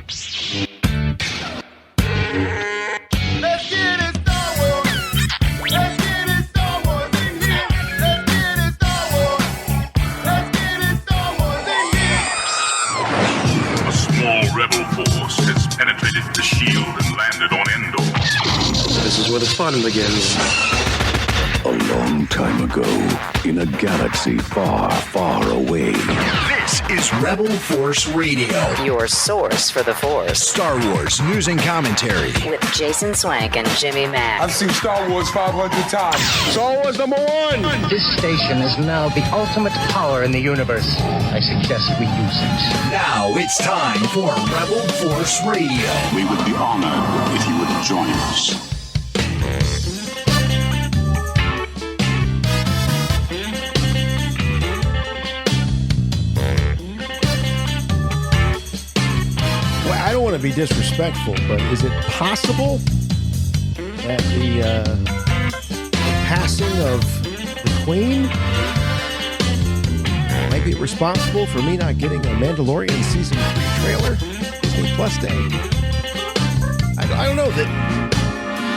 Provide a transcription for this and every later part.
Let's get it Star Wars. Let's get it Star Wars in here. Let's get it Star Wars. Let's get it Star Wars in here. A small rebel force has penetrated the shield and landed on Endor. This is where the fun begins. A long time ago, in a galaxy far, far away. This is Rebel Force Radio, your source for the Force. Star Wars news and commentary With Jason Swank and Jimmy Mack. I've seen Star Wars 500 times. Star Wars #1. This station is now the ultimate power in the universe. I suggest we use it. Now it's time for Rebel Force Radio. We would be honored if you would join us. I don't want to be disrespectful, but is it possible that the passing of the Queen might be responsible for me not getting a Mandalorian Season 3 trailer Disney Plus Day? I don't know that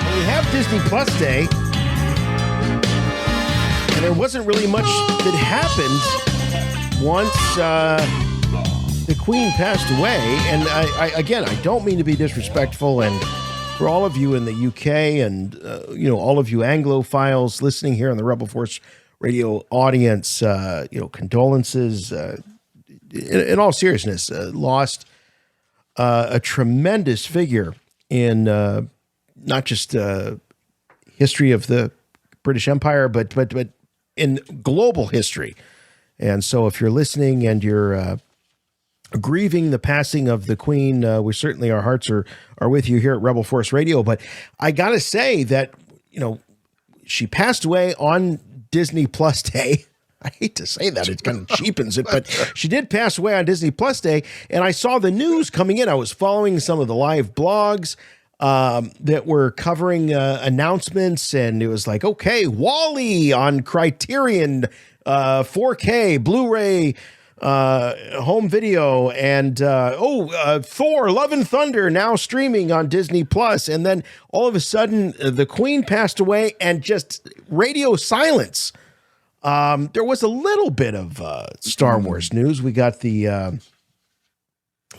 when you have Disney Plus Day, and there wasn't really much that happened once the Queen passed away, and I don't mean to be disrespectful, and for all of you in the UK and all of you Anglophiles listening here on the Rebel Force Radio audience, condolences. In all seriousness, lost a tremendous figure in not just history of the British Empire, but in global history. And so, if you're listening and you're grieving the passing of the Queen, we certainly, our hearts are with you here at Rebel Force Radio. But I got to say that, she passed away on Disney Plus Day. I hate to say that, it kind of cheapens it, but she did pass away on Disney Plus Day. And I saw the news coming in. I was following some of the live blogs that were covering announcements, and it was like, okay, WALL-E on Criterion, 4K, Blu-ray, home video, and Thor Love and Thunder now streaming on Disney Plus. And then all of a sudden the Queen passed away and just radio silence. There was a little bit of Star Wars news. We got the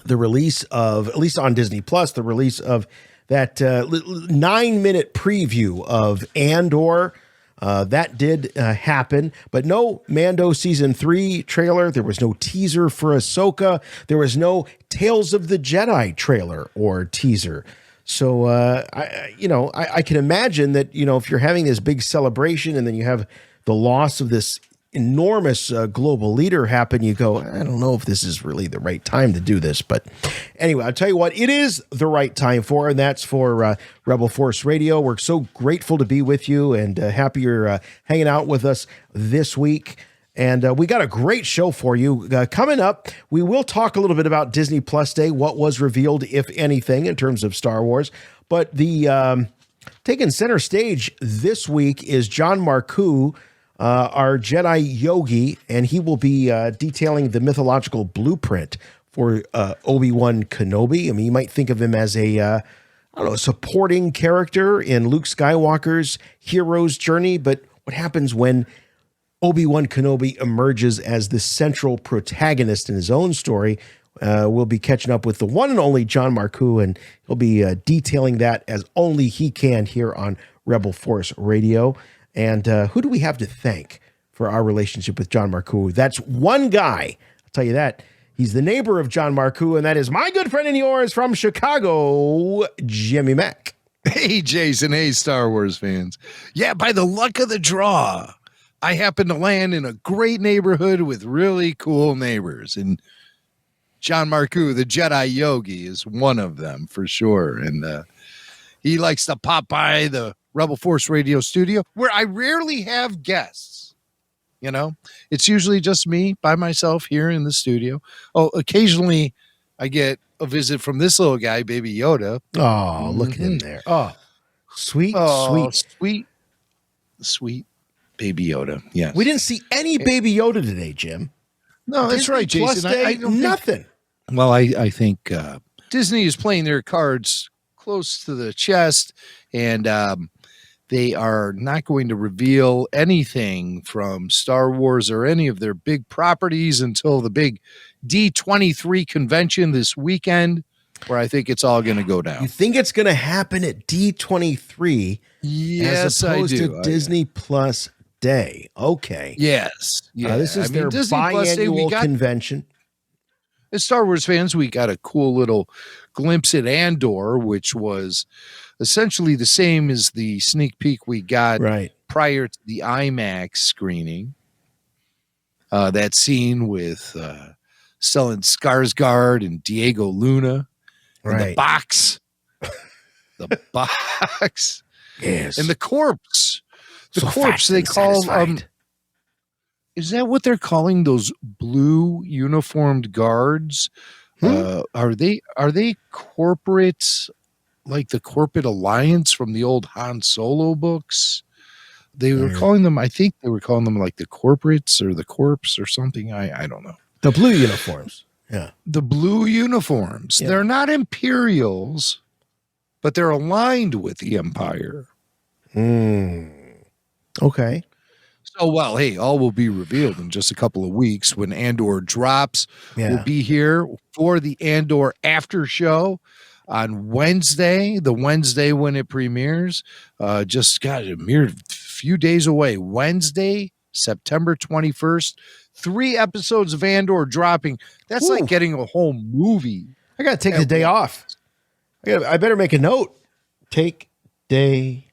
release of, at least on Disney Plus, the release of that 9-minute preview of Andor. That did happen, but no Mando Season 3 trailer. There was no teaser for Ahsoka. There was no Tales of the Jedi trailer or teaser. So, I can imagine that, if you're having this big celebration and then you have the loss of this enormous global leader happen, you go, I don't know if this is really the right time to do this. But anyway, I'll tell you what, it is the right time for, and that's for Rebel Force Radio. We're so grateful to be with you and happy you're hanging out with us this week. And we got a great show for you. Coming up, we will talk a little bit about Disney Plus Day, what was revealed, if anything, in terms of Star Wars. But the taking center stage this week is John Marcoux, our Jedi Yogi, and he will be detailing the mythological blueprint for Obi-Wan Kenobi. I mean, you might think of him as a supporting character in Luke Skywalker's hero's journey, but what happens when Obi-Wan Kenobi emerges as the central protagonist in his own story? We'll be catching up with the one and only John Marcoux, and he'll be detailing that as only he can here on Rebel Force Radio. And who do we have to thank for our relationship with John Marcoux? That's one guy. I'll tell you that. He's the neighbor of John Marcoux, and that is my good friend and yours from Chicago, Jimmy Mack. Hey, Jason. Hey, Star Wars fans. Yeah, by the luck of the draw, I happened to land in a great neighborhood with really cool neighbors. And John Marcoux, the Jedi Yogi, is one of them for sure. And he likes to pop by the Rebel Force Radio studio, where I rarely have guests. It's usually just me by myself here in the studio. Oh, occasionally I get a visit from this little guy, Baby Yoda. Oh, look at him there. Oh, sweet. Sweet Baby Yoda. Yes. We didn't see any Baby Yoda today, Jim. No, that's right, Jason. I don't nothing. Well, I think Disney is playing their cards close to the chest, and they are not going to reveal anything from Star Wars or any of their big properties until the big D23 convention this weekend, where I think it's all going to go down. You think it's going to happen at D23 Yes, as opposed I do. to Disney Plus Day? Okay. Yes. Yeah. This is their Disney Plus Day, biannual convention. As Star Wars fans, we got a cool little glimpse at Andor, which was essentially the same as the sneak peek we got prior to the IMAX screening. That scene with Stellan Skarsgård and Diego Luna in the box. The box. Yes. And the corpse. The So corpse fat they and call satisfied. is that what they're calling those blue uniformed guards? Are they corporate, like the corporate alliance from the old Han Solo books? They were calling them, I think they were calling them like the corporates or the corpse or something. I don't know. The blue uniforms. Yeah. The blue uniforms. Yeah. They're not Imperials, but they're aligned with the Empire. Okay. So, well, hey, all will be revealed in just a couple of weeks when Andor drops. Yeah. We'll be here for the Andor after show on Wednesday, the Wednesday when it premieres. Just got a mere few days away. Wednesday, September 21st. 3 episodes of Andor dropping. That's like getting a whole movie. I got to take the day off. I better make a note. Take day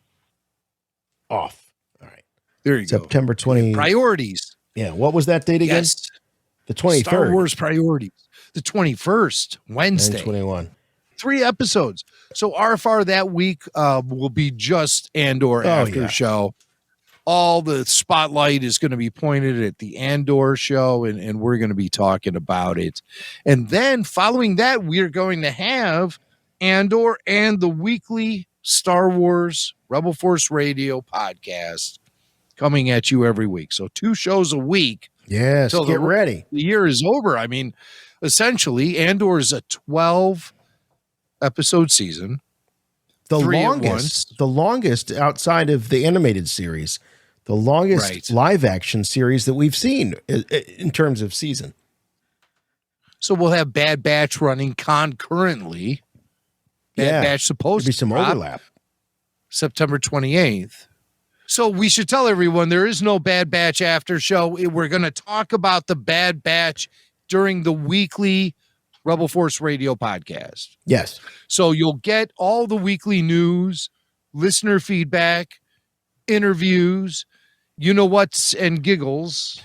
off. All right. There you go. September 20. Priorities. Yeah. What was that date again? Yes. The 23rd. Star Wars priorities. The 21st, Wednesday. 21. 3 episodes. So RFR that week will be just Andor after show. All the spotlight is going to be pointed at the Andor show, and we're going to be talking about it. And then following that, we're going to have Andor and the weekly Star Wars Rebel Force Radio podcast coming at you every week. So 2 shows a week. Yes, get ready. The year is over. I mean, essentially, Andor is a 12-episode season. The 3 at longest outside of the animated series, the longest live action series that we've seen in terms of season. So we'll have Bad Batch running concurrently. Bad Batch supposed to be some overlap. September 28th. So we should tell everyone there is no Bad Batch after show. We're going to talk about the Bad Batch during the weekly Rebel Force Radio podcast. Yes. So you'll get all the weekly news, listener feedback, interviews, you know what's and giggles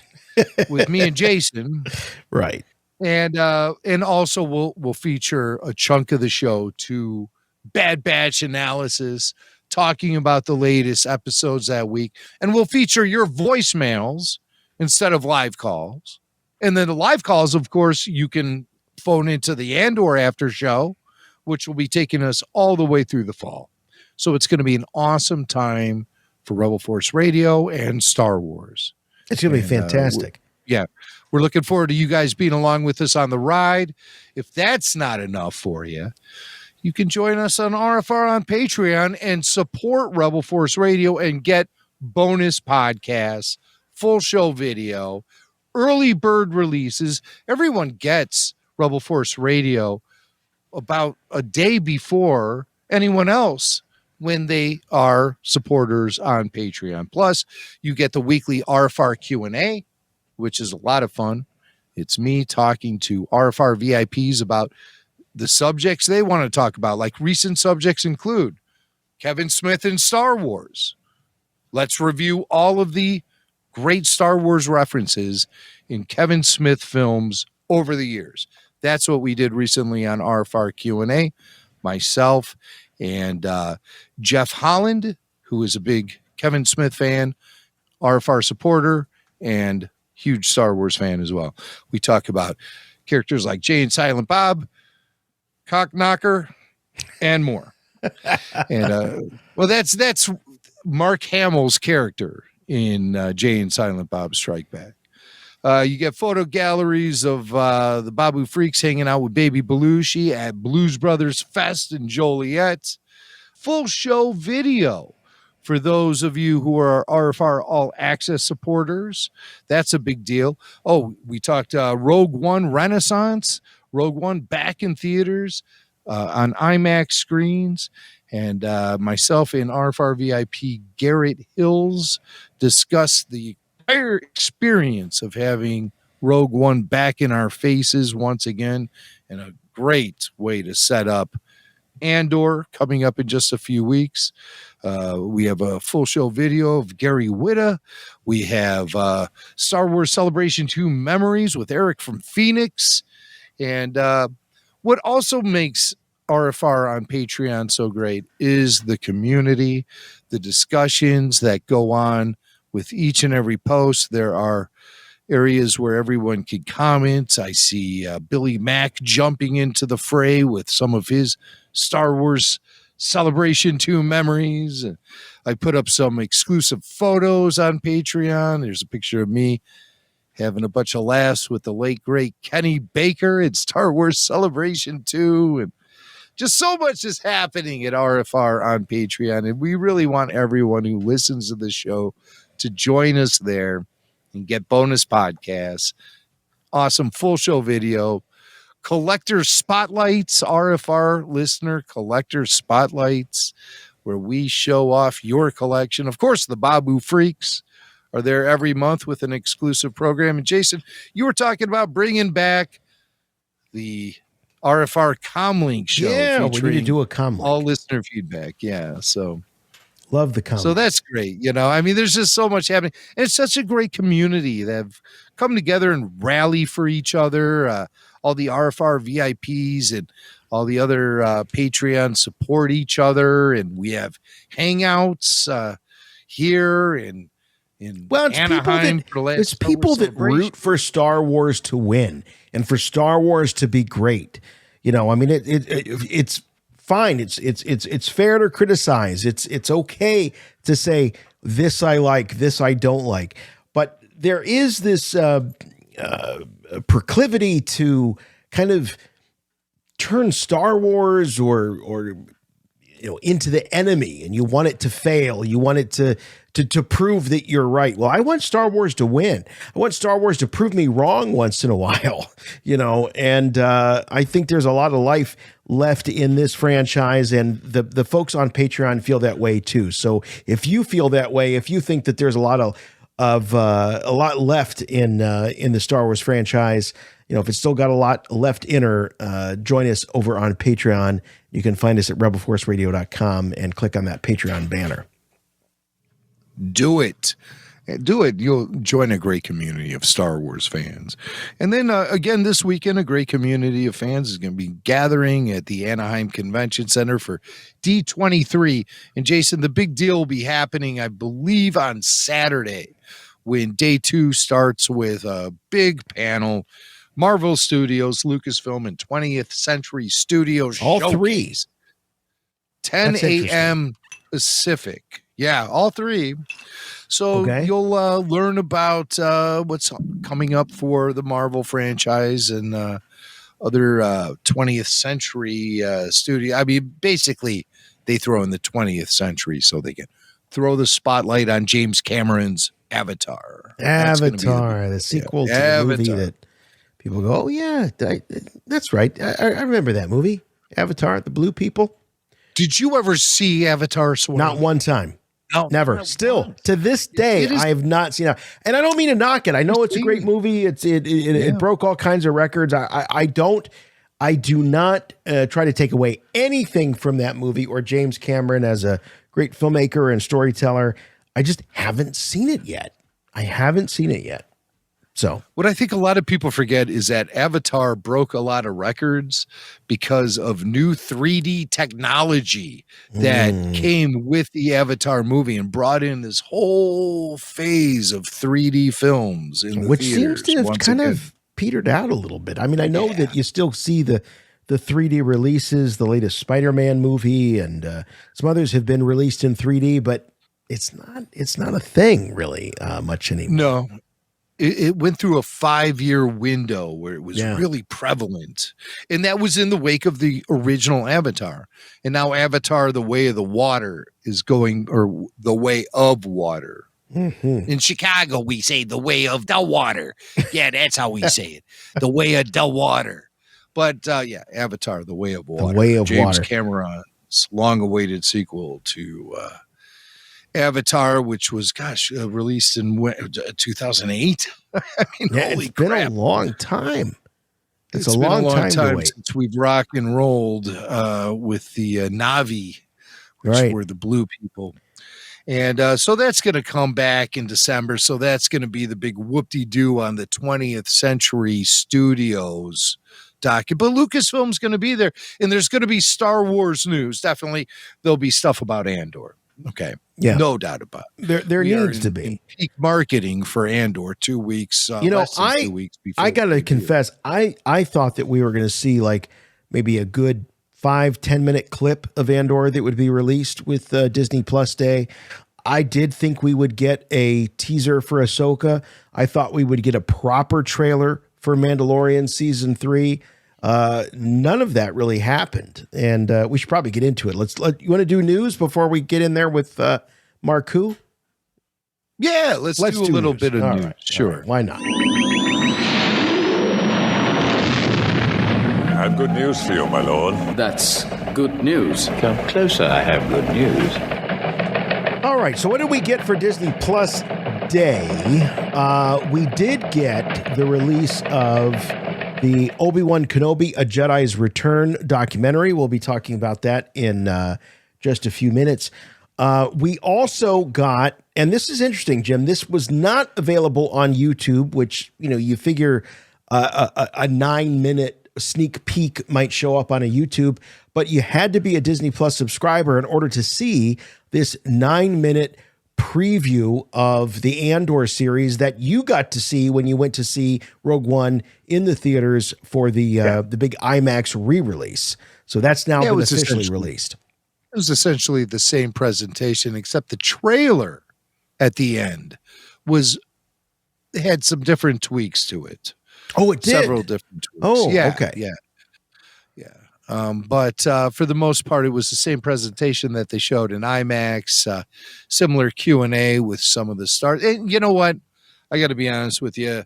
with me and Jason. Right. And also we'll feature a chunk of the show to Bad Batch analysis, talking about the latest episodes that week. And we'll feature your voicemails instead of live calls. And then the live calls, of course, you can phone into the Andor after show, which will be taking us all the way through the fall. So it's going to be an awesome time for Rebel Force Radio and Star Wars. It's going to be fantastic. We're looking forward to you guys being along with us on the ride. If that's not enough for you, you can join us on RFR on Patreon and support Rebel Force Radio and get bonus podcasts, full show video, early bird releases. Everyone gets Rebel Force Radio about a day before anyone else when they are supporters on Patreon. Plus, you get the weekly RFR Q&A, which is a lot of fun. It's me talking to RFR VIPs about the subjects they want to talk about. Like recent subjects include Kevin Smith in Star Wars. Let's review all of the great Star Wars references in Kevin Smith films over the years. That's what we did recently on RFR Q&A. Myself and Jeff Holland, who is a big Kevin Smith fan, RFR supporter, and huge Star Wars fan as well. We talk about characters like Jay and Silent Bob, Cockknocker, and more. And well, that's Mark Hamill's character in Jay and Silent Bob Strike Back. You get photo galleries of the Babu Freaks hanging out with Baby Belushi at Blues Brothers Fest in Joliet. Full show video for those of you who are RFR All Access supporters. That's a big deal. Oh, we talked Rogue One Renaissance, Rogue One back in theaters on IMAX screens. And myself and RFR VIP Garrett Hills discussed the entire experience of having Rogue One back in our faces once again, and a great way to set up Andor coming up in just a few weeks. We have a full show video of Gary Whitta. We have Star Wars Celebration 2 Memories with Eric from Phoenix. And what also makes RFR on Patreon so great is the community, the discussions that go on with each and every post. There are areas where everyone can comment. I see Billy Mack jumping into the fray with some of his Star Wars Celebration 2 memories. I put up some exclusive photos on Patreon. There's a picture of me having a bunch of laughs with the late, great Kenny Baker in Star Wars Celebration 2. And just so much is happening at RFR on Patreon. And we really want everyone who listens to the show to join us there and get bonus podcasts, awesome full show video, collector spotlights, RFR listener collector spotlights, where we show off your collection. Of course, the Babu Freaks are there every month with an exclusive program. And Jason, you were talking about bringing back the RFR Comlink show. Yeah, we need to do a Comlink. All listener feedback. Yeah, so love the Comlink. So that's great. You know, I mean, there's just so much happening. And it's such a great community that have come together and rally for each other. All the RFR VIPs and all the other Patreon support each other. And we have hangouts here in it's Anaheim. It's people that root for Star Wars to win and for Star Wars to be great. You know, I mean, it's fine. It's fair to criticize. It's okay to say this I like, this I don't like. But there is this proclivity to kind of turn Star Wars or into the enemy, and you want it to fail. You want it to prove that you're right. Well, I want Star Wars to win. I want Star Wars to prove me wrong once in a while, and I think there's a lot of life left in this franchise, and the folks on Patreon feel that way too. So if you feel that way, if you think that there's a lot left in the Star Wars franchise, if it's still got a lot left in her, join us over on Patreon. You can find us at rebelforceradio.com and click on that Patreon banner. Do it. You'll join a great community of Star Wars fans. And then again, this weekend, a great community of fans is going to be gathering at the Anaheim Convention Center for D23. And Jason, the big deal will be happening, I believe, on Saturday when day 2 starts with a big panel. Marvel Studios, Lucasfilm, and 20th Century Studios. All showcase. 3. 10 a.m. Pacific. Yeah, all 3. So you'll learn about what's coming up for the Marvel franchise and other 20th century studio. I mean, basically, they throw in the 20th century so they can throw the spotlight on James Cameron's Avatar. Avatar, the sequel to the movie that people go, oh, yeah, that's right. I remember that movie, Avatar, the blue people. Did you ever see Avatar? Not one time. No, never. Still, to this day, I have not seen it. And I don't mean to knock it. I know it's a great movie. It broke all kinds of records. I do not try to take away anything from that movie or James Cameron as a great filmmaker and storyteller. I just haven't seen it yet. So what I think a lot of people forget is that Avatar broke a lot of records because of new 3D technology that came with the Avatar movie and brought in this whole phase of 3D films in the which theaters, seems to have kind of petered out a little bit. I mean, I know that you still see the 3D releases, the latest Spider-Man movie, and some others have been released in 3D, but it's not a thing really much anymore. No. it went through a 5-year window where it was really prevalent. And that was in the wake of the original Avatar. And now Avatar, The Way of the Water is going, or The Way of Water. Mm-hmm. In Chicago, we say The Way of the Water. Yeah, that's how we say it. The Way of the Water. But Avatar, The Way of Water. The Way of James Water. Cameron's long-awaited sequel to Avatar, which was, released in 2008. I mean, holy it's been crap. a long time. It's a been long a long time to wait. since we've rock and rolled with the Na'vi, which were the blue people. And so that's going to come back in December. So that's going to be the big whoop-de-doo on the 20th Century Studios docket. But Lucasfilm's going to be there. And there's going to be Star Wars news. Definitely there'll be stuff about Andor. Okay. Yeah. No doubt about it. There needs to be. In peak marketing for Andor 2 weeks. Less than 2 weeks before. I got to confess, I thought that we were going to see like maybe a good 5-10 minute clip of Andor that would be released with Disney Plus Day. I did think we would get a teaser for Ahsoka. I thought we would get a proper trailer for Mandalorian season 3. None of that really happened, and we should probably get into it. You want to do news before we get in there with Marcoux? Yeah, let's do a little news. bit of All news. right, Sure. all right, why not? I have good news for you, my lord. That's good news. Come closer, I have good news. All right, so what did we get for Disney Plus Day? We did get the release of the Obi-Wan Kenobi, A Jedi's Return documentary. We'll be talking about that in just a few minutes. We also got, and this is interesting, Jim, this was not available on YouTube, which, you figure a 9-minute sneak peek might show up on a YouTube, but you had to be a Disney Plus subscriber in order to see this 9-minute preview of the Andor series that you got to see when you went to see Rogue One in the theaters for the big IMAX re-release. So that's now been officially released. It was essentially the same presentation, except the trailer at the end had some different tweaks to it. Oh, it did? Several different tweaks. Oh, yeah, okay. Yeah. But for the most part, it was the same presentation that they showed in IMAX, similar Q&A with some of the stars. And you know what? I got to be honest with you.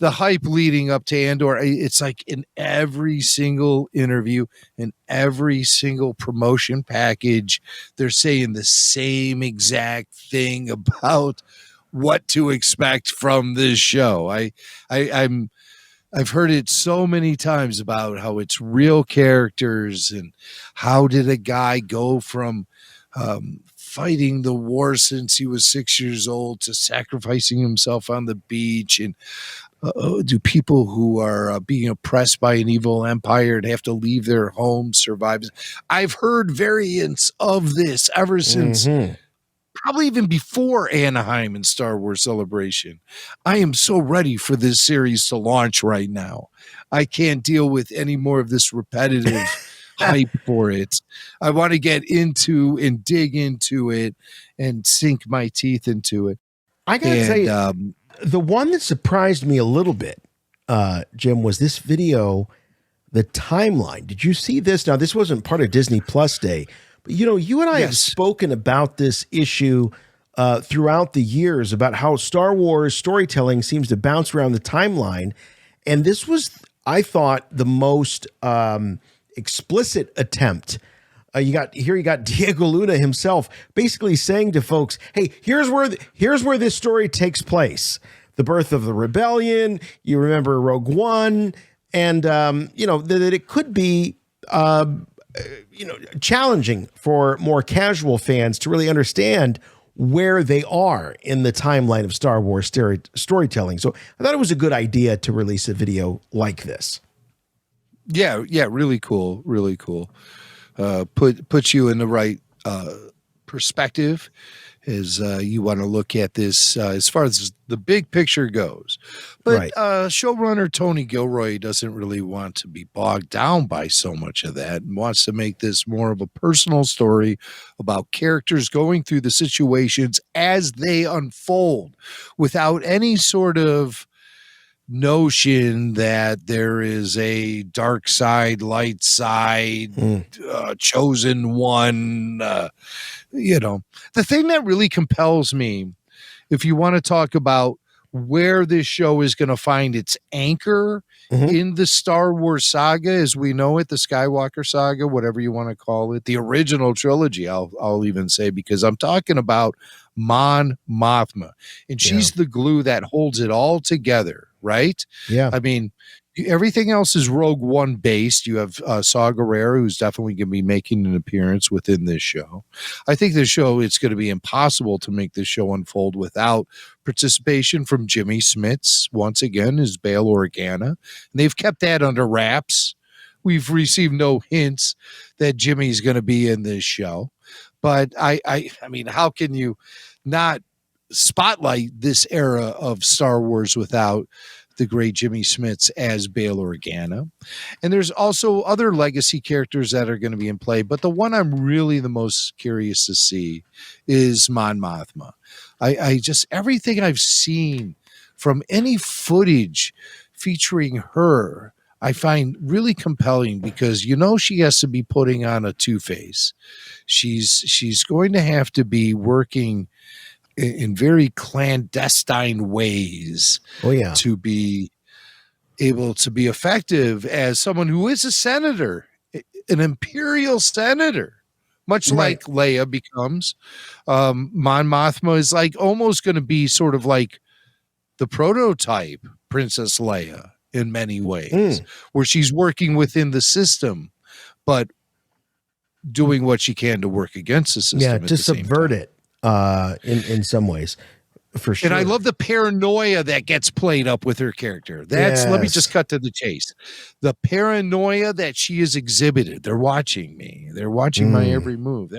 The hype leading up to Andor, it's like in every single interview, in every single promotion package, they're saying the same exact thing about what to expect from this show. I've heard it so many times about how it's real characters and how did a guy go from fighting the war since he was 6 years old to sacrificing himself on the beach, and do people who are being oppressed by an evil empire and have to leave their home survive? I've heard variants of this ever since probably even before Anaheim and Star Wars Celebration. I am so ready for this series to launch right now. I can't deal with any more of this repetitive hype for it. I want to get into and dig into it and sink my teeth into it. I got to tell you, the one that surprised me a little bit, Jim, was this video, the timeline. Did you see this? Now, this wasn't part of Disney Plus Day, but you and I have spoken about this issue throughout the years about how Star Wars storytelling seems to bounce around the timeline. And this was, I thought, the most explicit attempt. You got Diego Luna himself basically saying to folks, "Hey, here's where this story takes place. The birth of the rebellion. You remember Rogue One, and that it could be challenging for more casual fans to really understand where they are in the timeline of Star Wars storytelling." So I thought it was a good idea to release a video like this. Yeah, really cool, really cool. Put you in the right perspective as you want to look at this as far as the big picture goes. But showrunner Tony Gilroy doesn't really want to be bogged down by so much of that and wants to make this more of a personal story about characters going through the situations as they unfold without any sort of notion that there is a dark side, light side, chosen one. The thing that really compels me, if you want to talk about where this show is going to find its anchor in the Star Wars saga as we know it, the Skywalker saga, whatever you want to call it, the original trilogy, I'll even say, because I'm talking about Mon Mothma, and she's the glue that holds it all together, right? Yeah. I mean, everything else is Rogue One based. You have Saw Gerrera, who's definitely going to be making an appearance within this show. I think this show, it's going to be impossible to make this show unfold without participation from Jimmy Smits, once again, as Bail Organa. And they've kept that under wraps. We've received no hints that Jimmy's going to be in this show. But I mean, how can you not spotlight this era of Star Wars without the great Jimmy Smits as Bail Organa? And there's also other legacy characters that are going to be in play, but the one I'm really the most curious to see is Mon Mothma. I just, everything I've seen from any footage featuring her, I find really compelling because she has to be putting on a two-face. She's going to have to be working in very clandestine ways to be able to be effective as someone who is a senator, an imperial senator, much like Leia becomes. Mon Mothma is like almost going to be sort of like the prototype Princess Leia in many ways, where she's working within the system, but doing what she can to work against the system. Yeah, to subvert it. In some ways, for sure. And I love the paranoia that gets played up with her character. Let me just cut to the chase. The paranoia that she has exhibited. They're watching me. They're watching my every move.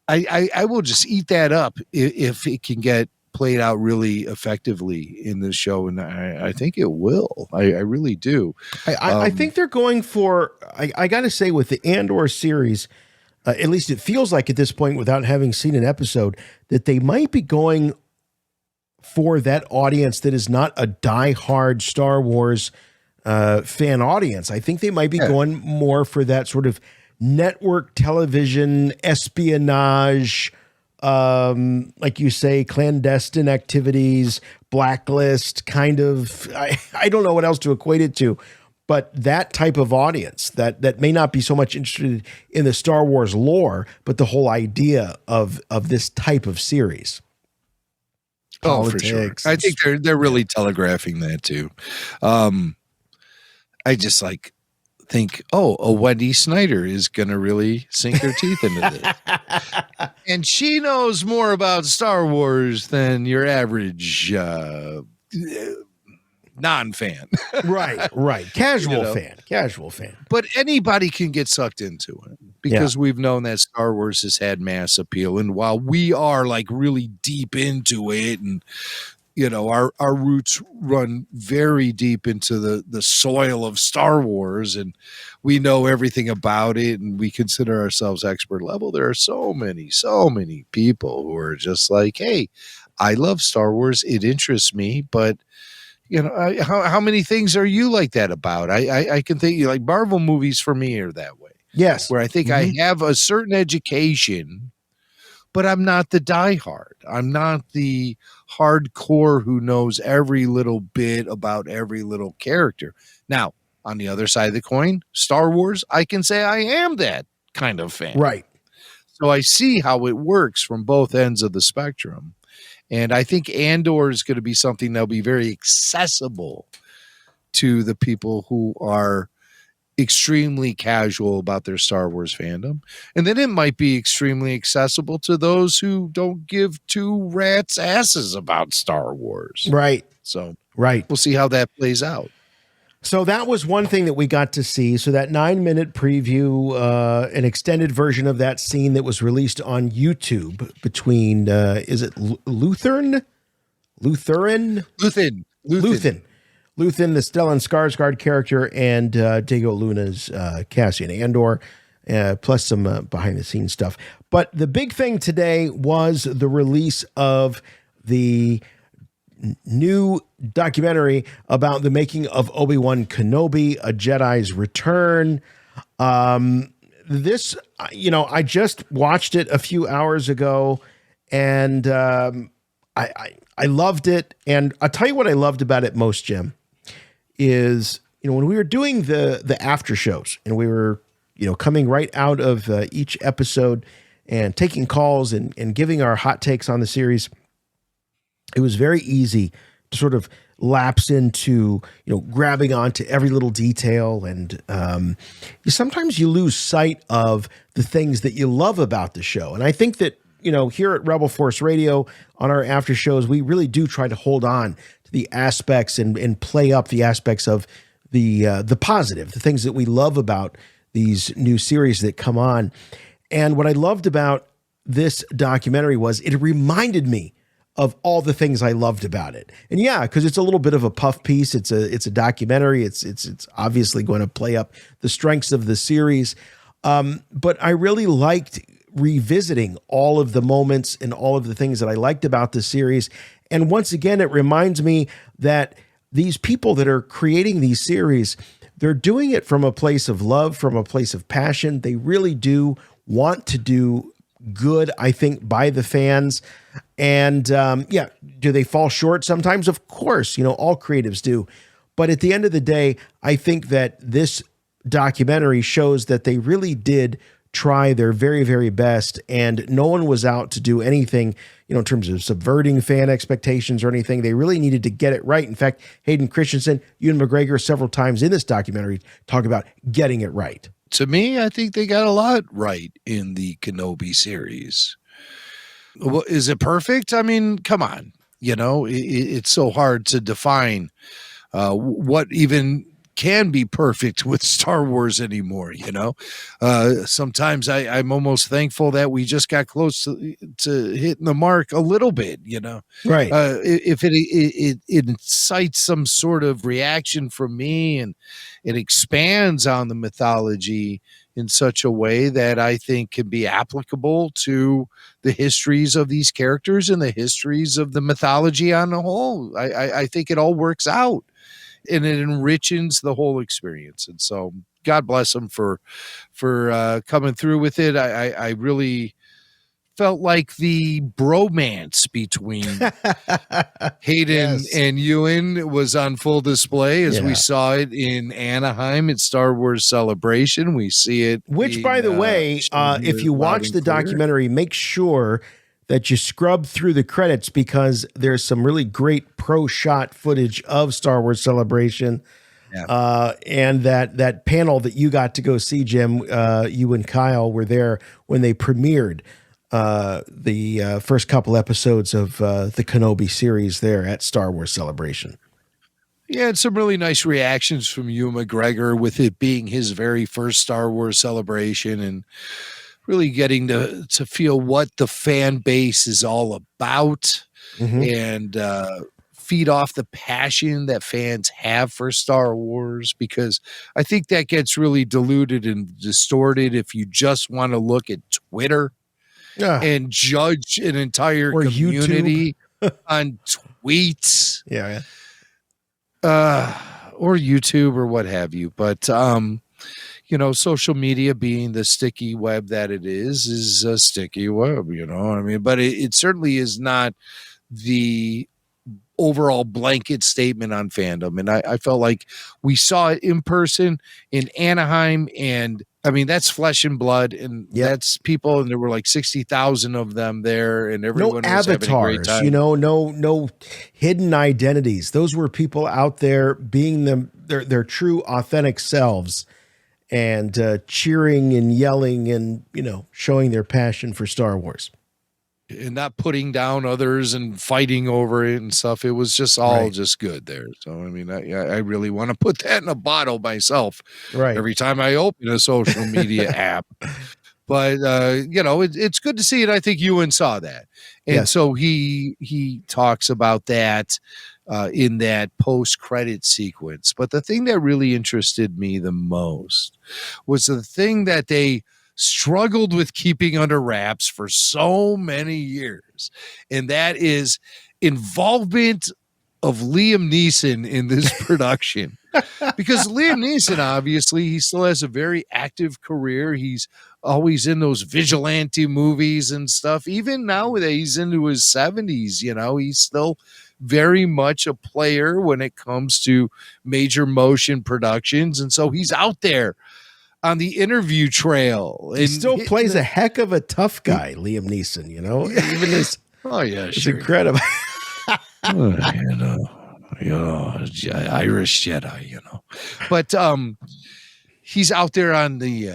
I will just eat that up if it can get played out really effectively in this show, and I think it will. I really do. I think they're going for. I got to say, with the Andor series. At least it feels like at this point, without having seen an episode, that they might be going for that audience that is not a diehard Star Wars fan audience. I think they might be going more for that sort of network television, espionage, like you say, clandestine activities, blacklist, kind of. I don't know what else to equate it to. But that type of audience that may not be so much interested in the Star Wars lore, but the whole idea of this type of series. For sure. I think they're really telegraphing that too. I just think, a Wendy Snyder is going to really sink her teeth into this. And she knows more about Star Wars than your average non-fan. right. Casual fan. But anybody can get sucked into it because we've known that Star Wars has had mass appeal. And while we are really deep into it and, our roots run very deep into the soil of Star Wars and we know everything about it and we consider ourselves expert level, there are so many people who are just like, hey, I love Star Wars. It interests me, but how many things are you like that about? I can think like Marvel movies for me are that way. Yes. Where I think I have a certain education, but I'm not the diehard. I'm not the hardcore who knows every little bit about every little character. Now, on the other side of the coin, Star Wars, I can say I am that kind of fan. Right. So I see how it works from both ends of the spectrum. And I think Andor is going to be something that'll be very accessible to the people who are extremely casual about their Star Wars fandom. And then it might be extremely accessible to those who don't give two rats' asses about Star Wars. Right. So we'll see how that plays out. So that was one thing that we got to see. So that 9-minute preview, an extended version of that scene that was released on YouTube between, is it Luthen, the Stellan Skarsgård character, and Diego Luna's Cassian Andor, plus some behind the scenes stuff. But the big thing today was the release of the new documentary about the making of Obi-Wan Kenobi, A Jedi's Return. This, I just watched it a few hours ago, and I loved it. And I'll tell you what I loved about it most, Jim, is, when we were doing the after shows and we were, coming right out of each episode and taking calls and giving our hot takes on the series, it was very easy to sort of lapse into, grabbing onto every little detail. And sometimes you lose sight of the things that you love about the show. And I think that, here at Rebel Force Radio on our after shows, we really do try to hold on to the aspects and play up the aspects of the positive, the things that we love about these new series that come on. And what I loved about this documentary was it reminded me of all the things I loved about it. And yeah, because it's a little bit of a puff piece. It's a documentary. It's obviously going to play up the strengths of the series. But I really liked revisiting all of the moments and all of the things that I liked about the series. And once again, it reminds me that these people that are creating these series, they're doing it from a place of love, from a place of passion. They really do want to do good, I think, by the fans. And do they fall short sometimes? Of course, all creatives do. But at the end of the day, I think that this documentary shows that they really did try their very, very best, and no one was out to do anything, in terms of subverting fan expectations or anything. They really needed to get it right. In fact, Hayden Christensen, Ewan McGregor, several times in this documentary talk about getting it right. To me, I think they got a lot right in the Kenobi series. Well, is it perfect? I mean, come on. It's so hard to define what even can be perfect with Star Wars anymore. Sometimes I'm almost thankful that we just got close to hitting the mark a little bit, Right. If it incites some sort of reaction from me and it expands on the mythology in such a way that I think can be applicable to the histories of these characters and the histories of the mythology on the whole, I think it all works out. And it enriches the whole experience. And so God bless them for coming through with it. I really felt like the bromance between Hayden and Ewan was on full display as we saw it in Anaheim at Star Wars Celebration. We see it. Which, by the way, if you watch the documentary, make sure that you scrub through the credits, because there's some really great pro shot footage of Star Wars Celebration. Yeah. And that panel that you got to go see, Jim, you and Kyle were there when they premiered the first couple episodes of the Kenobi series there at Star Wars Celebration. Yeah, and some really nice reactions from Ewan McGregor with it being his very first Star Wars Celebration, and really getting to feel what the fan base is all about, and feed off the passion that fans have for Star Wars, because I think that gets really diluted and distorted if you just want to look at Twitter and judge an entire or community on tweets. Yeah. Or YouTube or what have you. But social media, being the sticky web that it is a sticky web, but it certainly is not the overall blanket statement on fandom. And I felt like we saw it in person in Anaheim, and I mean, that's flesh and blood, and that's people, and there were like 60,000 of them there, and everyone no was avatars, having a great time. No hidden identities. Those were people out there being their true, authentic selves, and cheering and yelling and showing their passion for Star Wars. and not putting down others and fighting over it and stuff. It was just all just good there. So, I mean, I really want to put that in a bottle myself every time I open a social media app. But, it's good to see it. I think Ewan saw that. And so he talks about that in that post-credit sequence. But the thing that really interested me the most was the thing that they struggled with keeping under wraps for so many years. And that is involvement of Liam Neeson in this production. Because Liam Neeson, obviously, he still has a very active career. He's always in those vigilante movies and stuff. Even now that he's into his 70s, he's still very much a player when it comes to major motion productions. And so he's out there on the interview trail. He still plays a heck of a tough guy, Liam Neeson, even this. Oh, yeah, it's sure. incredible. Irish Jedi, But he's out there on the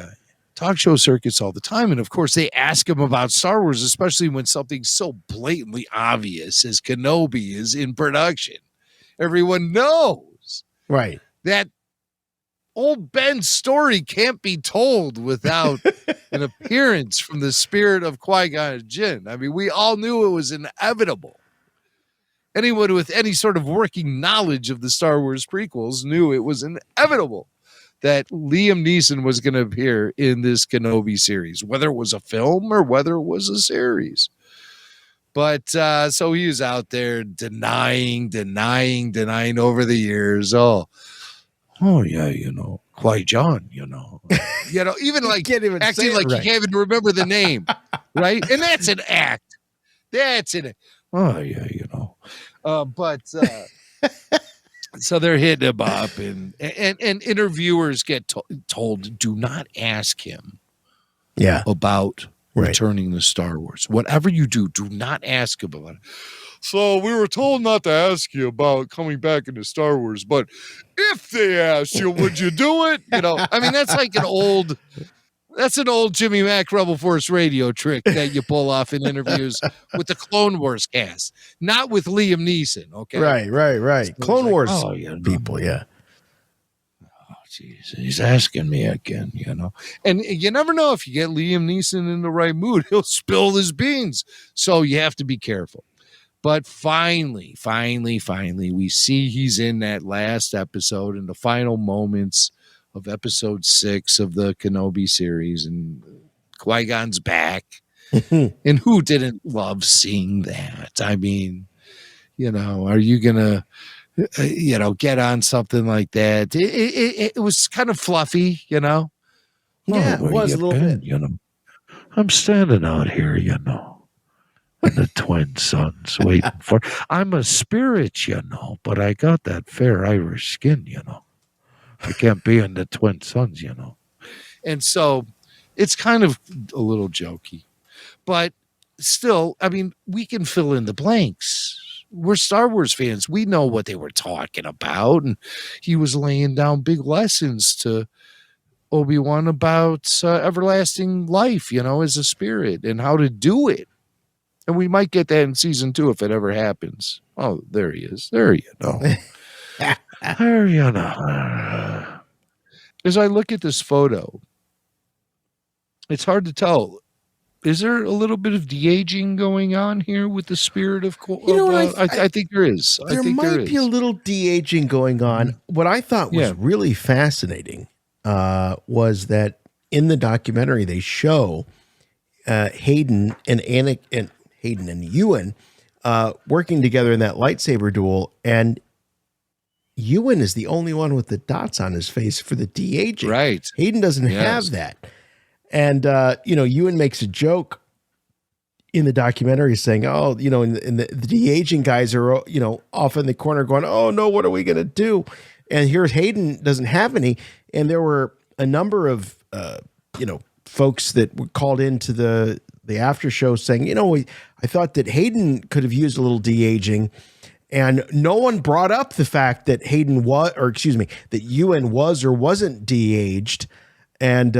talk show circuits all the time. And of course, they ask him about Star Wars, especially when something so blatantly obvious as Kenobi is in production. Everyone knows that old Ben's story can't be told without an appearance from the spirit of Qui-Gon Jinn. I mean, we all knew it was inevitable. Anyone with any sort of working knowledge of the Star Wars prequels knew it was inevitable that Liam Neeson was going to appear in this Kenobi series, whether it was a film or whether it was a series. But so he was out there denying over the years. Oh yeah, Qui-Gon, even like acting like you can't even remember the name, right? And that's an act. Oh yeah, so they're hitting him up, and interviewers get told, do not ask him, about returning to Star Wars. Whatever you do not ask him about it. So we were told not to ask you about coming back into Star Wars, but if they asked you, would you do it? I mean, that's like an old Jimmy Mack Rebel Force Radio trick that you pull off in interviews with the Clone Wars cast, not with Liam Neeson. Okay. Right. So Clone Wars people. Yeah. Oh, geez. He's asking me again, and you never know if you get Liam Neeson in the right mood, he'll spill his beans. So you have to be careful. But finally, we see he's in that last episode in the final moments of episode 6 of the Kenobi series, and Qui-Gon's back. And who didn't love seeing that? I mean, are you going to, get on something like that? It was kind of fluffy, Yeah, it was a little bit. I'm standing out here, and the twin sons waiting for. I'm a spirit, but I got that fair Irish skin, I can't be in the twin sons, And so it's kind of a little jokey, but still, I mean, we can fill in the blanks. We're Star Wars fans. We know what they were talking about. And he was laying down big lessons to Obi-Wan about everlasting life, as a spirit and how to do it. And we might get that in season 2 if it ever happens. Oh, there he is. There you go. There you As I look at this photo, it's hard to tell. Is there a little bit of de-aging going on here with the spirit of? I think there is. There might be a little de-aging going on. What I thought was really fascinating was that in the documentary they show Hayden and Ewan working together in that lightsaber duel, and Ewan is the only one with the dots on his face for the de-aging. Right. Hayden doesn't have that. And, Ewan makes a joke in the documentary saying, oh, and the de-aging guys are, off in the corner going, oh no, what are we going to do? And here's Hayden doesn't have any. And there were a number of, folks that were called into the after show saying, I thought that Hayden could have used a little de-aging. And no one brought up the fact that that Ewan was or wasn't de-aged. And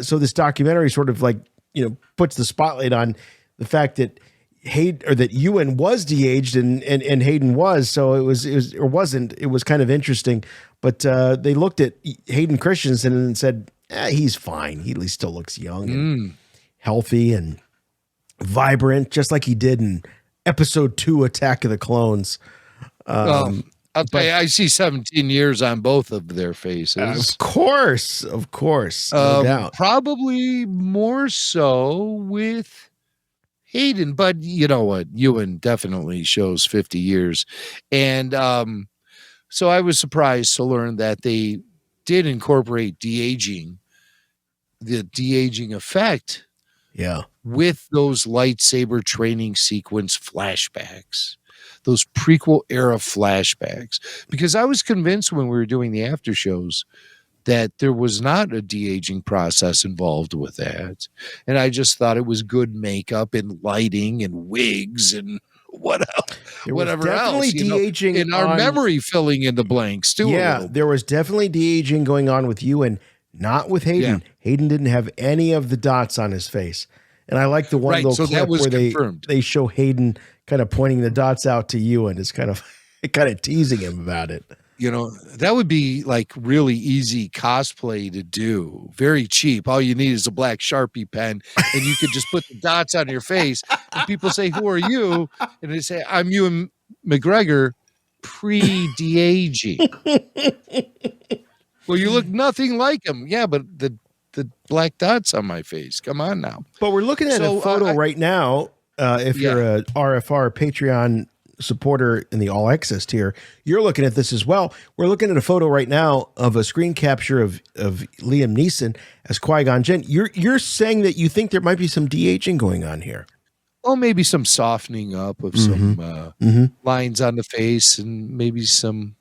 so this documentary sort of puts the spotlight on the fact that that Ewan was de-aged and Hayden was, so it was kind of interesting. But they looked at Hayden Christensen and said, he's fine. He at least still looks young and healthy and vibrant, just like he did in Episode 2, Attack of the Clones. I'll tell you, I see 17 years on both of their faces. Of course, no doubt. Probably more so with Hayden, but you know what? Ewan definitely shows 50 years. And so I was surprised to learn that they did incorporate de-aging, the de-aging effect. Yeah. With those lightsaber training sequence flashbacks, those prequel era flashbacks, because I was convinced when we were doing the after shows that there was not a de-aging process involved with that. And I just thought it was good makeup and lighting and wigs and whatever else. De-aging in our memory filling in the blanks too. Yeah, there was definitely de-aging going on with Ewan, not with Hayden. Yeah. Hayden didn't have any of the dots on his face. And I like the one little clip where they show Hayden kind of pointing the dots out to Ewan. It's kind of teasing him about it. You know, that would be like really easy cosplay to do. Very cheap. All you need is a black Sharpie pen and you could just put the dots on your face. And people say, "Who are you?" And they say, "I'm Ewan McGregor pre-de-aging." Well, you look nothing like him. Yeah, but the black dots on my face. Come on now. But we're looking at a photo right now. If you're a RFR Patreon supporter in the All Access tier, you're looking at this as well. We're looking at a photo right now of a screen capture of Liam Neeson as Qui-Gon Jinn. You're saying that you think there might be some de-aging going on here. Oh, maybe some softening up of some lines on the face and maybe some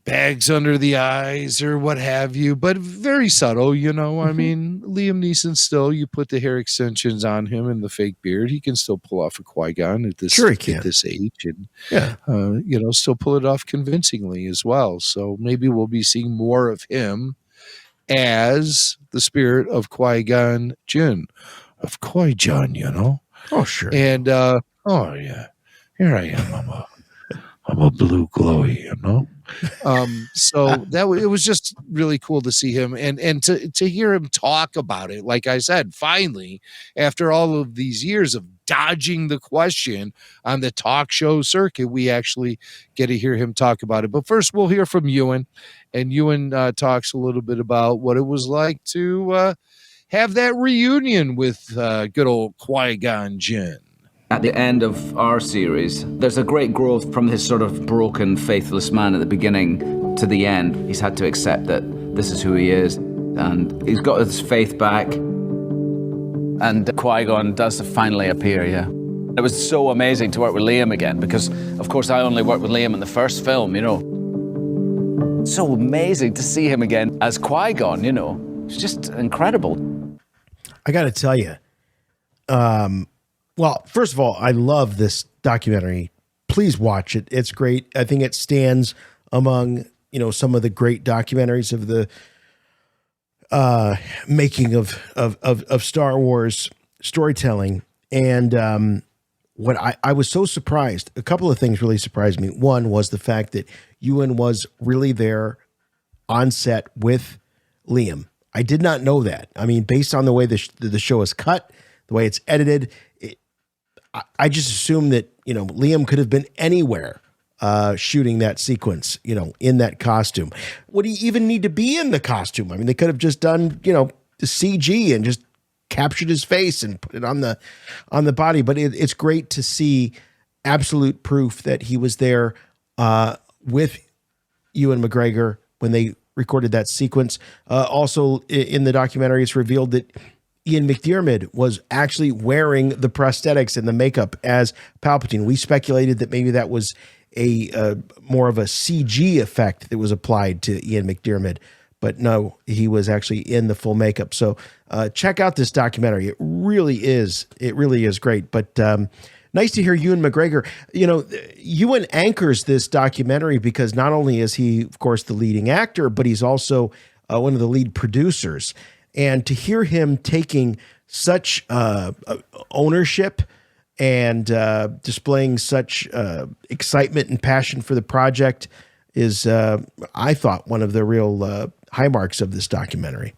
bags under the eyes or what have you, but very subtle, you know. I mean, Liam Neeson still, you put the hair extensions on him and the fake beard, he can still pull off a Qui-Gon at this age and, you know, still pull it off convincingly as well. So maybe we'll be seeing more of him as the spirit of Qui-Gon Jinn, of Qui-Gon, you know. Oh, sure. And, oh, yeah, here I am. I'm a blue glowy, you know. So it was just really cool to see him and to hear him talk about it. Like I said, finally, after all of these years of dodging the question on the talk show circuit, we actually get to hear him talk about it. But first, we'll hear from Ewan, and Ewan talks a little bit about what it was like to have that reunion with good old Qui-Gon Jinn. At the end of our series, there's a great growth from this sort of broken, faithless man at the beginning to the end. He's had to accept that this is who he is, and he's got his faith back. And Qui-Gon does finally appear, yeah. It was so amazing to work with Liam again, because, of course, I only worked with Liam in the first film, you know. So amazing to see him again as Qui-Gon, you know. It's just incredible. I got to tell you, well, first of all, I love this documentary. Please watch it. It's great. I think it stands among, you know, some of the great documentaries of the making of Star Wars storytelling. And what I was so surprised, a couple of things really surprised me. One was the fact that Ewan was really there on set with Liam. I did not know that. I mean, based on the way the show is cut, the way it's edited, I just assumed that, you know, Liam could have been anywhere shooting that sequence, you know, in that costume. Would he even need to be in the costume? I mean, they could have just done, you know, the CG and just captured his face and put it on the body. But it's great to see absolute proof that he was there with Ewan McGregor when they recorded that sequence. Also in the documentary, it's revealed that Ian McDiarmid was actually wearing the prosthetics and the makeup as Palpatine. We speculated that maybe that was a more of a CG effect that was applied to Ian McDiarmid, but no, he was actually in the full makeup. So check out this documentary. It really is great. But nice to hear Ewan McGregor. You know, Ewan anchors this documentary because not only is he, of course, the leading actor, but he's also one of the lead producers. And to hear him taking such ownership and displaying such excitement and passion for the project is, I thought, one of the real high marks of this documentary.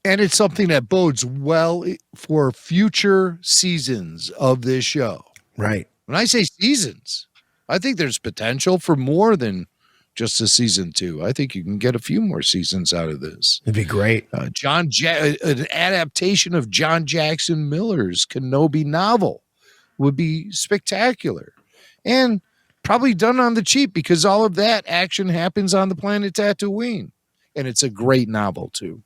And it's something that bodes well for future seasons of this show. Right. When I say seasons, I think there's potential for more than just a season 2. I think you can get a few more seasons out of this. It'd be great. An adaptation of John Jackson Miller's Kenobi novel would be spectacular. And probably done on the cheap because all of that action happens on the planet Tatooine. And it's a great novel, too.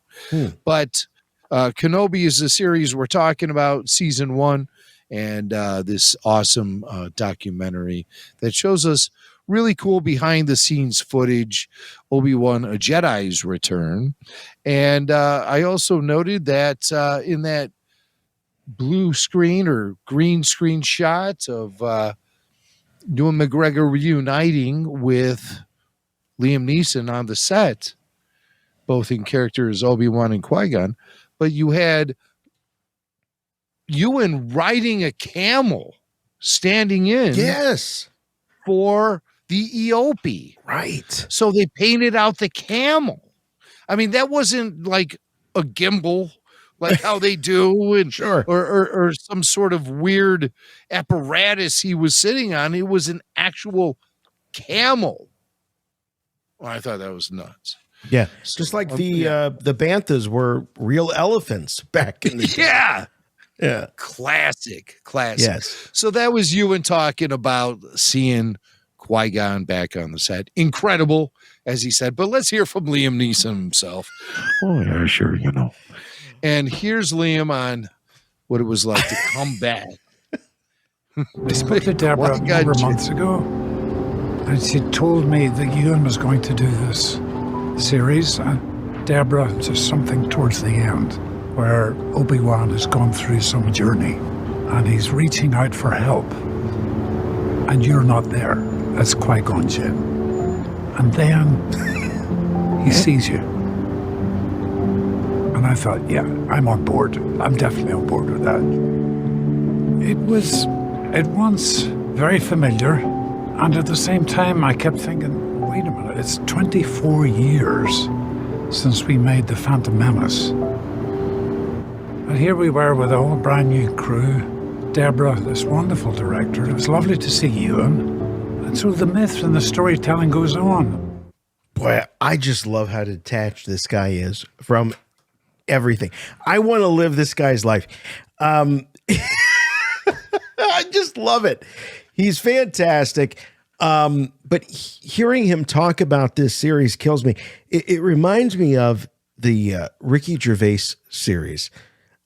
But Kenobi is the series we're talking about, season 1, and this awesome documentary that shows us really cool behind-the-scenes footage, Obi-Wan, a Jedi's return. And I also noted that in that blue screen or green screen shot of Ewan McGregor reuniting with Liam Neeson on the set, both in character as Obi-Wan and Qui-Gon, but you had Ewan riding a camel standing in for the Eope. Right. So they painted out the camel. I mean, that wasn't like a gimbal, like how they do, and or some sort of weird apparatus he was sitting on. It was an actual camel. Well, I thought that was nuts. Yeah, just like the banthas were real elephants back in the day. Yeah. Classic. Yes. So that was Ewan talking about seeing Qui-Gon back on the set. Incredible, as he said. But let's hear from Liam Neeson himself. Oh, yeah, sure, And here's Liam on what it was like to come back. I spoke to Deborah a number of months ago, and she told me that Ewan was going to do this series. And Deborah, just something towards the end, where Obi-Wan has gone through some journey, and he's reaching out for help, and you're not there. That's Qui-Gon Jinn. And then he sees you. And I thought, yeah, I'm on board. I'm definitely on board with that. It was at once very familiar, and at the same time I kept thinking, wait a minute, it's 24 years since we made The Phantom Menace. And here we were with a whole brand new crew. Deborah, this wonderful director. It was lovely to see Ewan. And so the myth and the storytelling goes on. Boy, I just love how detached this guy is from everything. I want to live this guy's life. I just love it. He's fantastic. But hearing him talk about this series kills me. It reminds me of the Ricky Gervais series,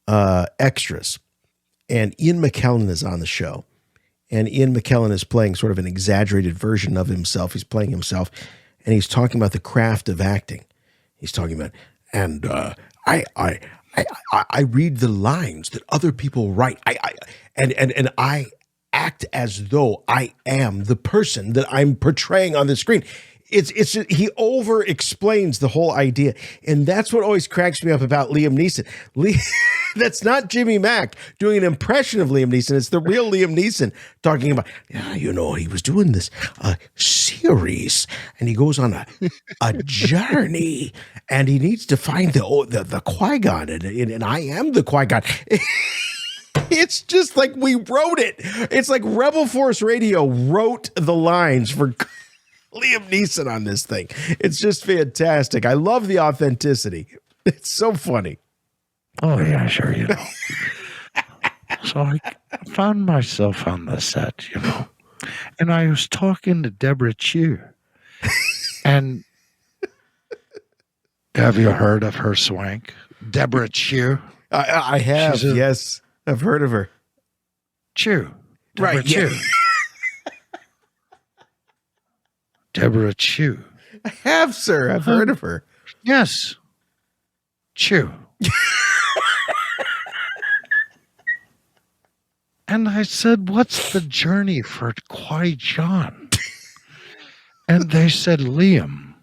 Extras. And Ian McKellen is on the show. And Ian McKellen is playing sort of an exaggerated version of himself. He's playing himself. And he's talking about the craft of acting. He's talking about, and I read the lines that other people write. And I act as though I am the person that I'm portraying on the screen. It's he over explains the whole idea, and that's what always cracks me up about Liam Neeson. That's not Jimmy Mack doing an impression of Liam Neeson. It's the real Liam Neeson talking about, he was doing this series, and he goes on a journey, and he needs to find the Qui-Gon, and I am the Qui-Gon. It's just like we wrote it. It's like Rebel Force Radio wrote the lines for Liam Neeson on this thing. It's just fantastic. I love the authenticity. It's so funny. Oh, yeah, sure, So I found myself on the set, and I was talking to Deborah Chew. And have you heard of her swank? Deborah Chew? I have, yes. I've heard of her. Chew. Deborah Right, Chew. yeah. Deborah Chew. I have, sir. I've heard of her. Yes. Chew. And I said, what's the journey for Qui-Gon? And they said, Liam,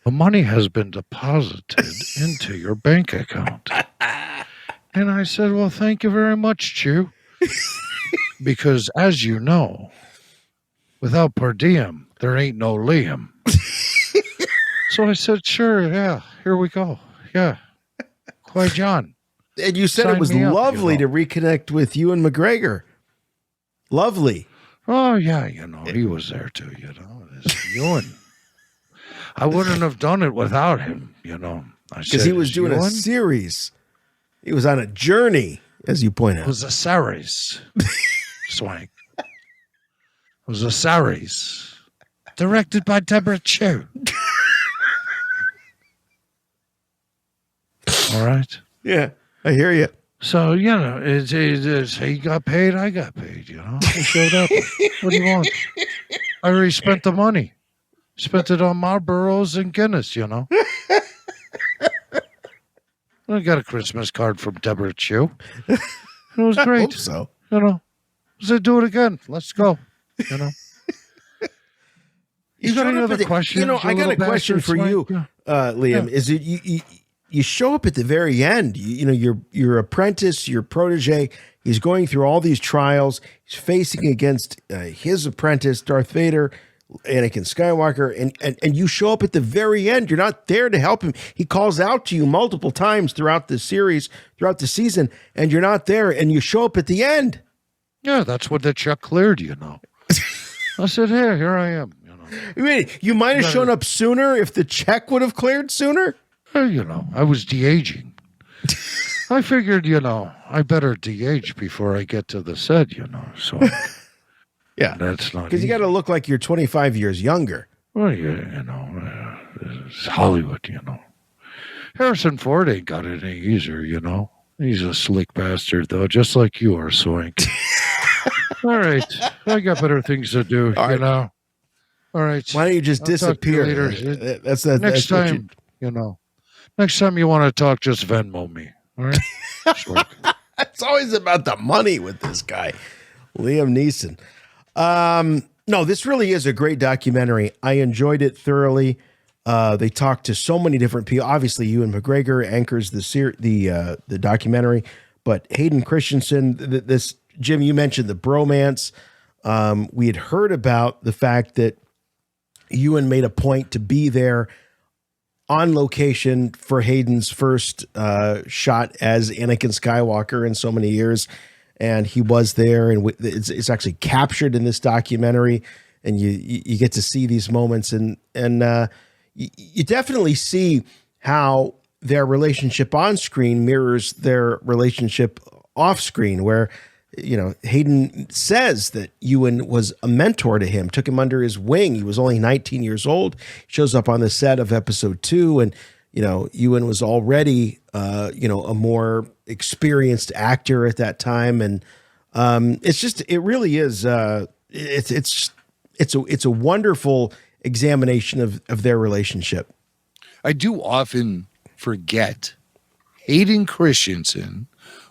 the money has been deposited into your bank account. And I said, well, thank you very much, Chew. because as you know, without per diem, there ain't no Liam. So I said, sure, yeah, here we go. Yeah. Quite John. And you said Sign it was me up, lovely you know. to reconnect with Ewan McGregor. Lovely. Oh, yeah, you know, he was there too, you know. This Ewan. I wouldn't have done it without him, you know. Because he was doing a series. He was on a journey, as you point out. It was a series. Swank. It was a series. Directed by Deborah Chow. All right. Yeah, I hear you. So, you know, it's he got paid, I got paid, you know. I showed up. What do you want? I already spent the money. Spent it on Marlboros and Guinness, you know. I got a Christmas card from Deborah Chow. It was great. I hope so. You know. I said, do it again. Let's go. You know. You got any other questions? You know, I got a question for you, Liam. Yeah. Is it you show up at the very end? You know, your apprentice, your protege. He's going through all these trials. He's facing against his apprentice, Darth Vader, Anakin Skywalker, and you show up at the very end. You're not there to help him. He calls out to you multiple times throughout the series, throughout the season, and you're not there. And you show up at the end. Yeah, that's what the check cleared, you know. I said, hey, here I am. You know. I mean, you might have shown up sooner if the check would have cleared sooner. You know, I was de-aging. I figured, you know, I better de-age before I get to the set, you know. So, yeah, that's not because you got to look like you're 25 years younger. Well, you know, it's Hollywood, you know. Harrison Ford ain't got it any easier, you know. He's a slick bastard, though, just like you are, Swank. All right, I got better things to do, you know. All right. Why don't you just disappear? Later. That's next time, you know. Next time you want to talk, just Venmo me. All right. It's always about the money with this guy, Liam Neeson. No, this really is a great documentary. I enjoyed it thoroughly. They talked to so many different people. Obviously, Ewan McGregor anchors the documentary, but Hayden Christensen. This Jim, you mentioned the bromance. We had heard about the fact that Ewan made a point to be there on location for Hayden's first shot as Anakin Skywalker in so many years. And he was there, and it's actually captured in this documentary. And you get to see these moments, and you definitely see how their relationship on screen mirrors their relationship off screen, where, you know, Hayden says that Ewan was a mentor to him, took him under his wing. He was only 19 years old. Shows up on the set of episode 2, and, you know, Ewan was already, you know, a more experienced actor at that time. And it really is, it's a wonderful examination of their relationship. I do often forget Hayden Christensen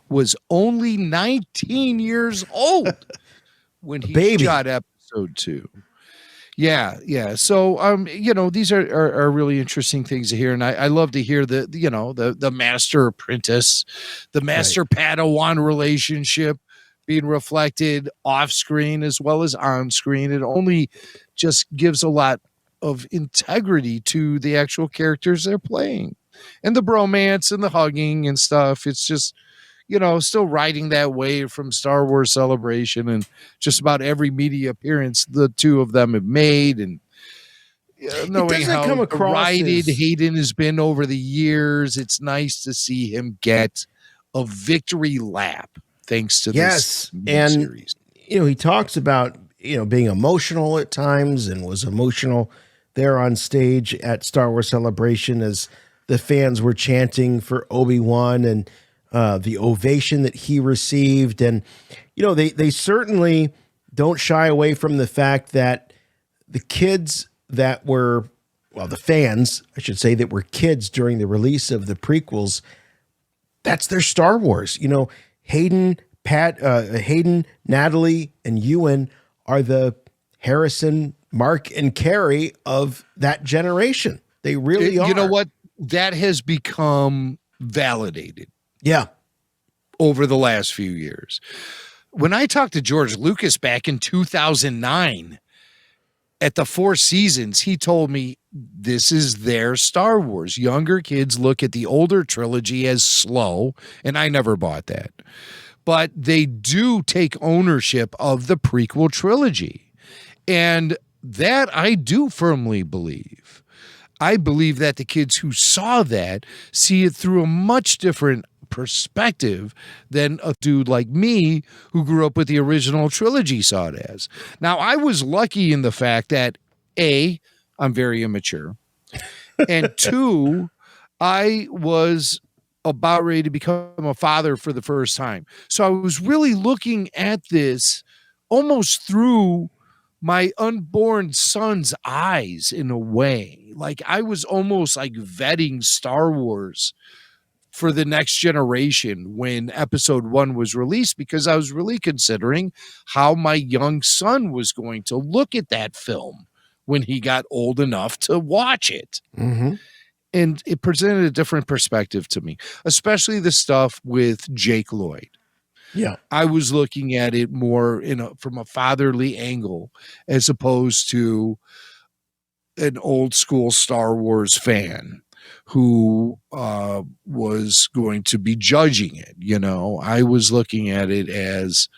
was only 19 years old when he shot episode 2. Yeah. So, you know, these are really interesting things to hear. And I love to hear the master apprentice, the master Padawan relationship being reflected off screen as well as on screen. It only just gives a lot of integrity to the actual characters they're playing, and the bromance and the hugging and stuff. It's just, you know, still riding that wave from Star Wars Celebration and just about every media appearance the two of them have made, and knowing how derided Hayden has been over the years. It's nice to see him get a victory lap thanks to this series. You know, he talks about, you know, being emotional at times, and was emotional there on stage at Star Wars Celebration as the fans were chanting for Obi-Wan, and the ovation that he received. And, you know, they certainly don't shy away from the fact that the kids that were, well, the fans, I should say, that were kids during the release of the prequels, that's their Star Wars. You know, Hayden, Natalie, and Ewan are the Harrison, Mark, and Carrie of that generation. They really are. You know what? That has become validated. Yeah. Over the last few years. when I talked to George Lucas back in 2009 at the Four Seasons, he told me this is their Star Wars. Younger kids look at the older trilogy as slow, and I never bought that. But they do take ownership of the prequel trilogy. And that I do firmly believe. I believe that the kids who saw that see it through a much different perspective than a dude like me who grew up with the original trilogy saw it as. Now, I was lucky in the fact that A, I'm very immature, and two, I was about ready to become a father for the first time. So I was really looking at this almost through my unborn son's eyes in a way. Like I was almost like vetting Star Wars for the next generation when episode 1 was released, because I was really considering how my young son was going to look at that film when he got old enough to watch it. Mm-hmm. And it presented a different perspective to me, especially the stuff with Jake Lloyd. Yeah. I was looking at it more from a fatherly angle as opposed to an old school Star Wars fan who was going to be judging it. I was looking at it as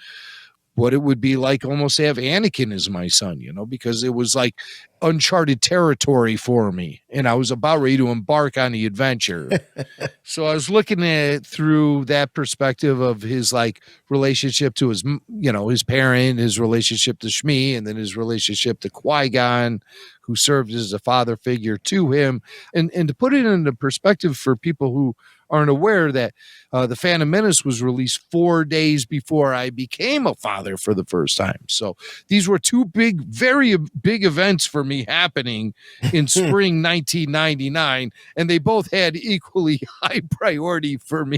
what it would be like almost to have Anakin as my son, because it was like uncharted territory for me. And I was about ready to embark on the adventure. So I was looking at it through that perspective of his like relationship to his, his parent, his relationship to Shmi, and then his relationship to Qui-Gon, who served as a father figure to him. And to put it into perspective for people who aren't aware that The Phantom Menace was released 4 days before I became a father for the first time. So these were two very big events for me happening in spring 1999, and they both had equally high priority for me.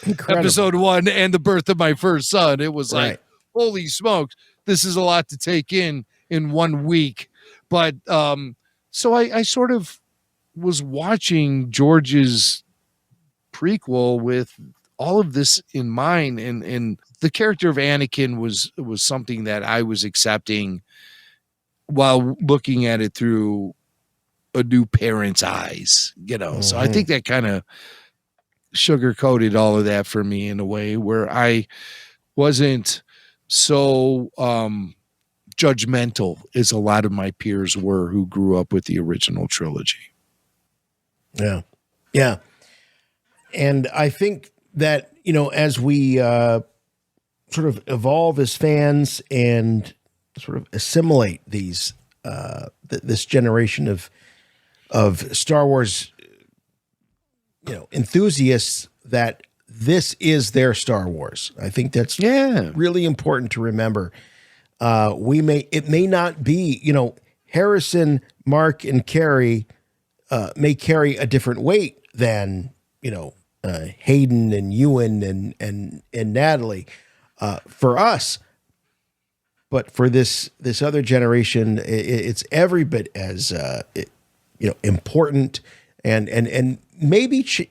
Incredible. Episode 1 and the birth of my first son. It was Right. like, holy smokes, this is a lot to take in 1 week. But so I sort of was watching George's prequel with all of this in mind, and the character of Anakin was something that I was accepting while looking at it through a new parent's eyes, So I think that kind of sugar-coated all of that for me in a way where I wasn't so judgmental as a lot of my peers were who grew up with the original trilogy. Yeah. Yeah. And I think that, as we sort of evolve as fans and sort of assimilate these, this generation of Star Wars, enthusiasts, that this is their Star Wars. I think that's really important to remember. It may not be, Harrison, Mark, and Carrie may carry a different weight than, Hayden and Ewan and Natalie for us, but for this other generation, it's every bit as important and maybe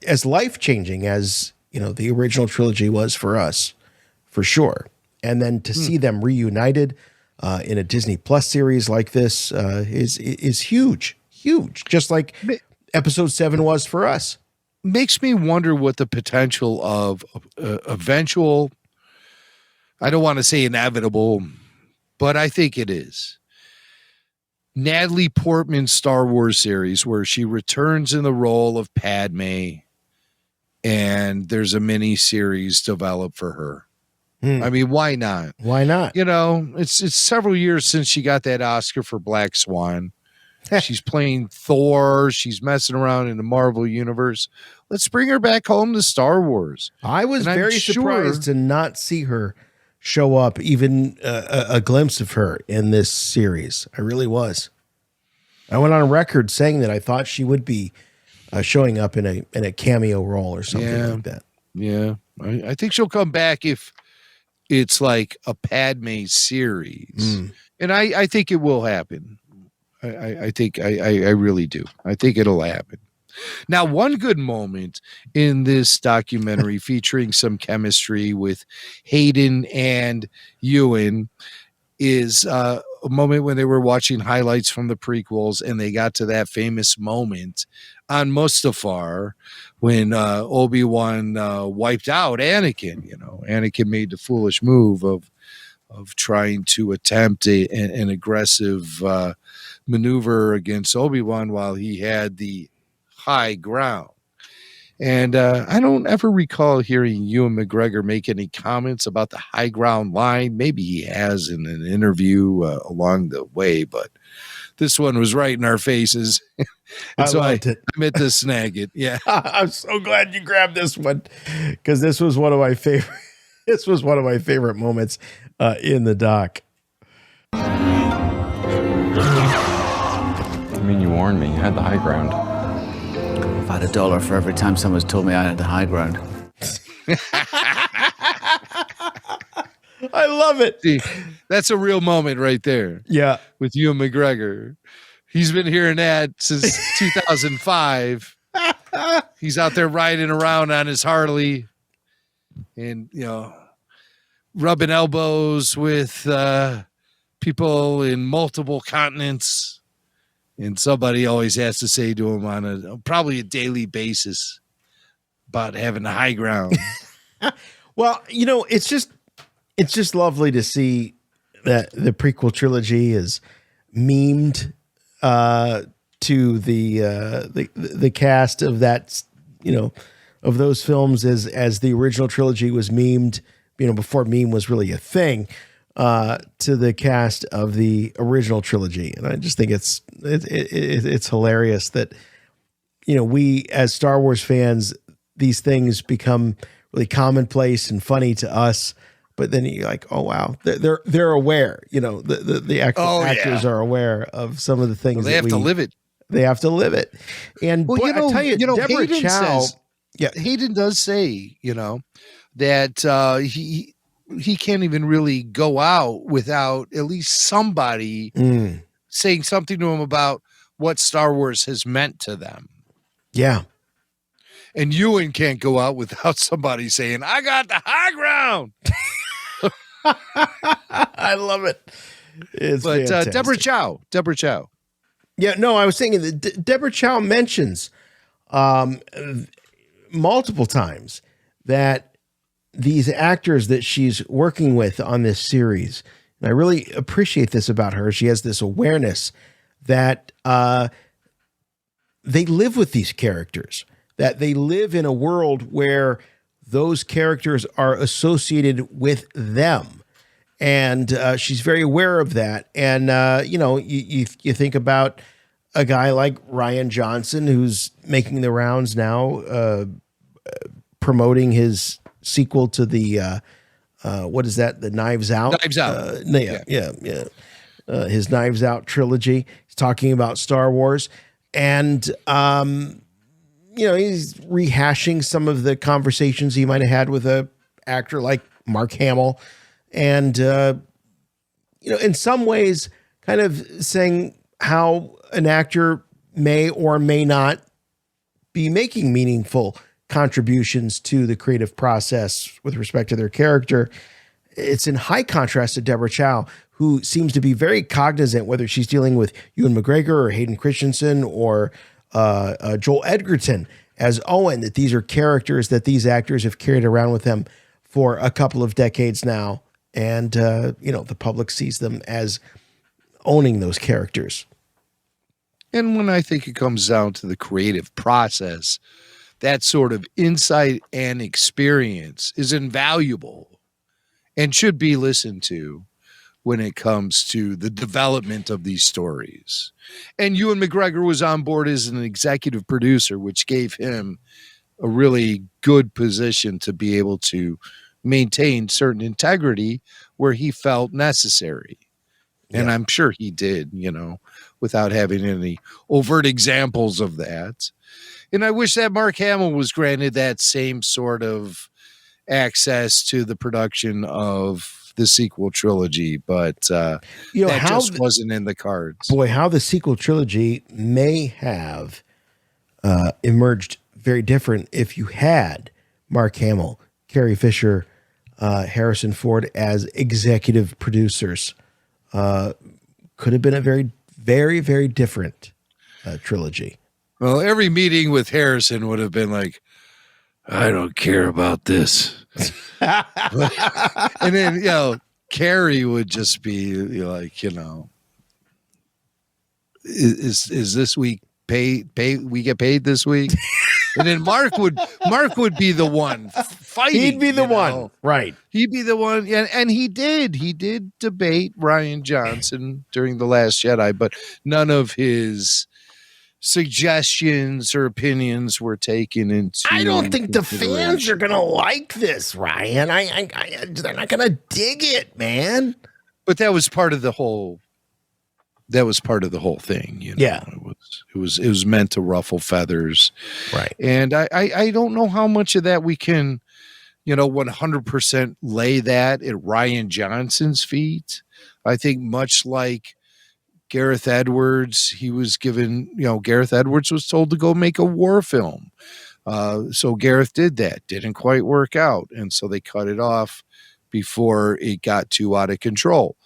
as life changing as the original trilogy was for us, for sure. And then to see them reunited in a Disney Plus series like this is huge, just like Episode 7 was for us. Makes me wonder what the potential of eventual, I don't want to say inevitable, but I think it is, Natalie Portman's Star Wars series where she returns in the role of Padme and there's a mini series developed for her. I mean, why not? Why not? It's several years since she got that Oscar for Black Swan. She's playing Thor. She's messing around in the Marvel universe. Let's bring her back home to Star Wars. I was very surprised to not see her show up, even a glimpse of her in this series. I really was. I went on record saying that I thought she would be showing up in a cameo role or something like that. Yeah, I think she'll come back if it's like a Padme series, and I think it will happen. I think I really do. I think it'll happen. Now, one good moment in this documentary featuring some chemistry with Hayden and Ewan is a moment when they were watching highlights from the prequels and they got to that famous moment on Mustafar when Obi-Wan wiped out Anakin. Anakin made the foolish move of trying to attempt an aggressive maneuver against Obi-Wan while he had the high ground. And I don't ever recall hearing Ewan McGregor make any comments about the high ground line. Maybe he has in an interview along the way, but this one was right in our faces. And so I meant to snag it. Yeah. I'm so glad you grabbed this one because this was one of my favorite. This was one of my favorite moments in the doc. I mean, you warned me. You had the high ground. If I had $1 for every time someone's told me I had the high ground. I love it. See, that's a real moment right there. Yeah. With Ewan McGregor. He's been hearing that since 2005. He's out there riding around on his Harley and, rubbing elbows with people in multiple continents. And somebody always has to say to him on probably a daily basis about having the high ground. Well, it's just lovely to see that the prequel trilogy is memed to the cast of that, of those films as the original trilogy was memed, before meme was really a thing, to the cast of the original trilogy. And I just think it's hilarious that, we as Star Wars fans, these things become really commonplace and funny to us. But then you're like, oh wow, they're aware. The actual actors are aware of some of the things. Well, they have to live it. They have to live it. And well, I tell you, Deborah Hayden Chow. says, Hayden does say, that he can't even really go out without at least somebody saying something to him about what Star Wars has meant to them. Yeah. And Ewan can't go out without somebody saying, I got the high ground. I love it. It's fantastic. Deborah Chow. Yeah, no, I was saying that Deborah Chow mentions multiple times that these actors that she's working with on this series, and I really appreciate this about her. She has this awareness that they live with these characters, that they live in a world where those characters are associated with them. And she's very aware of that. And, you think about a guy like Rian Johnson, who's making the rounds now, promoting his sequel to the, what is that? The Knives Out? Knives Out. Yeah. His Knives Out trilogy. He's talking about Star Wars. And, he's rehashing some of the conversations he might have had with a actor like Mark Hamill. And, in some ways kind of saying how an actor may or may not be making meaningful contributions to the creative process with respect to their character. It's in high contrast to Deborah Chow, who seems to be very cognizant, whether she's dealing with Ewan McGregor or Hayden Christensen or Joel Edgerton as Owen, that these are characters that these actors have carried around with them for a couple of decades now. And, the public sees them as owning those characters. And when I think it comes down to the creative process, that sort of insight and experience is invaluable and should be listened to when it comes to the development of these stories. And Ewan McGregor was on board as an executive producer, which gave him a really good position to be able to maintain certain integrity where he felt necessary. And I'm sure he did, without having any overt examples of that. And I wish that Mark Hamill was granted that same sort of access to the production of the sequel trilogy, but that just wasn't in the cards. Boy, how the sequel trilogy may have emerged very different if you had Mark Hamill, Carrie Fisher, Harrison Ford as executive producers. Could have been a very, very, very different trilogy. Well, every meeting with Harrison would have been like, I don't care about this. And then, Carrie would just be like, is this week pay we get paid this week? And then Mark would be the one fighting. He'd be the one, right? He'd be the one, and he did debate Rian Johnson during The Last Jedi, but none of his suggestions or opinions were taken into. I don't think the fans are gonna like this, Ryan. They're not gonna dig it, man. But that was part of the whole. That was part of the whole thing, Yeah, it was meant to ruffle feathers, right? And I don't know how much of that we can, 100% lay that at Rian Johnson's feet. I think much like Gareth Edwards, he was given, Gareth Edwards was told to go make a war film, so Gareth did that. Didn't quite work out, and so they cut it off before it got too out of control.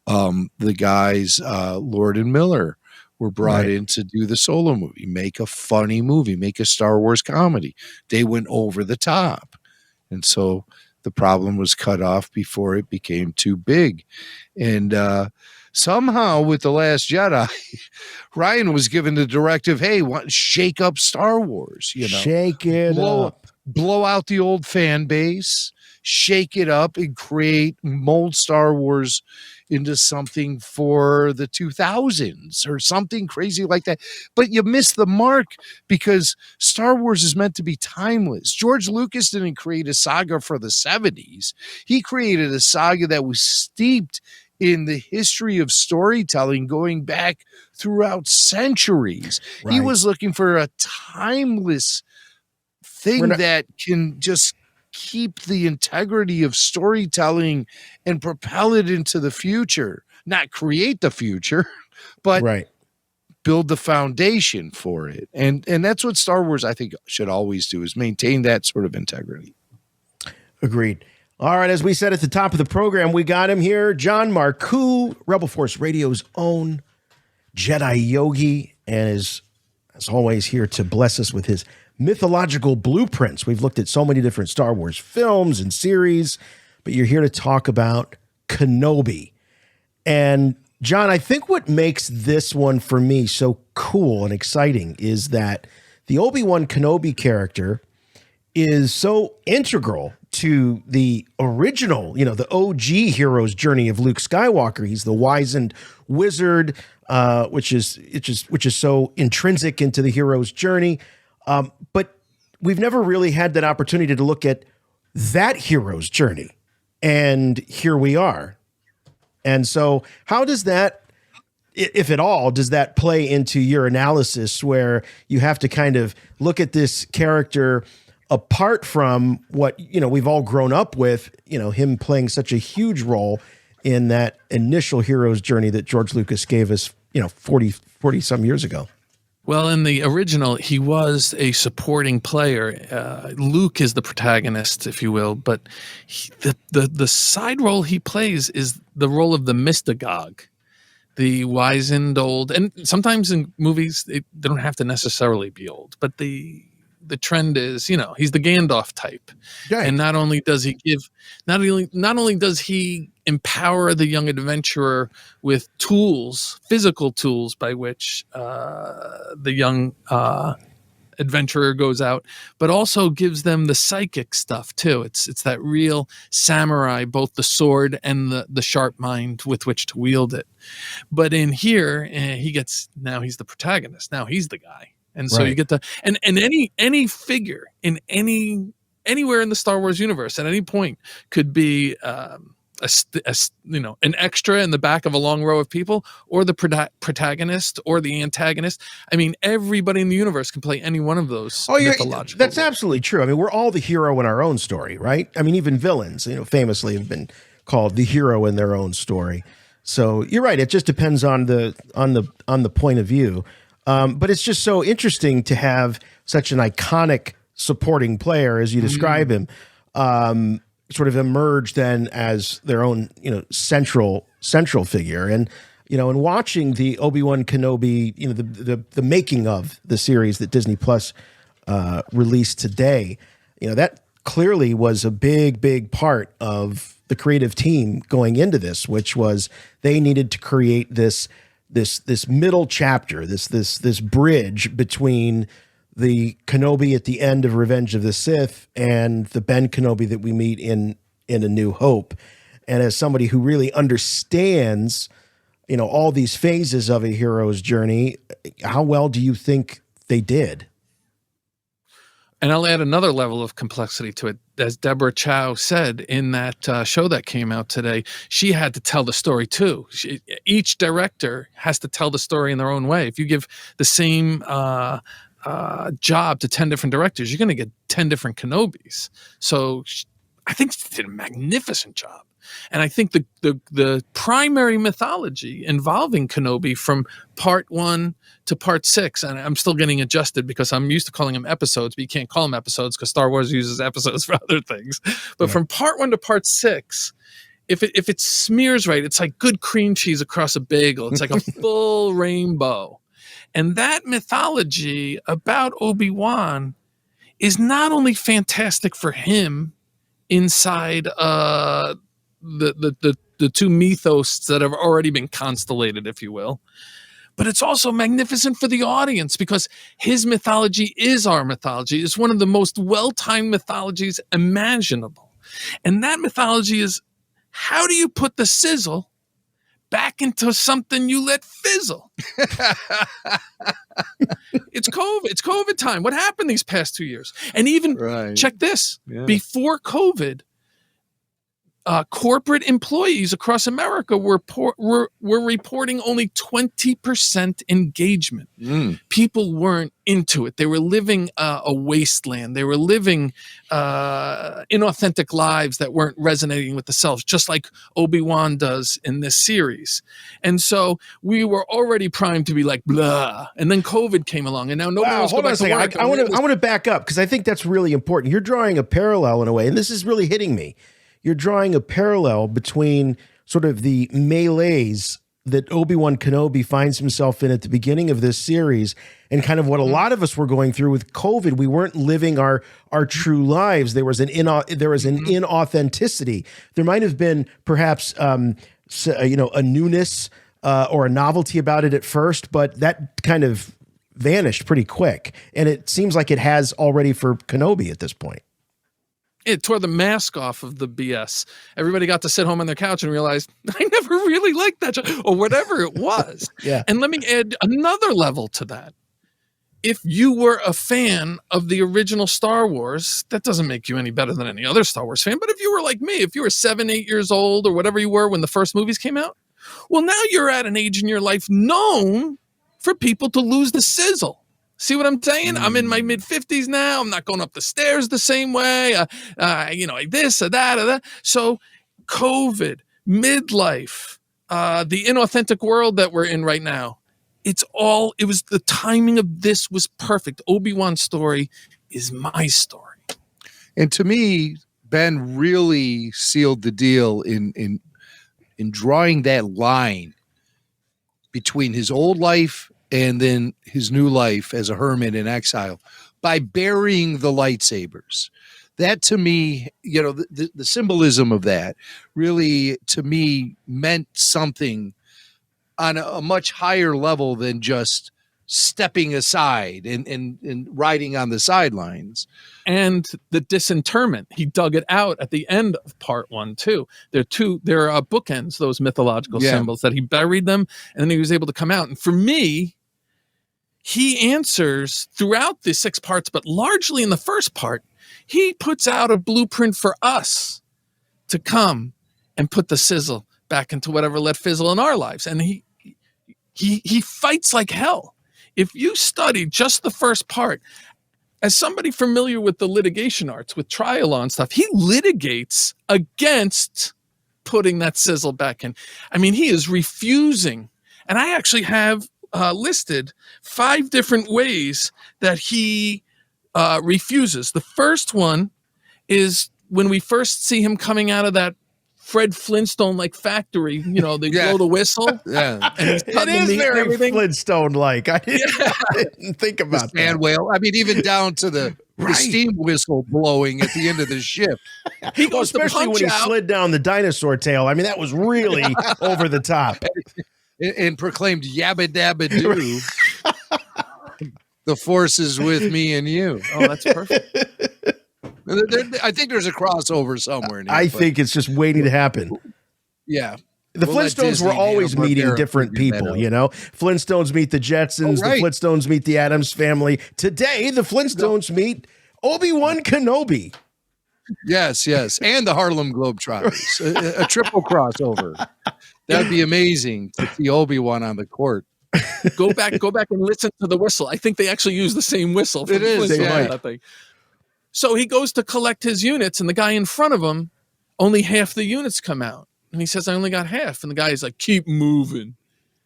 The guys, Lord and Miller, were brought in to do the Solo movie, make a funny movie, make a Star Wars comedy. They went over the top. And so the problem was cut off before it became too big. And somehow with The Last Jedi, Ryan was given the directive, hey, shake up Star Wars, Shake it up. Blow out the old fan base, shake it up, and mold Star Wars into something for the 2000s or something crazy like that. But you miss the mark because Star Wars is meant to be timeless. George Lucas didn't create a saga for the 70s. He created a saga that was steeped in the history of storytelling going back throughout centuries. Right. He was looking for a timeless thing that can just keep the integrity of storytelling and propel it into the future, not create the future, but build the foundation for it. And that's what Star Wars, I think, should always do, is maintain that sort of integrity. Agreed. All right. As we said at the top of the program, we got him here. John Marcoux, Rebel Force Radio's own Jedi Yogi, and is, as always, here to bless us with his mythological blueprints. We've looked at so many different Star Wars films and series, but you're here to talk about Kenobi. And John, I think what makes this one for me so cool and exciting is that the Obi-Wan Kenobi character is so integral to the original, the OG hero's journey of Luke Skywalker. He's the wizened wizard, which is so intrinsic into the hero's journey. But we've never really had that opportunity to look at that hero's journey. And here we are. And so how does that, if at all, does that play into your analysis where you have to kind of look at this character apart from what, we've all grown up with, him playing such a huge role in that initial hero's journey that George Lucas gave us, 40 some years ago? Well, in the original, he was a supporting player. Luke is the protagonist, if you will, but the side role he plays is the role of the mystagogue, the wizened old. And sometimes in movies, they don't have to necessarily be old, but the trend is, he's the Gandalf type. Right. And not only does he empower the young adventurer with tools, physical tools by which the young adventurer goes out, but also gives them the psychic stuff too. It's that real samurai, both the sword and the sharp mind with which to wield it. But in here, he's the protagonist. Now he's the guy. And so you get to, and any figure in anywhere in the Star Wars universe at any point could be an extra in the back of a long row of people, or the protagonist or the antagonist. I mean, everybody in the universe can play any one of those. Mythological that's absolutely true. I mean, we're all the hero in our own story, right? I mean, even villains, famously have been called the hero in their own story. So you're right. It just depends on the point of view. But it's just so interesting to have such an iconic supporting player, as you describe him, sort of emerge then as their own, central figure. And, in watching the Obi-Wan Kenobi, the making of the series that Disney Plus released today, that clearly was a big part of the creative team going into this, which was they needed to create this middle chapter, this bridge between the Kenobi at the end of Revenge of the Sith and the Ben Kenobi that we meet in A New Hope. And as somebody who really understands, all these phases of a hero's journey, how well do you think they did? And I'll add another level of complexity to it. As Deborah Chow said in that show that came out today, she had to tell the story too. Each director has to tell the story in their own way. If you give the same job to 10 different directors, you're going to get 10 different Kenobis. So I think she did a magnificent job. And I think the primary mythology involving Kenobi from part 1 to part 6, and I'm still getting adjusted because I'm used to calling them episodes, but you can't call them episodes because Star Wars uses episodes for other things. But from part 1 to part 6, if it smears right, it's like good cream cheese across a bagel. It's like a full rainbow. And that mythology about Obi-Wan is not only fantastic for him inside the two mythos that have already been constellated, if you will, but it's also magnificent for the audience because his mythology is our mythology. It's one of the most well-timed mythologies imaginable. And that mythology is, how do you put the sizzle back into something you let fizzle? It's COVID time. What happened these past 2 years? And even check this, before COVID, corporate employees across America were reporting only 20% engagement. People weren't into it. They were living a wasteland. They were living inauthentic lives that weren't resonating with the self, just like Obi-Wan does in this series. And so we were already primed to be like, blah. And then COVID came along, and now nobody wants to go back to work. I want to back up because I think that's really important. You're drawing a parallel in a way, and this is really hitting me. You're drawing a parallel between sort of the melees that Obi-Wan Kenobi finds himself in at the beginning of this series and kind of what a lot of us were going through with COVID. We weren't living our true lives. There was an inauthenticity. There might have been perhaps a newness or a novelty about it at first, but that kind of vanished pretty quick. And it seems like it has already for Kenobi at this point. It tore the mask off of the BS. Everybody got to sit home on their couch and realized, I never really liked that show, or whatever it was. Yeah. And let me add another level to that. If you were a fan of the original Star Wars, that doesn't make you any better than any other Star Wars fan. But if you were like me, if you were 7, 8 years old or whatever you were when the first movies came out, well, now you're at an age in your life known for people to lose the sizzle. See what I'm saying? I'm in my mid-50s now. I'm not going up the stairs the same way. Like this or that or that. So COVID, midlife, the inauthentic world that we're in right now, it was the timing of this was perfect. Obi-Wan's story is my story. And to me, Ben really sealed the deal in drawing that line between his old life and then his new life as a hermit in exile by burying the lightsabers. That to me, the symbolism of that really to me meant something on a much higher level than just stepping aside and riding on the sidelines. And the disinterment, he dug it out at the end of part 1 too. There are bookends, those mythological symbols that he buried them, and then he was able to come out. And for me, he answers throughout the 6 parts, but largely in the first part, he puts out a blueprint for us to come and put the sizzle back into whatever let fizzle in our lives. And he fights like hell. If you study just the first part, as somebody familiar with the litigation arts, with trial law and stuff, he litigates against putting that sizzle back in. I mean, he is refusing. And I actually have listed 5 different ways that he refuses. The first one is when we first see him coming out of that Fred Flintstone-like factory, they blow the whistle. Yeah. And he's It cutting is the meat and very everything. Flintstone-like. I didn't think about And that. whale. I mean, even down to the steam whistle blowing at the end of the ship. He goes to especially punch when he out. slid down the dinosaur tail. I mean, that was really over the top. And proclaimed yabba dabba doo. The force is with me and you. Oh, that's perfect. I think there's a crossover somewhere in here. I think it's just waiting to happen. Yeah. The We'll let Flintstones Disney were always Hanna-Barbera meeting different figure that people, out. Flintstones meet the Jetsons, Oh, right. the Flintstones meet the Addams family. Today, the Flintstones meet Obi-Wan Kenobi. Yes, and the Harlem Globetrotters. a triple crossover. That'd be amazing to see Obi-Wan on the court. Go back and listen to the whistle. I think they actually use the same whistle. It is, Flintstones, yeah. that thing. So he goes to collect his units, and the guy in front of him, only half the units come out. And he says, I only got half. And the guy is like, keep moving.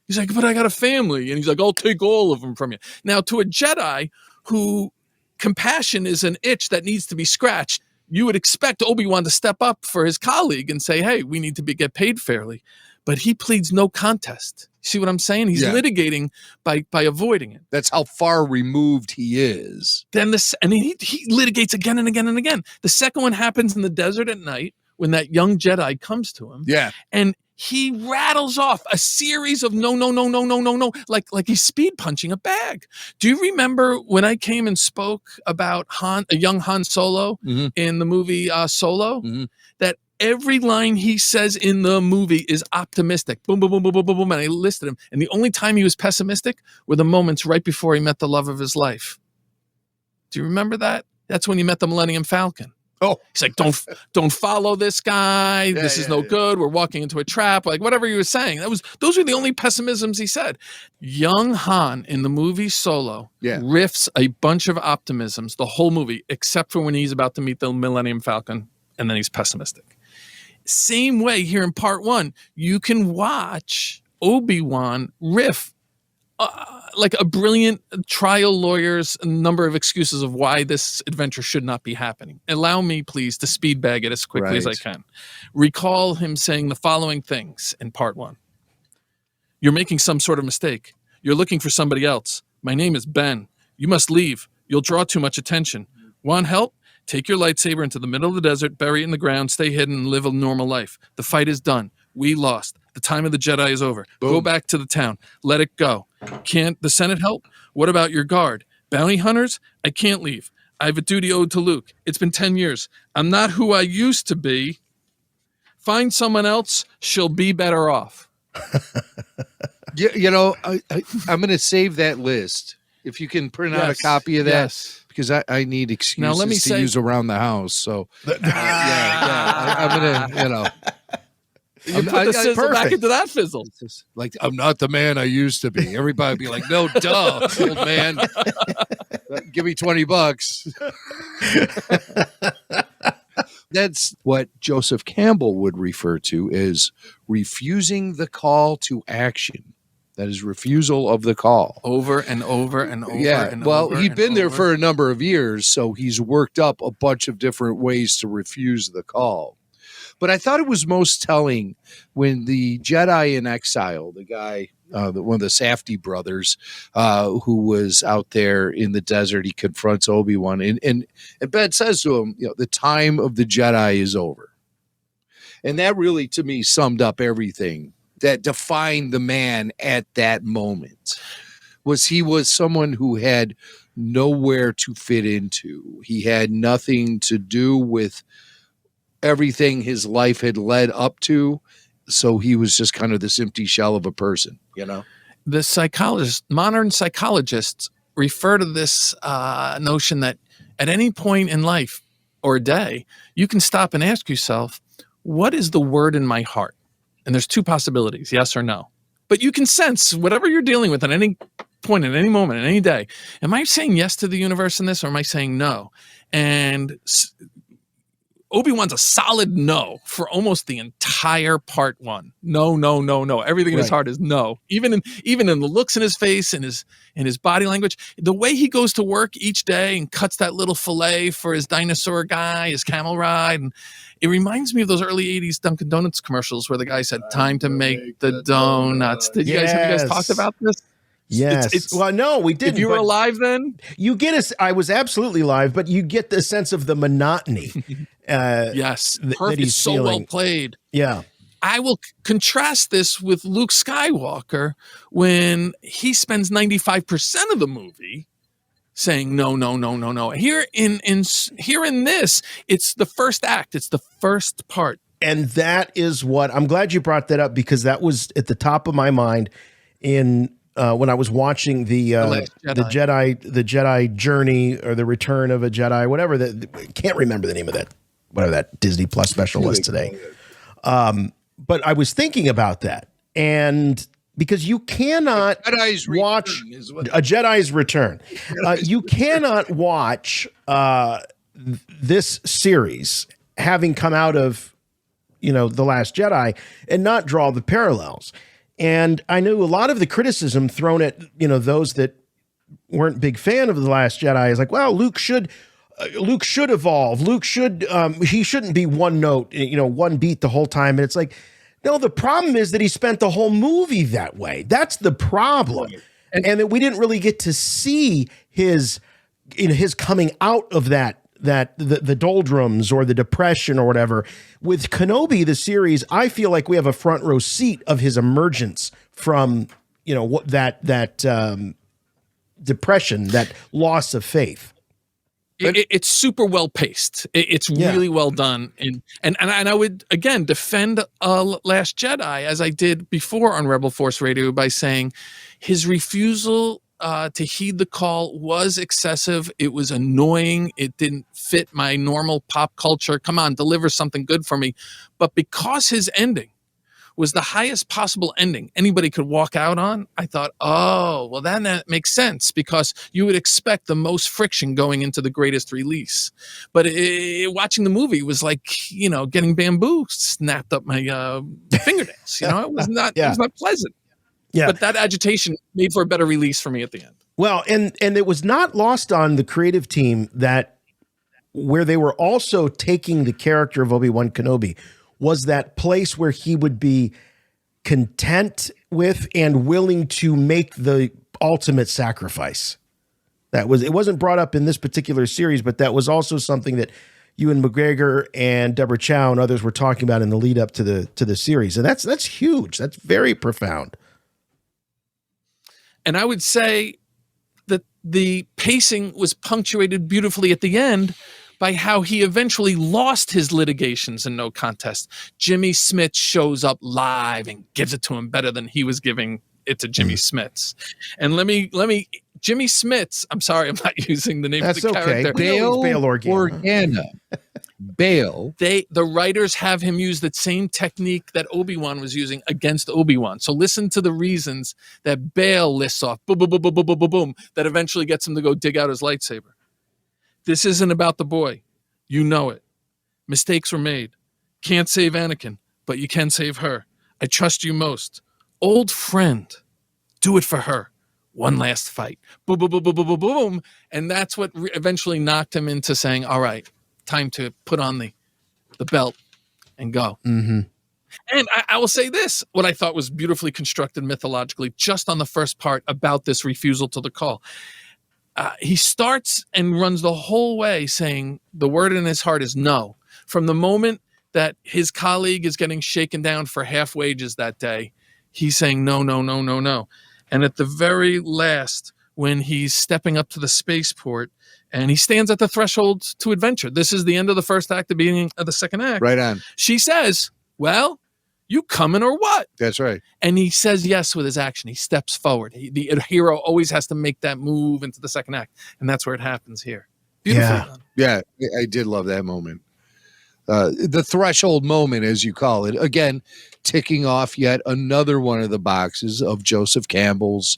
He's like, but I got a family. And he's like, I'll take all of them from you. Now, to a Jedi who compassion is an itch that needs to be scratched, you would expect Obi-Wan to step up for his colleague and say, hey, we need to get paid fairly. But he pleads no contest. See what I'm saying? He's litigating by avoiding it. That's how far removed he is. Then he litigates again and again and again. The second one happens in the desert at night when that young Jedi comes to him. Yeah. And he rattles off a series of no, like he's speed punching a bag. Do you remember when I came and spoke about a young Han Solo in the movie Solo? That every line he says in the movie is optimistic. Boom, boom, boom, boom, boom, boom, boom. And I listed him. And the only time he was pessimistic were the moments right before he met the love of his life. Do you remember that? That's when he met the Millennium Falcon. Oh, he's like, don't follow this guy. This is no good. We're walking into a trap. Like whatever he was saying. Those were the only pessimisms he said. Young Han in the movie Solo riffs a bunch of optimisms the whole movie, except for when he's about to meet the Millennium Falcon, and then he's pessimistic. Same way here in part 1, you can watch Obi-Wan riff like a brilliant trial lawyer's number of excuses of why this adventure should not be happening. Allow me, please, to speed bag it as quickly as I can. Recall him saying the following things in part 1. You're making some sort of mistake. You're looking for somebody else. My name is Ben. You must leave. You'll draw too much attention. Want help? Take your lightsaber into the middle of the desert, bury it in the ground, stay hidden, and live a normal life. The fight is done. We lost. The time of the Jedi is over. Boom. Go back to the town. Let it go. Can't the Senate help? What about your guard? Bounty hunters? I can't leave. I have a duty owed to Luke. It's been 10 years. I'm not who I used to be. Find someone else. She'll be better off. I'm going to save that list. If you can print out a copy of that, because I need excuses to use around the house. So, I'm going to, You put the sizzle back into that fizzle. Like, I'm not the man I used to be. Everybody would be like, no, duh, old man. Give me $20. That's what Joseph Campbell would refer to as refusing the call to action. That is refusal of the call. Over and over and over. Yeah. And Well, over he'd and been there over. for a number of years, so he's worked up a bunch of different ways to refuse the call. But I thought it was most telling when the Jedi in exile, the guy, one of the Safdie brothers, who was out there in the desert, he confronts Obi-Wan, and Ben says to him, the time of the Jedi is over. And that really, to me, summed up everything that defined the man at that moment. He was someone who had nowhere to fit into. He had nothing to do with everything his life had led up to. So he was just kind of this empty shell of a person, The modern psychologists refer to this notion that at any point in life or day, you can stop and ask yourself, what is the word in my heart? And there's 2 possibilities, yes or no. But you can sense whatever you're dealing with at any point, at any moment, at any day. Am I saying yes to the universe in this, or am I saying no? And Obi-Wan's a solid no for almost the entire part one. No. Everything in his heart is no. Even in the looks in his face and his body language, the way he goes to work each day and cuts that little fillet for his dinosaur guy, his camel ride, and it reminds me of those early 80s Dunkin' Donuts commercials where the guy said, "Time to make the donuts." Have you guys talked about this? Yes. Well, no, we didn't. If you were alive then? You get I was absolutely live, but you get the sense of the monotony. Yes. That Perfect. he's So feeling. well played. Yeah. I will contrast this with Luke Skywalker when he spends 95% of the movie saying no. Here in this, it's the first act. It's the first part. And that is what I'm glad you brought that up, because that was at the top of my mind in when I was watching the Jedi Journey or the Return of a Jedi, whatever can't remember the name of that, whatever that Disney Plus special was today. But I was thinking about that, and because you cannot watch a Jedi's Return, you cannot watch this series having come out of The Last Jedi and not draw the parallels. And I knew a lot of the criticism thrown at those that weren't big fan of The Last Jedi is like, well, Luke should evolve. Luke he shouldn't be one note, one beat the whole time. And it's like, no, the problem is that he spent the whole movie that way. That's the problem. And that we didn't really get to see his coming out of the doldrums or the depression or whatever. With Kenobi, the series, I feel like we have a front row seat of his emergence from, that depression, that loss of faith. It's super well paced. It's really well done, and I would again defend Last Jedi as I did before on Rebel Force Radio by saying his refusal to heed the call was excessive. It was annoying. It didn't fit my normal pop culture. Come on, deliver something good for me. But because his ending was the highest possible ending anybody could walk out on, I thought, oh, well, then that makes sense, because you would expect the most friction going into the greatest release. But watching the movie was like, getting bamboo snapped up my fingernails. It was not it was not pleasant. Yeah. But that agitation made for a better release for me at the end. Well, and it was not lost on the creative team that where they were also taking the character of Obi-Wan Kenobi was that place where he would be content with and willing to make the ultimate sacrifice. It wasn't brought up in this particular series, but that was also something that Ewan McGregor and Deborah Chow and others were talking about in the lead up to the series. And that's huge. That's very profound. And I would say that the pacing was punctuated beautifully at the end by how he eventually lost his litigations in No Contest. Jimmy Smits shows up live and gives it to him better than he was giving it to Jimmy Smits. And let me Jimmy Smits, I'm sorry, I'm not using the name of the character. Bail Organa. Bail. The writers have him use the same technique that Obi-Wan was using against Obi-Wan. So listen to the reasons that Bail lists off, boom, boom, boom, boom, boom, boom, boom, boom, that eventually gets him to go dig out his lightsaber. This isn't about the boy. You know it. Mistakes were made. Can't save Anakin, but you can save her. I trust you most. Old friend. Do it for her. One last fight. Boom, boom, boom, boom, boom, boom, boom. And that's what eventually knocked him into saying, all right, time to put on the belt and go. Mm-hmm. And I will say this, what I thought was beautifully constructed mythologically, just on the first part about this refusal to the call. He starts and runs the whole way saying the word in his heart is no. From the moment that his colleague is getting shaken down for half wages that day, he's saying no, no, no, no, no. And at the very last, when he's stepping up to the spaceport and he stands at the threshold to adventure, this is the end of the first act, the beginning of the second act. Right on. She says, well, you coming or what? That's right. And he says yes with his action. He steps forward. The hero always has to make that move into the second act. And that's where it happens here. Beautifully done. Yeah, I did love that moment. The threshold moment, as you call it. Again, ticking off yet another one of the boxes of Joseph Campbell's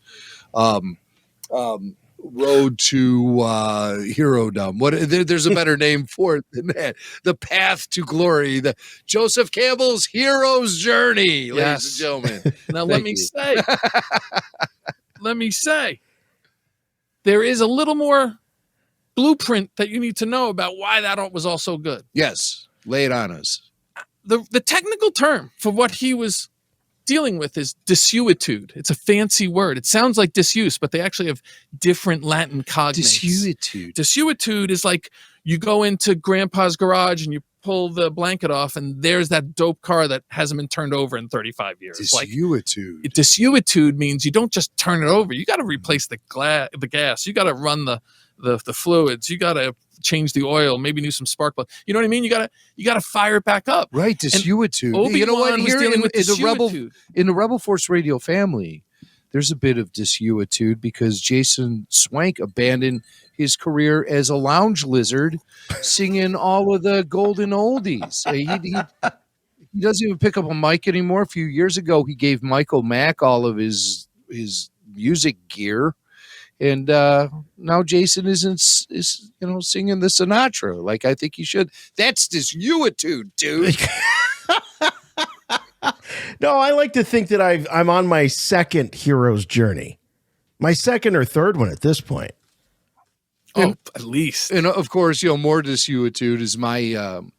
road to hero-dom. There's a better name for it than that. The path to glory. The Joseph Campbell's hero's journey, ladies and gentlemen. Now let me say, there is a little more blueprint that you need to know about why that was all so good. Yes, lay it on us. The technical term for what he was dealing with is desuetude. It's a fancy word. It sounds like disuse, but they actually have different Latin cognates. Desuetude is like you go into grandpa's garage and you pull the blanket off and there's that dope car that hasn't been turned over in 35 years. Desuetude. Desuetude means you don't just turn it over. You got to replace the gas. You got to run the fluids. You got to change the oil, maybe do some spark plug. You know what I mean? You gotta fire it back up. Right, desuetude. You know what? Here in the Rebel Force Radio family, there's a bit of desuetude because Jason Swank abandoned his career as a lounge lizard, singing all of the golden oldies. He doesn't even pick up a mic anymore. A few years ago, he gave Michael Mack all of his music gear. And now Jason is singing the Sinatra like I think he should. That's desuetude, dude. No, I like to think that I'm on my second hero's journey, my second or third one at this point. At least. And of course, more desuetude is my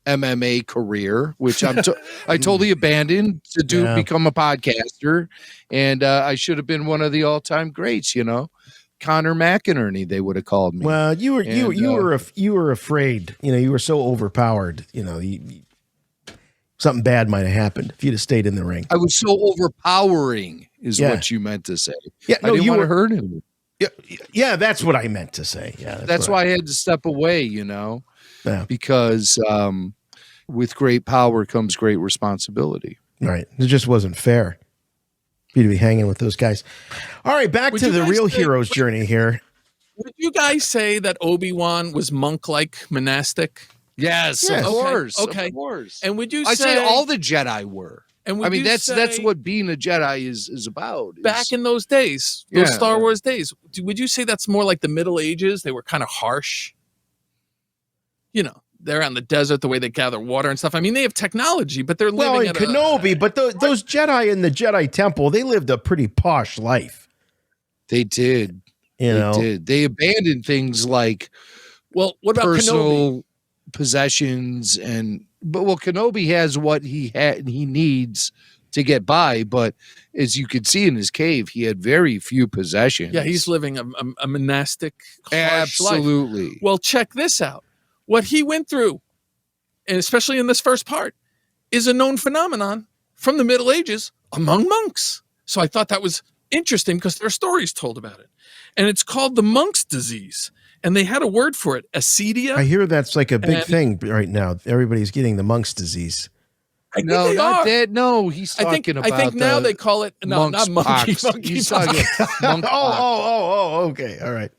MMA career, which I totally abandoned to become a podcaster, and I should have been one of the all-time greats, Connor McInerney, they would have called me. Well, you were afraid. You were so overpowered. Something bad might have happened if you'd have stayed in the ring. I was so overpowering, is what you meant to say. Yeah, no, I didn't want to hurt him. Yeah, that's what I meant to say. Yeah, that's why I had to step away. Because with great power comes great responsibility. Right. It just wasn't fair for you to be hanging with those guys. All right, back to the real hero's journey here. Would you guys say that Obi-Wan was monk-like, monastic? Yes, of course. Okay. Of course. And would you I say all the Jedi were? And that's what being a Jedi is about. Back in those days, those Star Wars days, would you say that's more like the Middle Ages? They were kind of harsh. They're on the desert, the way they gather water and stuff. I mean, they have technology, but they're living in Kenobi. But those Jedi in the Jedi Temple, they lived a pretty posh life. They did. They abandoned things like what about personal Kenobi? Possessions but Kenobi has what he needs to get by, but as you could see in his cave, he had very few possessions. Yeah, he's living a monastic harsh absolutely life. Well, check this out. What he went through, and especially in this first part, is a known phenomenon from the Middle Ages among monks. So I thought that was interesting because there are stories told about it. And it's called the monk's disease. And they had a word for it, acedia. I hear that's like a big thing right now. Everybody's getting the monk's disease. I think they not are. that. No, he's talking about. I think now they call it not monkey. He's talking monk okay, all right.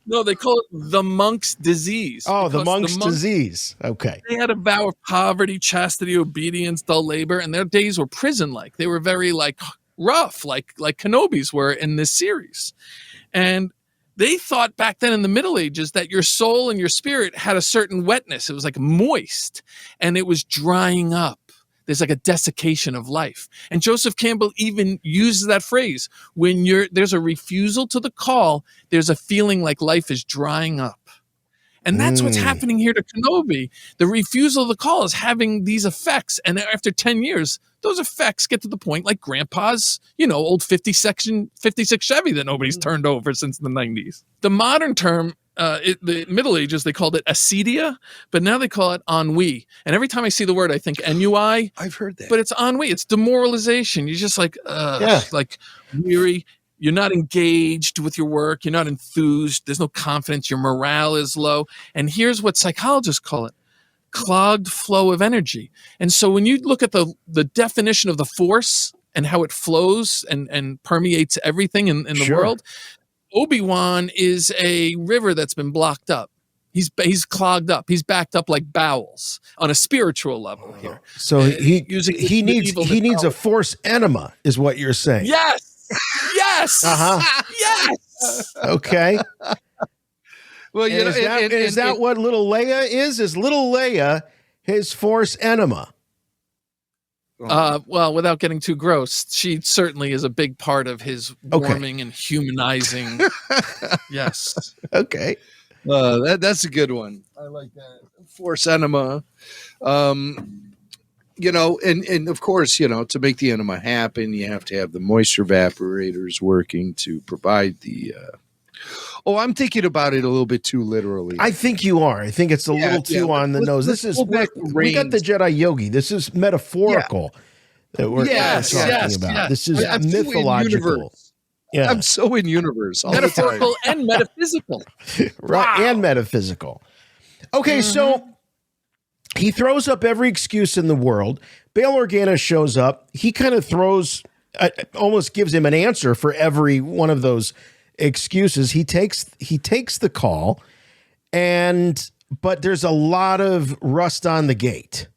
No, they call it the monk's disease. Oh, the monk's disease. Okay. They had a vow of poverty, chastity, obedience, dull labor, and their days were prison-like. They were very rough, like Kenobi's were in this series, and they thought back then in the Middle Ages that your soul and your spirit had a certain wetness. It was like moist, and it was drying up. There's like a desiccation of life. And Joseph Campbell even uses that phrase. When there's a refusal to the call, there's a feeling like life is drying up. And that's what's happening here to Kenobi. The refusal of the call is having these effects. And after 10 years, those effects get to the point like Grandpa's, old 56 Chevy that nobody's turned over since the 90s. The modern term, the Middle Ages, they called it acedia, but now they call it ennui. And every time I see the word, I think ennui. I've heard that. But it's ennui. It's demoralization. You're just like weary. You're not engaged with your work. You're not enthused. There's no confidence. Your morale is low. And here's what psychologists call it: clogged flow of energy. And so when you look at the definition of the force and how it flows and permeates everything in the world, Obi-Wan is a river that's been blocked up. He's clogged up. He's backed up like bowels on a spiritual level here. So he needs a force enema, is what you're saying. Yes. Yes. Yes. Okay. Well, you And know, is that what little Leia is? Is little Leia his Force enema? Well, without getting too gross, she certainly is a big part of his warming and humanizing. Yes. Okay. That's a good one. I like that. Force enema. You know, and of course, you know, to make the enema happen, you have to have the moisture evaporators working to provide the. I'm thinking about it a little bit too literally. I think you are. I think it's a little too on the nose. Let's This is go back to we got the Jedi Yogi. This is metaphorical that we're talking about. yes. This is I'm so in mythological. universe. Yeah, I'm so in universe. All the time. Metaphorical and metaphysical. right, and metaphysical. Okay, so he throws up every excuse in the world. Bail Organa shows up. He kind of throws, almost gives him an answer for every one of those excuses. He takes the call, but there's a lot of rust on the gate.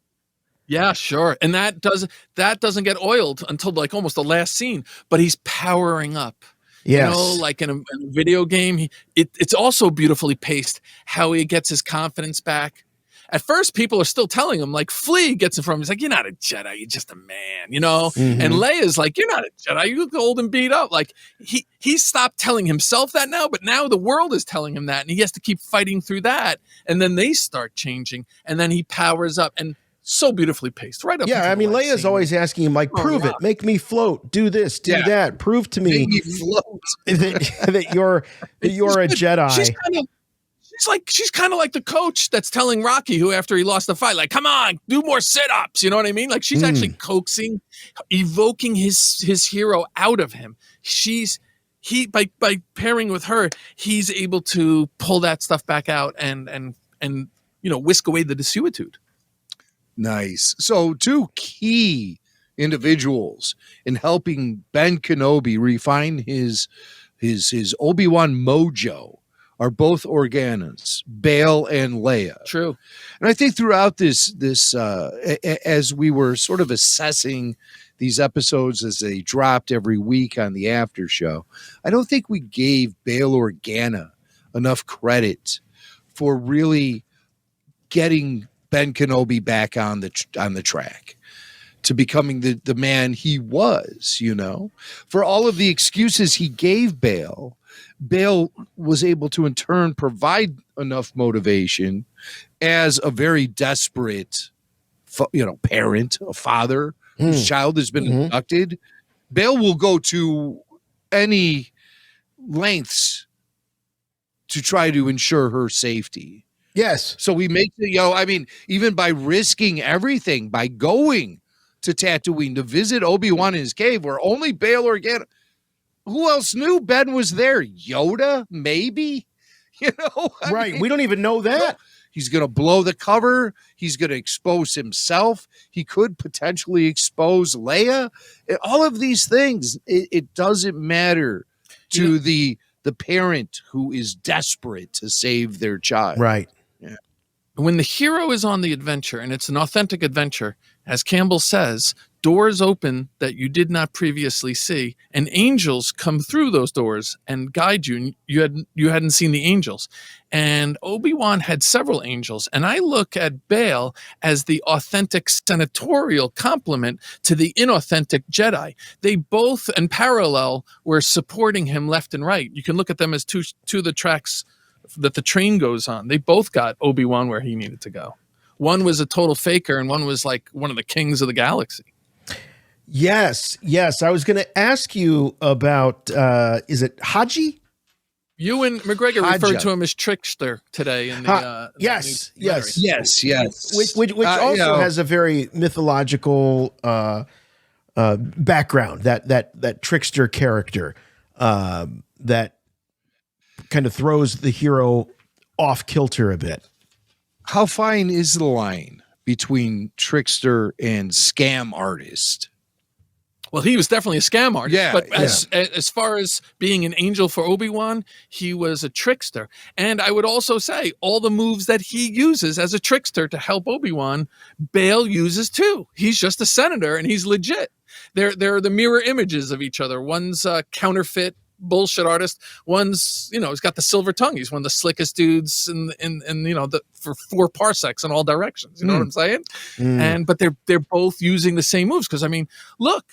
Yeah, sure. And that doesn't get oiled until like almost the last scene, but he's powering up. Yes. You know, like in a video game, it's also beautifully paced how he gets his confidence back. At first, people are still telling him, like, Flea gets it from him. He's like, you're not a Jedi, you're just a man, you know? And Leia's like, you're not a Jedi, you look old and beat up. Like, he stopped telling himself that now, but now the world is telling him that, and he has to keep fighting through that. And then they start changing, and then he powers up, and so beautifully paced, right up. Yeah, I mean, Leia's always asking him, like, prove it, make me float, do this, do that, prove to me, that you're a Jedi. She's kind of like the coach that's telling Rocky, who after he lost the fight, like, come on, do more sit-ups. You know what I mean? Like, she's actually coaxing, evoking his hero out of him. By pairing with her, he's able to pull that stuff back out and whisk away the desuetude. Nice. So two key individuals in helping Ben Kenobi refine his Obi-Wan mojo are both Organas, Bail and Leia. True. And I think throughout this as we were sort of assessing these episodes as they dropped every week on the after show, I don't think we gave Bail Organa enough credit for really getting Ben Kenobi back on the track to becoming the man he was, you know. For all of the excuses he gave Bail was able to in turn provide enough motivation as a very desperate, parent, a father whose child has been abducted. Bail will go to any lengths to try to ensure her safety. Yes. So we make even by risking everything, by going to Tatooine to visit Obi-Wan in his cave where only Bail Organa. Who else knew Ben was there? Yoda, maybe? I mean, we don't even know that. He's going to blow the cover. He's going to expose himself. He could potentially expose Leia. All of these things, it doesn't matter to the parent who is desperate to save their child. Right. Yeah. When the hero is on the adventure, and it's an authentic adventure, as Campbell says, doors open that you did not previously see, and angels come through those doors and guide you. You hadn't seen the angels. And Obi-Wan had several angels, and I look at Bail as the authentic senatorial complement to the inauthentic Jedi. They both, in parallel, were supporting him left and right. You can look at them as two of the tracks that the train goes on. They both got Obi-Wan where he needed to go. One was a total faker, and one was like one of the kings of the galaxy. Yes. I was going to ask you about, is it Haji? Ewan McGregor referred to him as trickster today. In the yes. Which also has a very mythological background. That trickster character that kind of throws the hero off kilter a bit. How fine is the line between trickster and scam artist? Well, he was definitely a scam artist. Yeah, but as far as being an angel for Obi-Wan, he was a trickster. And I would also say all the moves that he uses as a trickster to help Obi-Wan, Bail uses too. He's just a senator and he's legit. they're the mirror images of each other. One's a counterfeit bullshit artist. One's, he's got the silver tongue. He's one of the slickest dudes in for 4 parsecs in all directions. You know what I'm saying? But they're both using the same moves. Because look,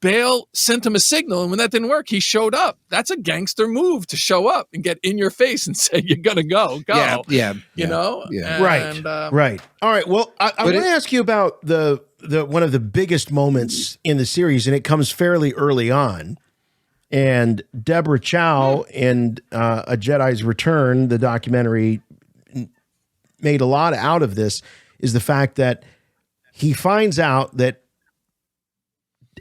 Bale sent him a signal, and when that didn't work, he showed up. That's a gangster move, to show up and get in your face and say, "You're gonna go." Yeah. Right. All right. Well, I want to ask you about the one of the biggest moments in the series, and it comes fairly early on. And Deborah Chow in A Jedi's Return, the documentary, made a lot out of this. Is the fact that he finds out that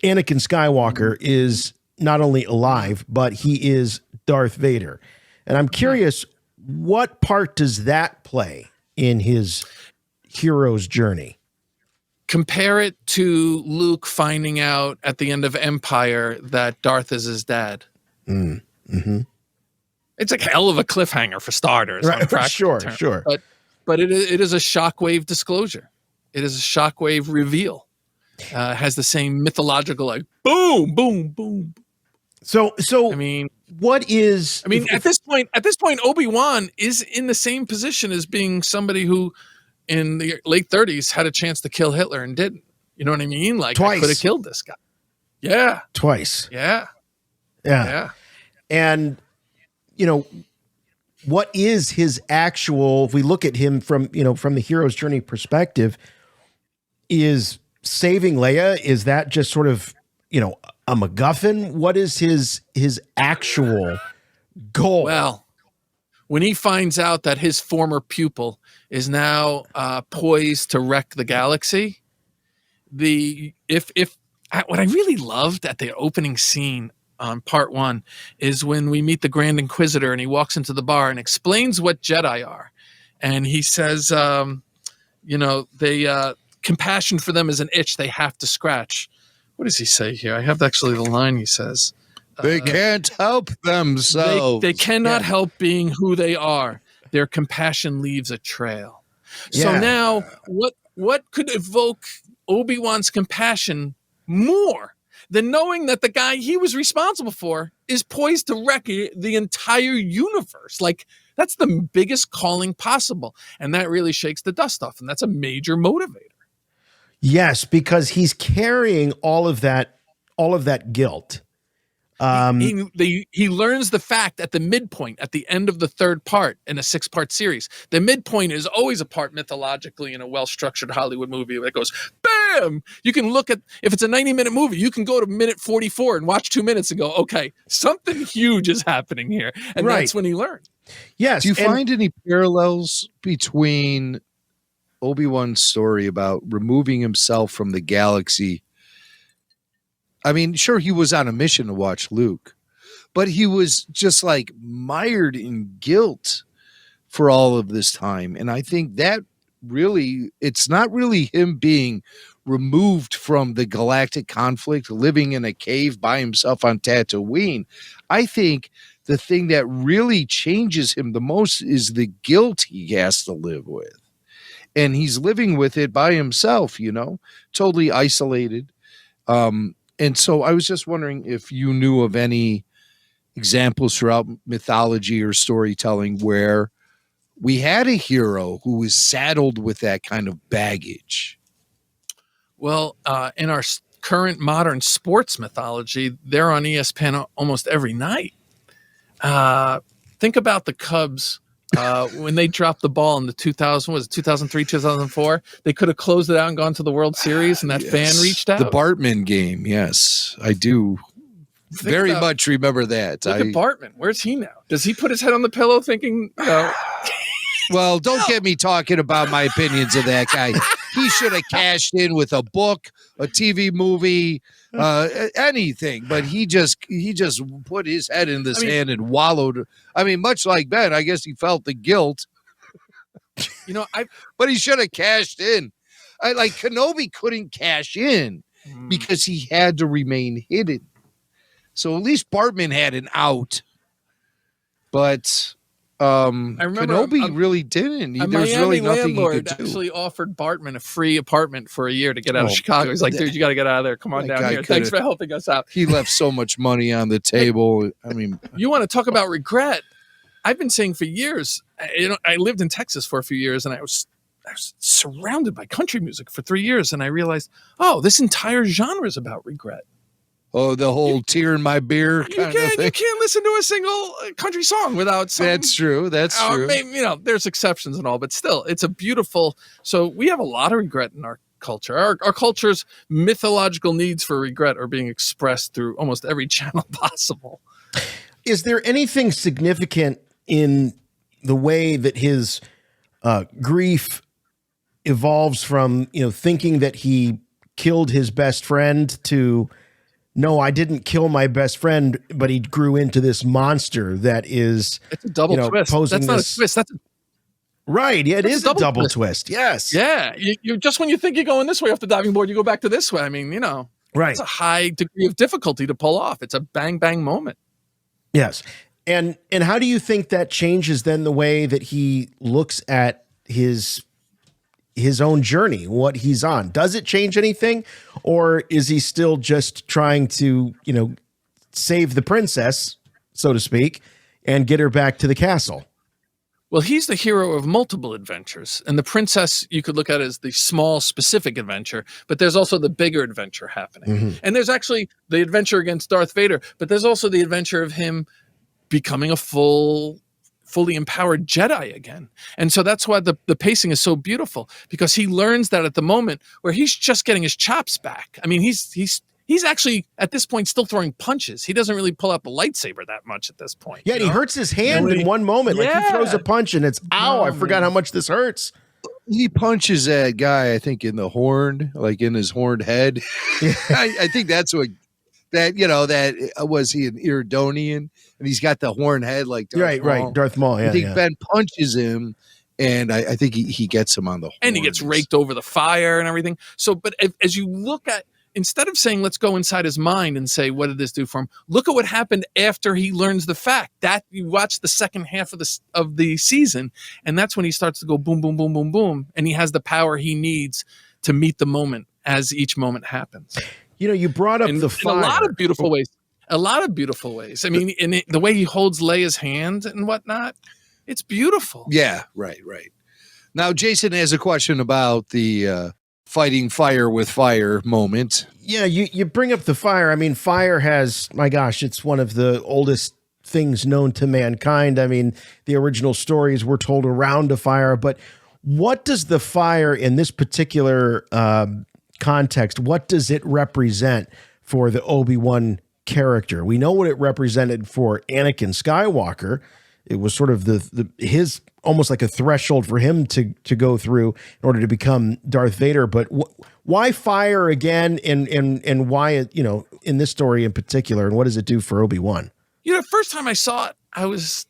Anakin Skywalker is not only alive, but he is Darth Vader. And I'm curious, what part does that play in his hero's journey? Compare it to Luke finding out at the end of Empire that Darth is his dad. Mm-hmm. It's a hell of a cliffhanger for starters. Right, sure. But it is a shockwave disclosure. It is a shockwave reveal. Has the same mythological, like, boom, boom, boom. So what is? At this point, Obi-Wan is in the same position as being somebody who, in the late 30s, had a chance to kill Hitler and didn't. You know what I mean? Like, twice. I could have killed this guy. Yeah, twice. Yeah. And what is his actual? If we look at him from the hero's journey perspective, is saving Leia, is that just sort of, a MacGuffin? What is his actual goal? Well, when he finds out that his former pupil is now poised to wreck the galaxy, what I really loved at the opening scene on part 1 is when we meet the Grand Inquisitor and he walks into the bar and explains what Jedi are. And he says, compassion for them is an itch they have to scratch. What does he say here? I have actually the line he says. They can't help themselves. They cannot help being who they are. Their compassion leaves a trail. So now what could evoke Obi-Wan's compassion more than knowing that the guy he was responsible for is poised to wreck the entire universe? Like, that's the biggest calling possible. And that really shakes the dust off. And that's a major motivator. Yes, because he's carrying all of that guilt. He learns the fact at the midpoint, at the end of the 3rd part in a 6-part series. The midpoint is always a part mythologically in a well-structured Hollywood movie that goes, bam! You can look at, if it's a 90-minute movie, you can go to minute 44 and watch 2 minutes and go, okay, something huge is happening here. And that's when he learned. Yes. Do you find any parallels between Obi-Wan's story about removing himself from the galaxy? I mean, sure, he was on a mission to watch Luke, but he was just like mired in guilt for all of this time. And I think that really, it's not really him being removed from the galactic conflict, living in a cave by himself on Tatooine. I think the thing that really changes him the most is the guilt he has to live with. And he's living with it by himself, totally isolated. And so I was just wondering if you knew of any examples throughout mythology or storytelling where we had a hero who was saddled with that kind of baggage. Well, in our current modern sports mythology, they're on ESPN almost every night. Think about the Cubs. When they dropped the ball in the 2003, 2004, they could have closed it out and gone to the World Series, and that fan reached out. The Bartman game, yes, I do very much remember that. Look at Bartman. Where's he now? Does he put his head on the pillow thinking, Well, don't get me talking about my opinions of that guy. He should have cashed in with a book, a TV movie, anything. But he just put his head in the sand and wallowed. I mean, much like Ben, I guess he felt the guilt. But he should have cashed in. Like Kenobi couldn't cash in because he had to remain hidden. So at least Bartman had an out. But I remember Kenobi really didn't. A There's Miami really nothing he landlord could do. actually offered Bartman a free apartment for a year to get out of Oh, Chicago. He's like, that- dude, you got to get out of there. Come on that down guy here. Thanks coulda- for helping us out. He left so much money on the table. I mean, You want to talk about regret? I've been saying for years. I lived in Texas for a few years, and I was surrounded by country music for 3 years, and I realized, oh, this entire genre is about regret. oh, the whole tear in my beer You kind of can't, thing. you can't listen to a single country song without some. That's true. That's true. Maybe, there's exceptions and all, but still, it's a beautiful. So we have a lot of regret in our culture. Our culture's mythological needs for regret are being expressed through almost every channel possible. Is there anything significant in the way that his grief evolves from, thinking that he killed his best friend to, no, I didn't kill my best friend, but he grew into this monster that is, It's a double twist. posing That's not this- a twist. That's right. Yeah, it That's is a a double double twist. twist. Yes. yeah. You just when you think you're going this way off the diving board, you go back to this way. I mean, Right. it's a high degree of difficulty to pull off. It's a bang bang moment. Yes. And how do you think that changes then the way that he looks at his own journey, what he's on? Does it change anything, or is he still just trying to, save the princess, so to speak, and get her back to the castle? Well, he's the hero of multiple adventures, and the princess you could look at as the small, specific adventure, but there's also the bigger adventure happening. Mm-hmm. And there's actually the adventure against Darth Vader, but there's also the adventure of him becoming a fully empowered Jedi again. And so that's why the pacing is so beautiful, because he learns that at the moment where he's just getting his chops back. I mean, he's actually at this point still throwing punches. He doesn't really pull out the lightsaber that much at this point. Yeah, and he hurts his hand in one moment. Like he throws a punch and it's, ow, I forgot how much this hurts. He punches that guy, I think, in the horn, like in his horned head. I think that's what that was he an Iridonian, and he's got the horn head like Darth Maul. Right, Darth Maul. Yeah, I think yeah. Ben punches him, and I think he gets him on the horn. And he gets raked over the fire and everything. So, but as you look at, instead of saying, let's go inside his mind and say, what did this do for him? Look at what happened after he learns the fact. That you watch the second half of the season, and that's when he starts to go boom, boom, boom, boom, boom. And he has the power he needs to meet the moment as each moment happens. You brought up the fire. In a lot of beautiful ways. A lot of beautiful ways. I mean, the way he holds Leia's hand and whatnot, it's beautiful. Yeah, right. Now, Jason has a question about the fighting fire with fire moment. Yeah, you bring up the fire. I mean, fire has, my gosh, it's one of the oldest things known to mankind. I mean, the original stories were told around a fire, but what does the fire in this particular context, what does it represent for the Obi-Wan character? We know what it represented for Anakin Skywalker. It was sort of his almost like a threshold for him to go through in order to become Darth Vader. But why fire again, and why in this story in particular, and what does it do for Obi-Wan? The first time I saw it,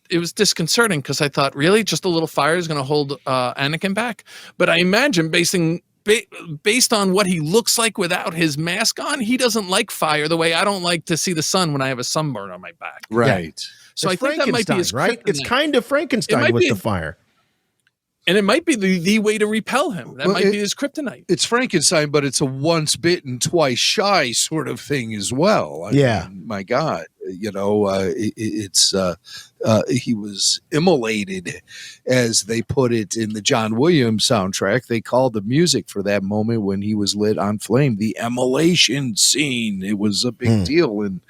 it was disconcerting because I thought, really, just a little fire is going to hold Anakin back? But I imagine based on what he looks like without his mask on, he doesn't like fire the way I don't like to see the sun when I have a sunburn on my back. Right. Yeah. So it's I think that might be his right? kryptonite. It's kind of Frankenstein with the fire. And it might be the way to repel him. That might be his kryptonite. It's Frankenstein, but it's a once bitten, twice shy sort of thing as well. I mean, my God, he was immolated, as they put it in the John Williams soundtrack. They called the music for that moment when he was lit on flame the immolation scene. It was a big deal. And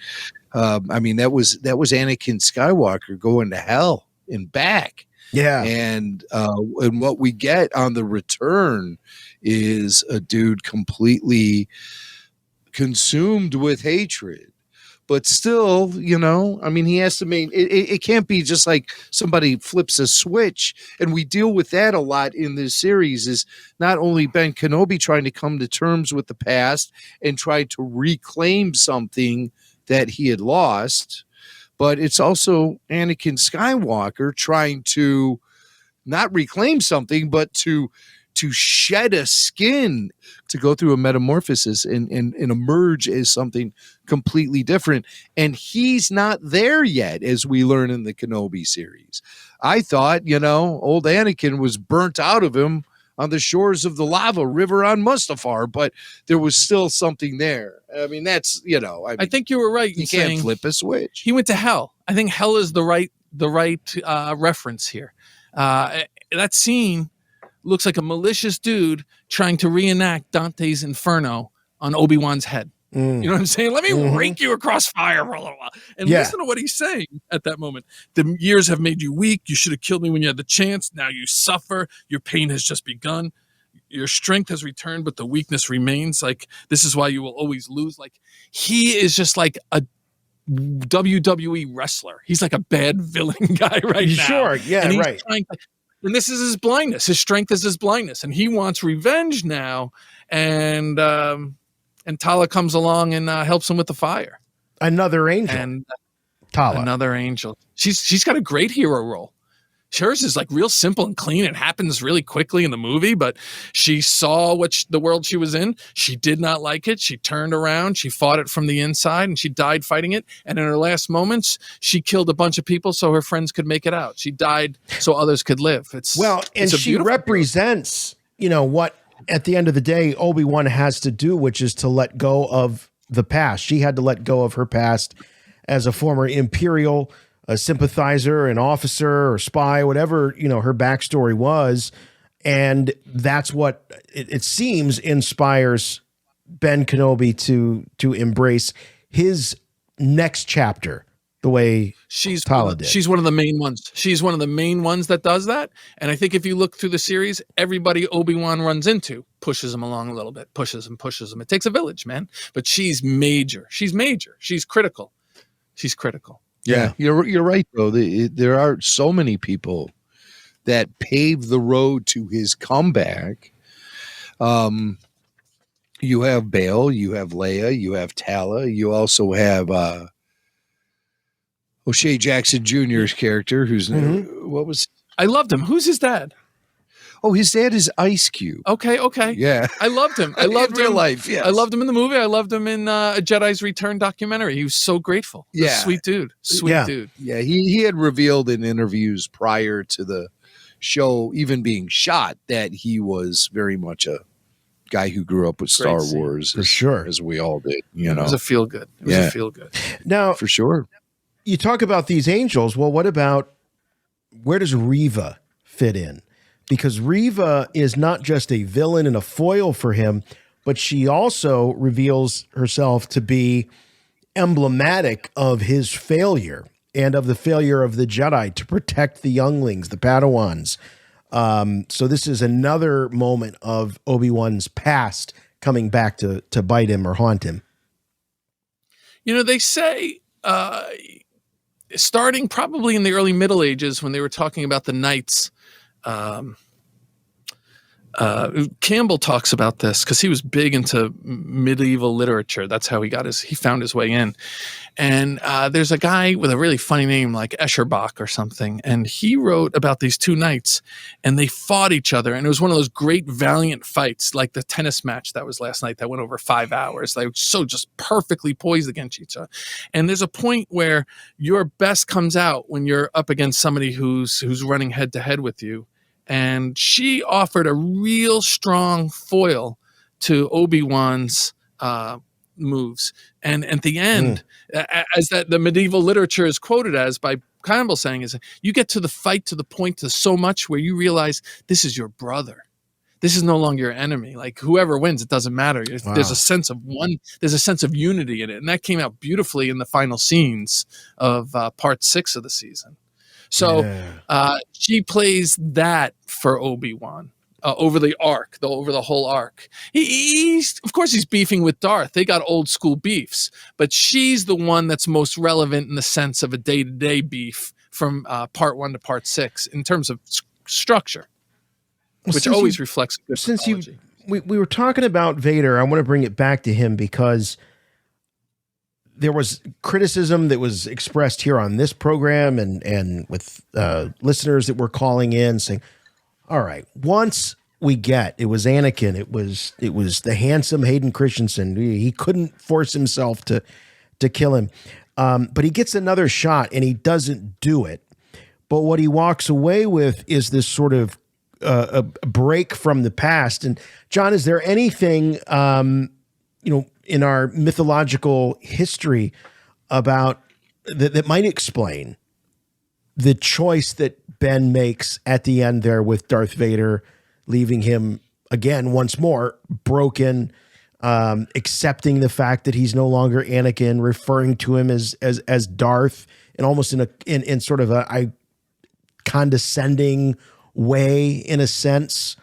that was Anakin Skywalker going to hell and back. Yeah. And what we get on the return is a dude completely consumed with hatred. But still, he has to it can't be just like somebody flips a switch. And we deal with that a lot in this series, is not only Ben Kenobi trying to come to terms with the past and try to reclaim something that he had lost, but it's also Anakin Skywalker trying to not reclaim something, but to to shed a skin, to go through a metamorphosis and emerge as something completely different. And he's not there yet, as we learn in the Kenobi series. I thought, old Anakin was burnt out of him on the shores of the lava river on Mustafar, but there was still something there. I mean, that's, I think you were right. You can't flip a switch. He went to hell. I think hell is the right reference here. That scene looks like a malicious dude trying to reenact Dante's Inferno on Obi-Wan's head. You know what I'm saying? Let me rake you across fire for a little while. And listen to what he's saying at that moment. The years have made you weak. You should have killed me when you had the chance. Now you suffer. Your pain has just begun. Your strength has returned, but the weakness remains. Like, this is why you will always lose. Like, he is just like a WWE wrestler. He's like a bad villain guy right now. Sure, yeah, and he's right. And this is his blindness. His strength is his blindness. And he wants revenge now. And Tala comes along and helps him with the fire. Another angel. And Tala. Another angel. She's got a great hero role. Hers is like real simple and clean. It happens really quickly in the movie, but she saw the world she was in. She did not like it. She turned around. She fought it from the inside, and she died fighting it. And in her last moments, she killed a bunch of people so her friends could make it out. She died so others could live. She represents, what at the end of the day, Obi-Wan has to do, which is to let go of the past. She had to let go of her past as a former Imperial, a sympathizer, an officer or spy, whatever, her backstory was. And that's what it seems inspires Ben Kenobi to embrace his next chapter the way Tala did. She's one of the main ones. She's one of the main ones that does that. And I think if you look through the series, everybody Obi-Wan runs into pushes him along a little bit, pushes him. It takes a village, man. But she's major. She's major. She's critical. Yeah, you're right, though. There are so many people that paved the road to his comeback. You have Bail, you have Leia, you have Tala, you also have O'Shea Jackson Jr.'s character, who's I loved him. Who's his dad? Oh, his dad is Ice Cube. Okay. Yeah. I loved him. I loved in real him. life, yes. I loved him in the movie. I loved him in a Jedi's Return documentary. He was so grateful. Yeah. Sweet dude. Dude. Yeah, he had revealed in interviews prior to the show even being shot that he was very much a guy who grew up with Star Wars. For sure. As we all did. It was a feel good. Now, for sure. You talk about these angels. Well, what about, where does Reva fit in? Because Reva is not just a villain and a foil for him, but she also reveals herself to be emblematic of his failure and of the failure of the Jedi to protect the younglings, the Padawans. So this is another moment of Obi-Wan's past coming back to bite him or haunt him. They say, starting probably in the early Middle Ages when they were talking about the knights, Campbell talks about this because he was big into medieval literature. That's how he found his way in. And there's a guy with a really funny name like Escherbach or something. And he wrote about these two knights and they fought each other. And it was one of those great valiant fights, like the tennis match that was last night that went over 5 hours. They were so just perfectly poised against each other. And there's a point where your best comes out when you're up against somebody who's running head to head with you. And she offered a real strong foil to Obi-Wan's moves. And at the end, as that the medieval literature is quoted as by Campbell saying, is you get to the fight to the point to so much where you realize this is your brother. This is no longer your enemy. Like whoever wins, it doesn't matter. Wow. There's a sense of there's a sense of unity in it. And that came out beautifully in the final scenes of part 6 of the season. So she plays that for Obi-Wan over the arc, over the whole arc. He's of course he's beefing with Darth. They got old school beefs, but she's the one that's most relevant in the sense of a day-to-day beef from part 1 to part 6 in terms of structure, which always reflects good mythology. We were talking about Vader. I want to bring it back to him because there was criticism that was expressed here on this program and with listeners that were calling in saying, all right, once we get. It was Anakin. It was the handsome Hayden Christensen. He couldn't force himself to kill him. But he gets another shot and he doesn't do it. But what he walks away with is this sort of a break from the past. And John, is there anything, in our mythological history about that might explain the choice that Ben makes at the end there with Darth Vader, leaving him again, once more broken, accepting the fact that he's no longer Anakin, referring to him as Darth, and almost in sort of a condescending way, in a sense.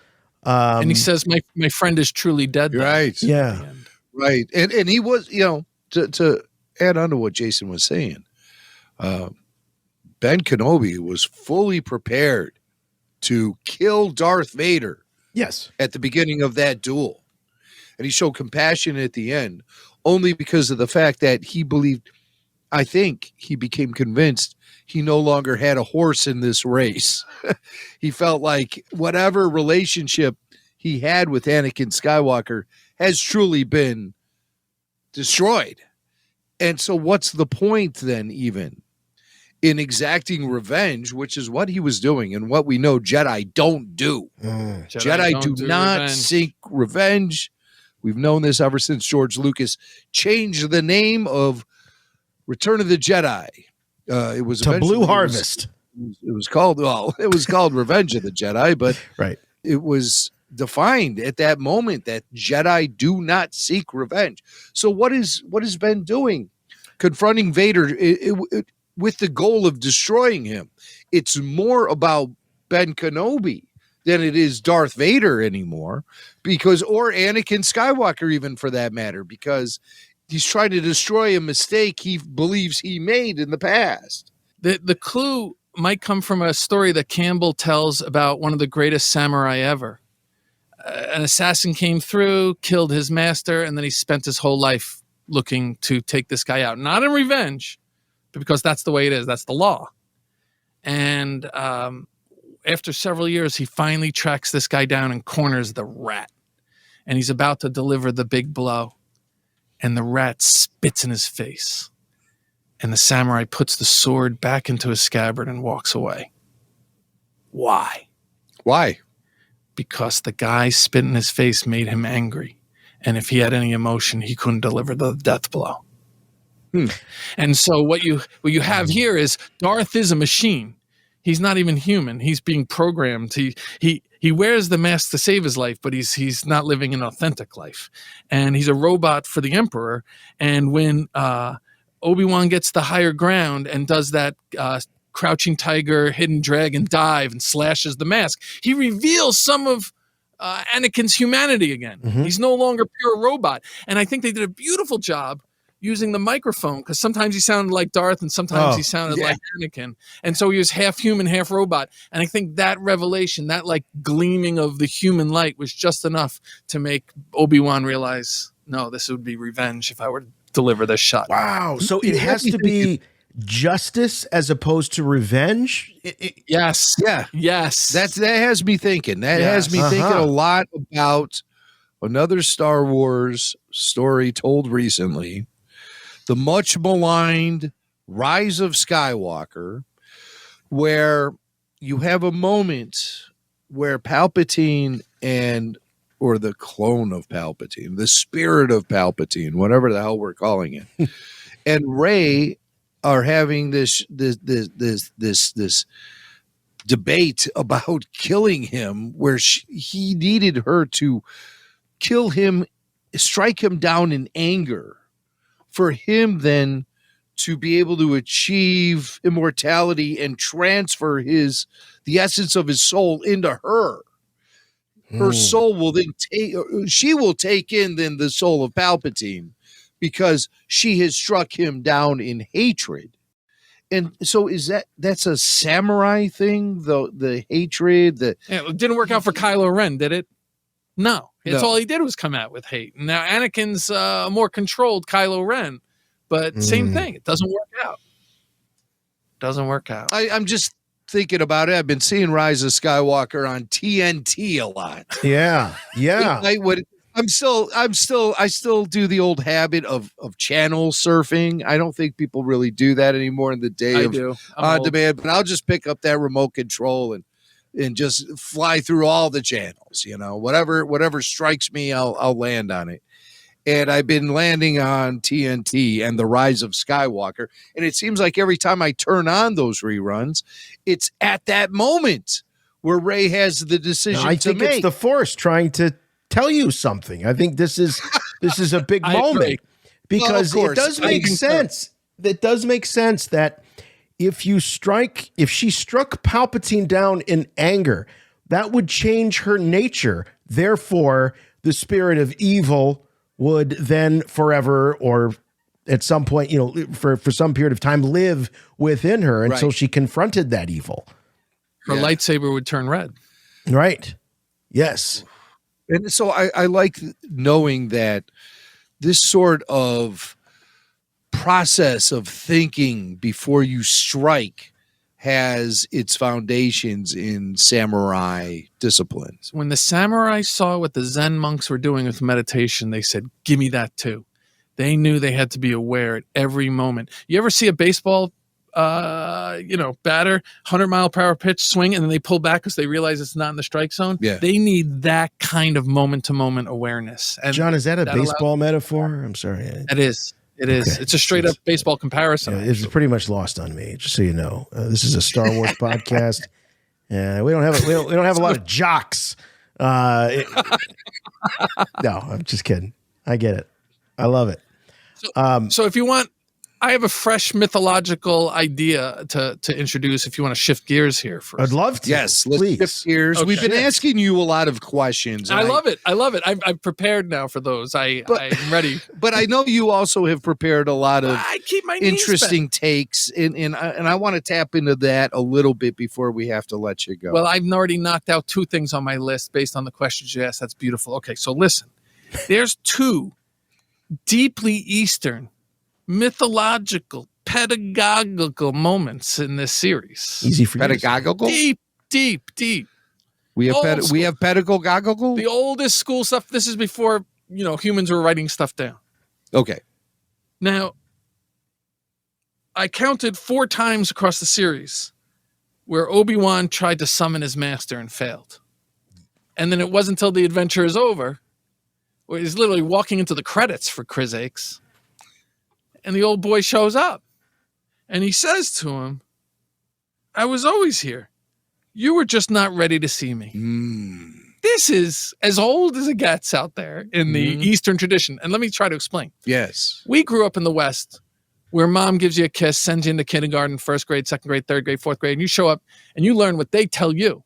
And he says, my friend is truly dead. Then. Right. Yeah. Right. And he was, to add on to what Jason was saying, Ben Kenobi was fully prepared to kill Darth Vader. Yes. At the beginning of that duel. And he showed compassion at the end only because of the fact that he believed, I think he became convinced he no longer had a horse in this race. He felt like whatever relationship he had with Anakin Skywalker has truly been destroyed. And so what's the point then even in exacting revenge, which is what he was doing and what we know Jedi don't do. Jedi do not seek revenge. We've known this ever since George Lucas changed the name of Return of the Jedi. It was to Blue Harvest. It was called Revenge of the Jedi, but right. It was defined at that moment that Jedi do not seek revenge. So what is Ben doing? Confronting Vader with the goal of destroying him. It's more about Ben Kenobi than it is Darth Vader anymore, or Anakin Skywalker even for that matter, because he's trying to destroy a mistake he believes he made in the past. The clue might come from a story that Campbell tells about one of the greatest samurai ever. An assassin came through, killed his master, and then he spent his whole life looking to take this guy out. Not in revenge, but because that's the way it is. That's the law. And after several years, he finally tracks this guy down and corners the rat. And he's about to deliver the big blow. And the rat spits in his face. And the samurai puts the sword back into his scabbard and walks away. Why? Why? Because the guy spit in his face made him angry. And if he had any emotion, he couldn't deliver the death blow. And so what you have here is Darth is a machine. He's not even human. He's being programmed. He wears the mask to save his life, but he's not living an authentic life. And he's a robot for the Emperor. And when Obi-Wan gets the higher ground and does that crouching tiger, hidden dragon dive and slashes the mask, he reveals some of Anakin's humanity again. Mm-hmm. He's no longer pure robot. And I think they did a beautiful job using the microphone, because sometimes he sounded like Darth and sometimes he sounded like Anakin. And so he was half human, half robot. And I think that revelation, that like gleaming of the human light was just enough to make Obi-Wan realize, no, this would be revenge if I were to deliver this shot. Wow. So it has to be justice as opposed to revenge? Yes. Yeah. Yes. That has me thinking. That has me thinking a lot about another Star Wars story told recently. The much maligned Rise of Skywalker, where you have a moment where Palpatine or the clone of Palpatine, the spirit of Palpatine, whatever the hell we're calling it, and Rey are having this debate about killing him, where he needed her to kill him, strike him down in anger, for him then to be able to achieve immortality and transfer the essence of his soul into her. Her soul will then take in then the soul of Palpatine, because she has struck him down in hatred. And so that's a samurai thing, the hatred, it didn't work out for Kylo Ren, did it? No. It's No. all he did was come out with hate. Now Anakin's more controlled Kylo Ren, but same thing. It doesn't work out. I'm just thinking about it, I've been seeing Rise of Skywalker on TNT a lot. Yeah. I still do the old habit of channel surfing. I don't think people really do that anymore in the day of on demand, but I'll just pick up that remote control and just fly through all the channels, whatever strikes me, I'll land on it. And I've been landing on TNT and the Rise of Skywalker. And it seems like every time I turn on those reruns, it's at that moment where Rey has the decision I to think make. it's the Force trying to tell you something. I think this is a big moment because it does make sense. It does make sense that if she struck Palpatine down in anger, that would change her nature. Therefore, the spirit of evil would then forever or at some point, for some period of time live within her until she confronted that evil. Her lightsaber would turn red. Right. Yes. And so I like knowing that this sort of process of thinking before you strike has its foundations in samurai disciplines. When the samurai saw what the Zen monks were doing with meditation, they said, give me that too. They knew they had to be aware at every moment. You ever see a baseball, batter, 100-mile-per-hour pitch swing, and then they pull back because they realize it's not in the strike zone? Yeah. They need that kind of moment-to-moment awareness. And John, is that a baseball metaphor? I'm sorry. It is. It is. Okay. It's a straight up baseball comparison. It's pretty much lost on me, just so you know. This is a Star Wars podcast. We don't have a lot of jocks. No, I'm just kidding. I get it. I love it. So if you want, I have a fresh mythological idea to introduce if you want to shift gears here first. I'd love to. Yes, let's shift gears. Okay. We've been asking you a lot of questions. I love it. I'm prepared now for those. I'm ready. But I know you also have prepared a lot of I keep my knees interesting bent. takes, and I want to tap into that a little bit before we have to let you go. Well, I've already knocked out 2 things on my list based on the questions you asked. That's beautiful. Okay, so listen. There's 2 deeply Eastern, mythological, pedagogical moments in this series. Easy for pedagogical? Deep. We have pedagogical? The oldest school stuff. This is before, humans were writing stuff down. Okay. Now, I counted 4 times across the series where Obi-Wan tried to summon his master and failed. And then it wasn't until the adventure is over, where he's literally walking into the credits for Chris Aches, and the old boy shows up. And he says to him, I was always here. You were just not ready to see me. This is as old as it gets out there in the Eastern tradition. And let me try to explain. Yes. We grew up in the West where mom gives you a kiss, sends you into kindergarten, 1st grade, 2nd grade, 3rd grade, 4th grade, and you show up and you learn what they tell you.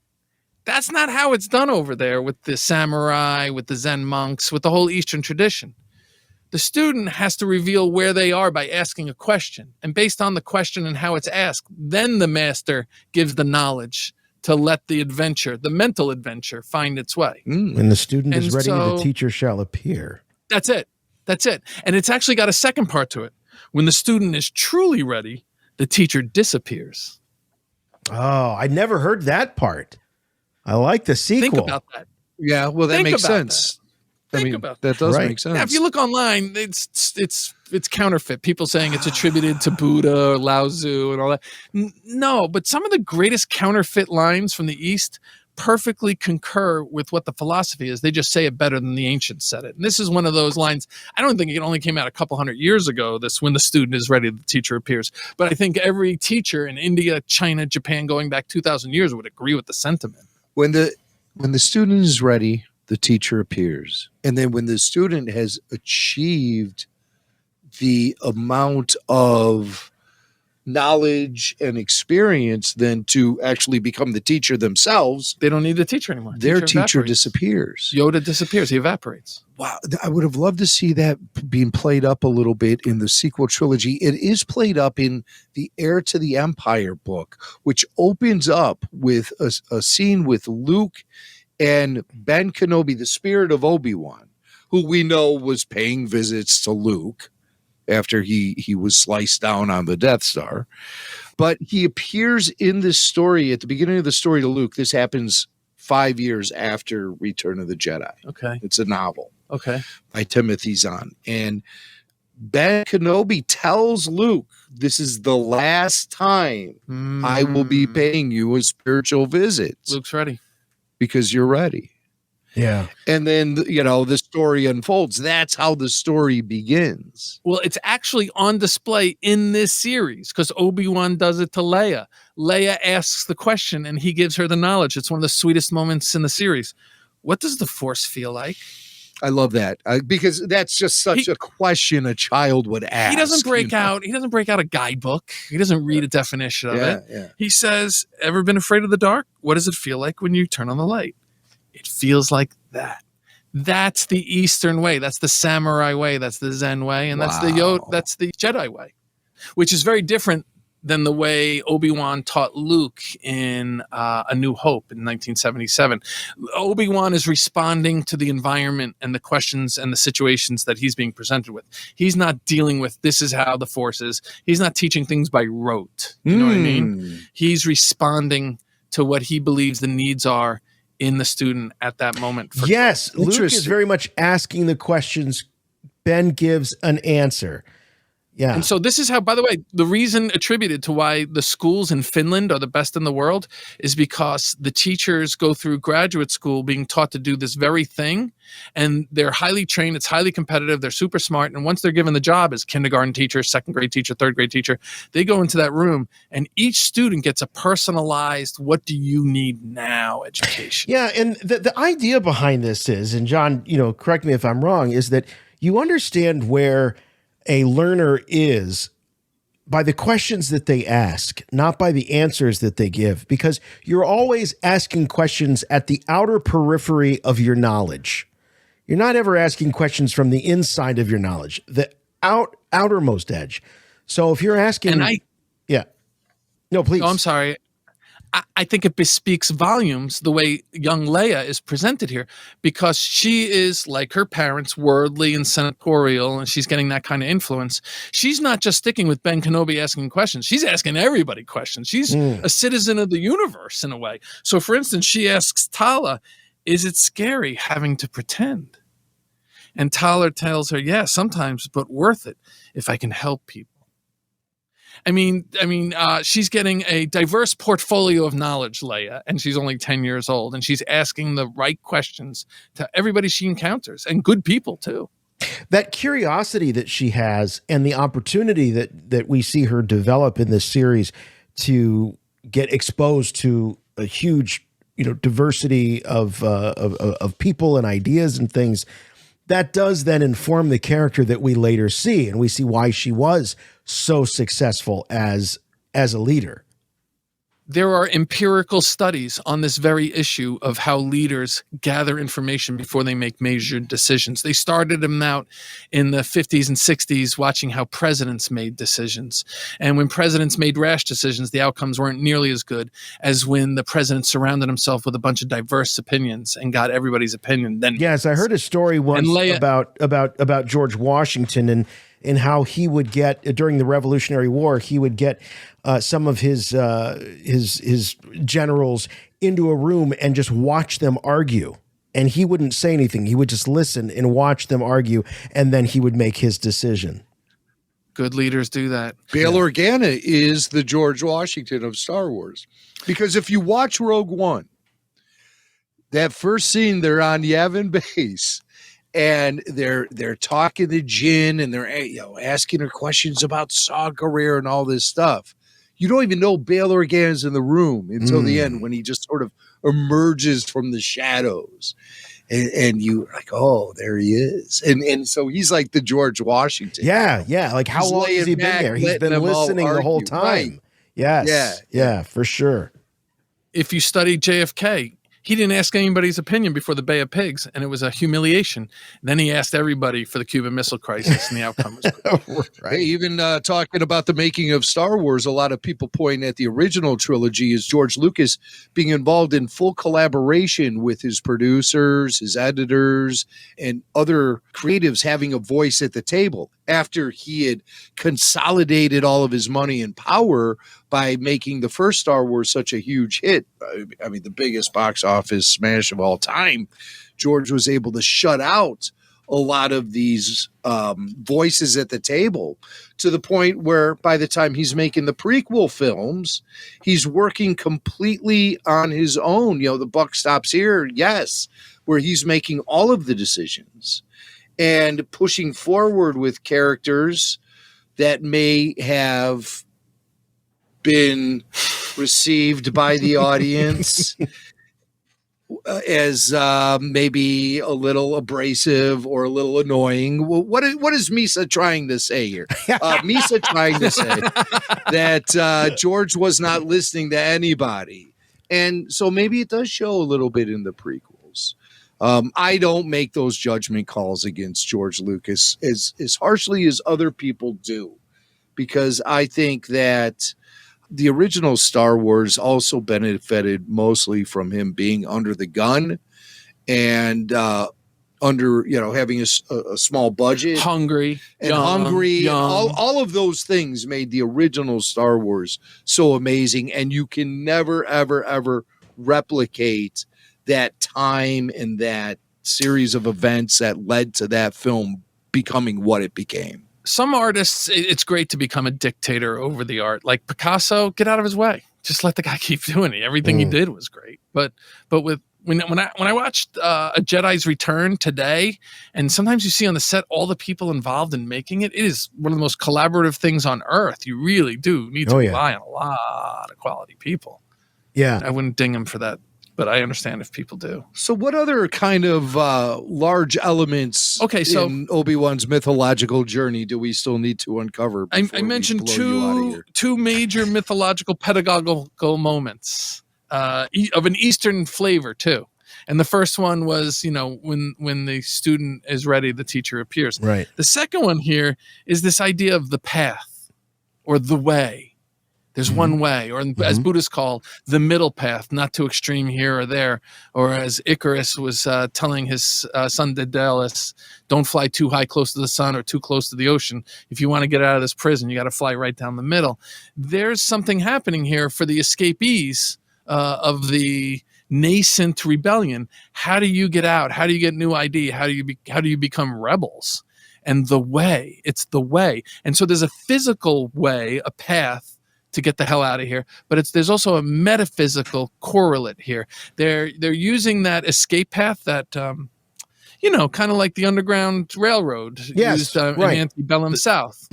That's not how it's done over there with the samurai, with the Zen monks, with the whole Eastern tradition. The student has to reveal where they are by asking a question. And based on the question and how it's asked, then the master gives the knowledge to let the adventure, the mental adventure, find its way. When the student is ready, the teacher shall appear. That's it. And it's actually got a second part to it. When the student is truly ready, the teacher disappears. Oh, I never heard that part. I like the sequel. Think about that. Yeah, well, that makes sense. Think about that does make sense. Now, if you look online, it's counterfeit. People saying it's attributed to Buddha or Lao Tzu and all that. No, but some of the greatest counterfeit lines from the East perfectly concur with what the philosophy is. They just say it better than the ancients said it. And this is one of those lines. I don't think it only came out a couple hundred years ago, this when the student is ready, the teacher appears. But I think every teacher in India, China, Japan, going back 2,000 years would agree with the sentiment. When the student is ready, the teacher appears. And then when the student has achieved the amount of knowledge and experience then to actually become the teacher themselves, they don't need the teacher anymore. Their teacher disappears. Yoda disappears. He evaporates. Wow. I would have loved to see that being played up a little bit in the sequel trilogy. It is played up in the Heir to the Empire book, which opens up with a scene with Luke and Ben Kenobi, the spirit of Obi-Wan, who we know was paying visits to Luke after he was sliced down on the Death Star. But he appears in this story at the beginning of the story to Luke. This happens 5 years after Return of the Jedi. Okay. It's a novel. Okay. By Timothy Zahn. And Ben Kenobi tells Luke, this is the last time I will be paying you a spiritual visit. Luke's ready. Because you're ready. Yeah. And then, the story unfolds. That's how the story begins. Well, it's actually on display in this series because Obi-Wan does it to Leia. Leia asks the question and he gives her the knowledge. It's one of the sweetest moments in the series. What does the Force feel like? I love that because that's just such a question a child would ask. He doesn't break out. He doesn't break out a guidebook. He doesn't read a definition of it. Yeah. He says, "Ever been afraid of the dark? What does it feel like when you turn on the light? It feels like that." That's the Eastern way. That's the samurai way. That's the Zen way, and that's the Jedi way, which is very different than the way Obi-Wan taught Luke in A New Hope in 1977. Obi-Wan is responding to the environment and the questions and the situations that he's being presented with. He's not dealing with this is how the Force is. He's not teaching things by rote. You know what I mean? He's responding to what he believes the needs are in the student at that moment. Yes, Luke is very much asking the questions. Ben gives an answer. Yeah. And so this is how, by the way, the reason attributed to why the schools in Finland are the best in the world is because the teachers go through graduate school being taught to do this very thing. And they're highly trained. It's highly competitive. They're super smart. And once they're given the job as kindergarten teacher, second grade teacher, third grade teacher, they go into that room and each student gets a personalized, what do you need now education. Yeah. And the idea behind this is, and John, correct me if I'm wrong, is that you understand where a learner is by the questions that they ask, not by the answers that they give, because you're always asking questions at the outer periphery of your knowledge. You're not ever asking questions from the inside of your knowledge, the outermost edge. So if you're asking, please. Oh, I'm sorry. I think it bespeaks volumes the way young Leia is presented here, because she is, like her parents, worldly and senatorial, and she's getting that kind of influence. She's not just sticking with Ben Kenobi asking questions. She's asking everybody questions. She's a citizen of the universe in a way. So, for instance, she asks Tala, is it scary having to pretend? And Tala tells her, yeah, sometimes, but worth it if I can help people. I mean, she's getting a diverse portfolio of knowledge, Leia, and she's only 10 years old, and she's asking the right questions to everybody she encounters, and good people too. That curiosity that she has and the opportunity that we see her develop in this series to get exposed to a huge, diversity of people and ideas and things, that does then inform the character that we later see, and we see why she was so successful as a leader. There are empirical studies on this very issue of how leaders gather information before they make major decisions. They started them out in the 50s and 60s watching how presidents made decisions. And when presidents made rash decisions, the outcomes weren't nearly as good as when the president surrounded himself with a bunch of diverse opinions and got everybody's opinion. Then, yes, I heard a story once about George Washington and how he would get, during the Revolutionary War, he would get some of his generals into a room and just watch them argue. And he wouldn't say anything. He would just listen and watch them argue, and then he would make his decision. Good leaders do that. Bail Organa is the George Washington of Star Wars. Because if you watch Rogue One, that first scene, they're on Yavin Base, and they're talking to Jin, and they're asking her questions about Saw Gerrera and all this stuff. You don't even know Bail Organa's in the room until the end, when he just sort of emerges from the shadows, and you're like, oh, there he is, and so he's like the George Washington. Yeah. Like, how long has he been there? He's been listening the whole time. Right. Yes. Yeah, for sure. If you study JFK, he didn't ask anybody's opinion before the Bay of Pigs, and it was a humiliation. Then he asked everybody for the Cuban Missile Crisis, and the outcome was Right. Even talking about the making of Star Wars, a lot of people point at the original trilogy as George Lucas being involved in full collaboration with his producers, his editors, and other creatives having a voice at the table after he had consolidated all of his money and power by making the first Star Wars such a huge hit. I mean, the biggest box office smash of all time. George was able to shut out a lot of these voices at the table to the point where by the time he's making the prequel films, he's working completely on his own. You know, the buck stops here, yes, where he's making all of the decisions and pushing forward with characters that may have been received by the audience as maybe a little abrasive or a little annoying. Well, what is Misa trying to say here? Misa trying to say that George was not listening to anybody. And so maybe it does show a little bit in the prequels. I don't make those judgment calls against George Lucas as harshly as other people do, because I think that the original Star Wars also benefited mostly from him being under the gun and under, having a small budget, hungry, young. All of those things made the original Star Wars so amazing. And you can never, ever, ever replicate that time and that series of events that led to that film becoming what it became. Some artists, it's great to become a dictator over the art. Like Picasso, get out of his way. Just let the guy keep doing it. Everything he did was great. But with when I watched A Jedi's Return today, and sometimes you see on the set all the people involved in making it, it is one of the most collaborative things on earth. You really do need to rely on a lot of quality people. Yeah, I wouldn't ding him for that, but I understand if people do. So what other kind of large elements in Obi-Wan's mythological journey do we still need to uncover? I mentioned two major mythological pedagogical moments of an Eastern flavor too. And the first one was, when the student is ready, the teacher appears. Right. The second one here is this idea of the path or the way. There's one way, or as Buddhists call, the middle path, not too extreme here or there. Or as Icarus was telling his son Daedalus, don't fly too high close to the sun or too close to the ocean. If you want to get out of this prison, you got to fly right down the middle. There's something happening here for the escapees of the nascent rebellion. How do you get out? How do you get new ID? How do you become rebels? And the way, it's the way. And so there's a physical way, a path, to get the hell out of here, but there's also a metaphysical correlate here. They're using that escape path that kind of like the Underground Railroad used in antebellum South.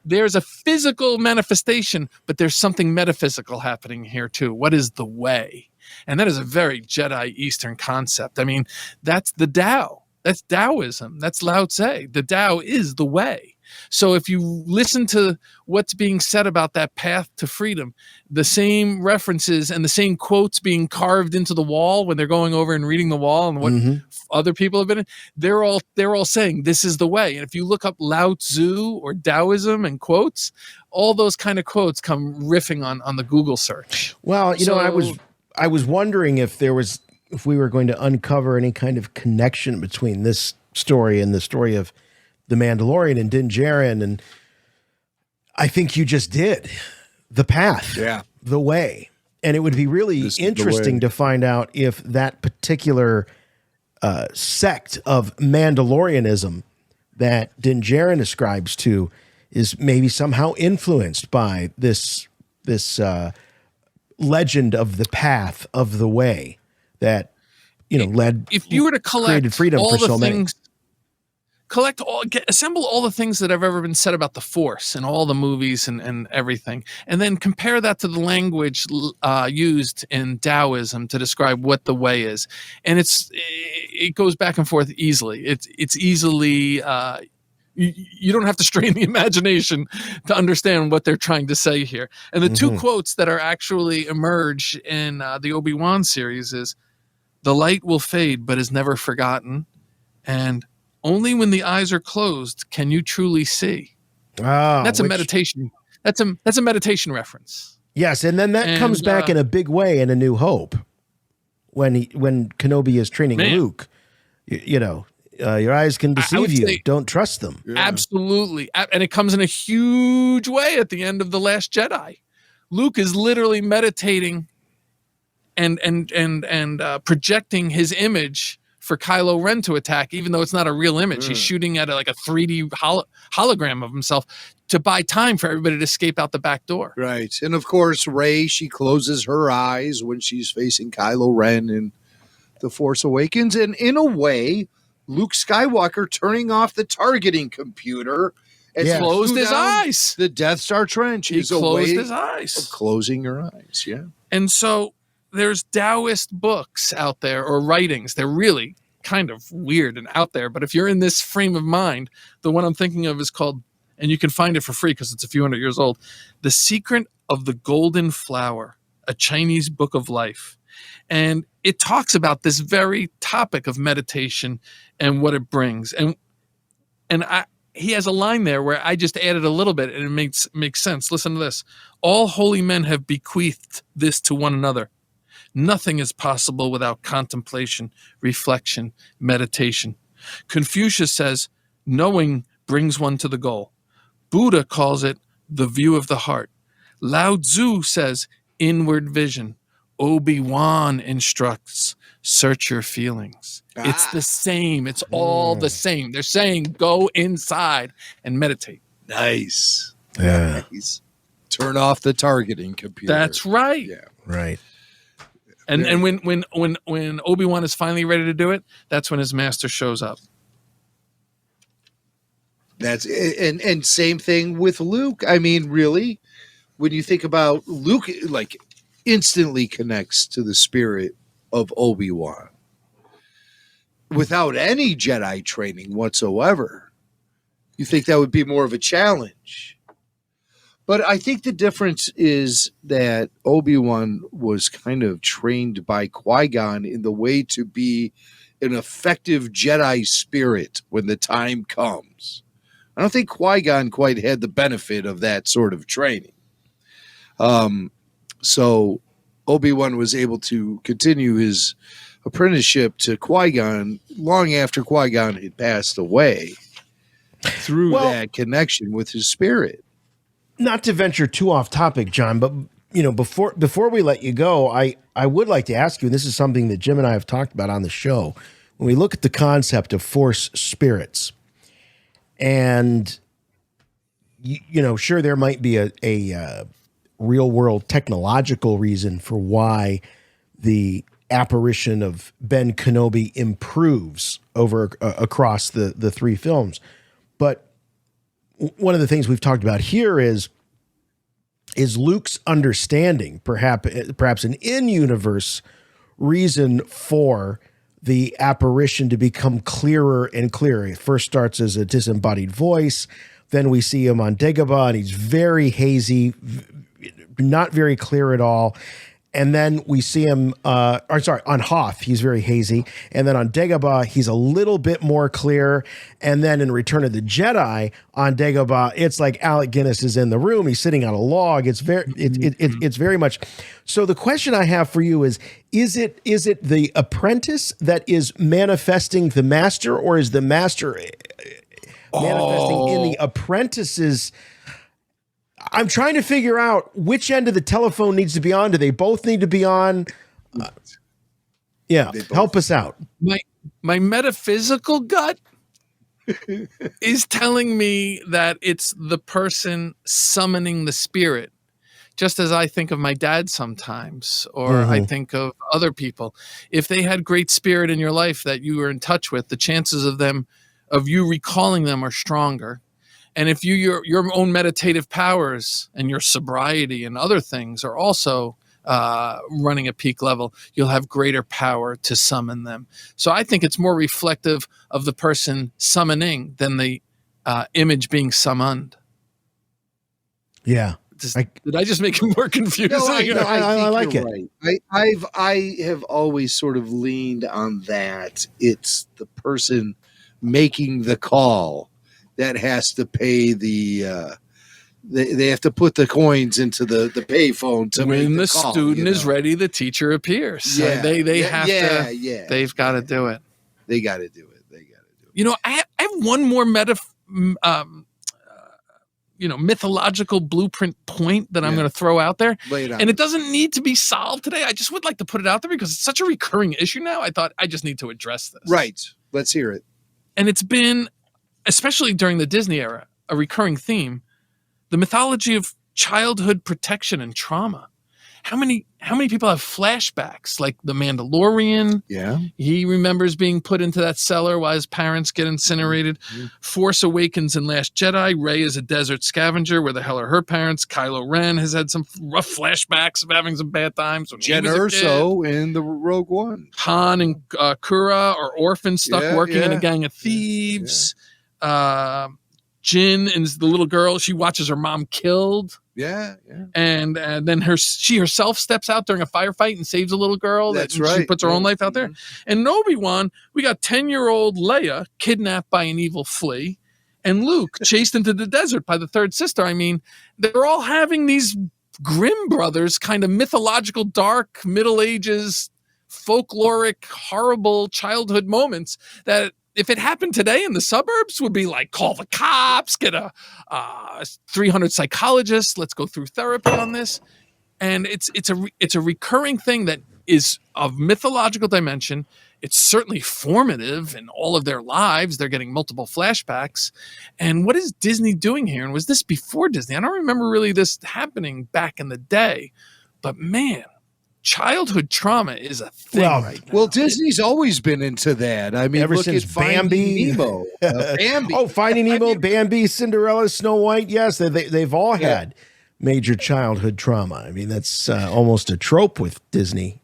There's a physical manifestation, but there's something metaphysical happening here too. What is the way? And that is a very Jedi Eastern concept. I mean, that's the Tao. That's Taoism. That's Lao Tse. The Tao is the way. So if you listen to what's being said about that path to freedom, the same references and the same quotes being carved into the wall when they're going over and reading the wall and what other people have been in, they're all saying this is the way. And if you look up Lao Tzu or Taoism and quotes, all those kind of quotes come riffing on the Google search. Well, I was wondering if we were going to uncover any kind of connection between this story and the story of The Mandalorian and Din Djarin, and I think you just did. The path, the way. And it would be really interesting to find out if that particular sect of Mandalorianism that Din Djarin ascribes to is maybe somehow influenced by this legend of the path of the way that led. If you were to created freedom all for the so many. things. Assemble all the things that have ever been said about the Force in all the movies and everything, and then compare that to the language used in Taoism to describe what the way is. And it goes back and forth easily. It's easily, you don't have to strain the imagination to understand what they're trying to say here. And the two quotes that are actually emerge in the Obi-Wan series is, The light will fade, but is never forgotten. And only when the eyes are closed can you truly see. That's a meditation. That's a meditation reference. Yes, and then that comes back in a big way in A New Hope when Kenobi is training Luke. Your eyes can deceive you. Don't trust them. Yeah. Absolutely. And it comes in a huge way at the end of The Last Jedi. Luke is literally meditating and projecting his image for Kylo Ren to attack, even though it's not a real image. He's shooting at like a 3D hologram of himself to buy time for everybody to escape out the back door. Right. And of course, Rey, she closes her eyes when she's facing Kylo Ren in The Force Awakens. And in a way, Luke Skywalker turning off the targeting computer and closed his eyes. The Death Star trench He is a closed way his eyes. of closing your eyes. Yeah. And so there's Taoist books out there or writings. They're really kind of weird and out there. But if you're in this frame of mind, the one I'm thinking of is called, and you can find it for free because it's a few hundred years old, The Secret of the Golden Flower, a Chinese book of life. And it talks about this very topic of meditation and what it brings. He has a line there where I just added a little bit and it makes sense. Listen to this. All holy men have bequeathed this to one another. Nothing is possible without contemplation, reflection, meditation. Confucius says, knowing brings one to the goal. Buddha calls it the view of the heart. Lao Tzu says inward vision. Obi-Wan instructs, search your feelings. It's the same. It's all the same. They're saying go inside and meditate. Nice. Yeah. Nice. Turn off the targeting computer. That's right. Yeah. Right. And when Obi-Wan is finally ready to do it, that's when his master shows up. That's and same thing with Luke. I mean, really, when you think about Luke, like instantly connects to the spirit of Obi-Wan without any Jedi training whatsoever. You think that would be more of a challenge. But I think the difference is that Obi-Wan was kind of trained by Qui-Gon in the way to be an effective Jedi spirit when the time comes. I don't think Qui-Gon quite had the benefit of that sort of training. So Obi-Wan was able to continue his apprenticeship to Qui-Gon long after Qui-Gon had passed away through that connection with his spirit. Not to venture too off topic, John, but before we let you go, I would like to ask you, and this is something that Jim and I have talked about on the show, when we look at the concept of force spirits, and sure, there might be a real world technological reason for why the apparition of Ben Kenobi improves across the three films, but one of the things we've talked about here is Luke's understanding, perhaps an in-universe reason for the apparition to become clearer and clearer. It first starts as a disembodied voice. Then we see him on Dagobah, and he's very hazy, not very clear at all. And then we see him, on Hoth, he's very hazy. And then on Dagobah, he's a little bit more clear. And then in Return of the Jedi, on Dagobah, it's like Alec Guinness is in the room. He's sitting on a log. It's very much. So the question I have for you is it the apprentice that is manifesting the master, or is the master manifesting in the apprentice's? I'm trying to figure out which end of the telephone needs to be on. Do they both need to be on? Help us out. My metaphysical gut is telling me that it's the person summoning the spirit, just as I think of my dad sometimes, or I think of other people. If they had great spirit in your life that you were in touch with, the chances of you recalling them are stronger. And if your own meditative powers and your sobriety and other things are also running at peak level, you'll have greater power to summon them. So I think it's more reflective of the person summoning than the image being summoned. Yeah. Did I just make it more confusing? No, I think like you're it. right. I have always sort of leaned on that. It's the person making the call that has to pay the. They have to put the coins into the payphone to when make the call, student is ready, the teacher appears. So Yeah, they yeah, have yeah, to. yeah, they've got to do it. They got to do it. You know, I have one more mythological blueprint point that I'm going to throw out there. Lay it on And it us. doesn't need to be solved today. I just would like to put it out there because it's such a recurring issue now. I thought I just need to address this. Right. Let's hear it. And it's been, especially during the Disney era, a recurring theme, the mythology of childhood protection and trauma. How many people have flashbacks? Like the Mandalorian. Yeah. He remembers being put into that cellar while his parents get incinerated. Force Awakens and Last Jedi. Rey is a desert scavenger. Where the hell are her parents? Kylo Ren has had some rough flashbacks of having some bad times. When Jen he was a kid. Urso in the Rogue One. Han and Kura are orphans stuck working in a gang of thieves. Jin is the little girl. She watches her mom killed. Yeah. And then she herself steps out during a firefight and saves a little girl. That's She right. puts her own life out there. And in Obi-Wan, we got 10-year-old Leia kidnapped by an evil flea, and Luke chased into the desert by the third sister. I mean, they're all having these Grimm brothers kind of mythological, dark, Middle Ages, folkloric, horrible childhood moments that if it happened today in the suburbs would be like, call the cops, get a 300 psychologists. Let's go through therapy on this. And it's a recurring thing that is of mythological dimension. It's certainly formative in all of their lives. They're getting multiple flashbacks. And what is Disney doing here? And was this before Disney? I don't remember really this happening back in the day, but man, childhood trauma is a thing right now. Well, Disney's always been into that. I mean, Ever look since at Finding Bambi. Nemo. Bambi. Oh, Finding Nemo, Bambi, Cinderella, Snow White. Yes, they've all had major childhood trauma. I mean, that's almost a trope with Disney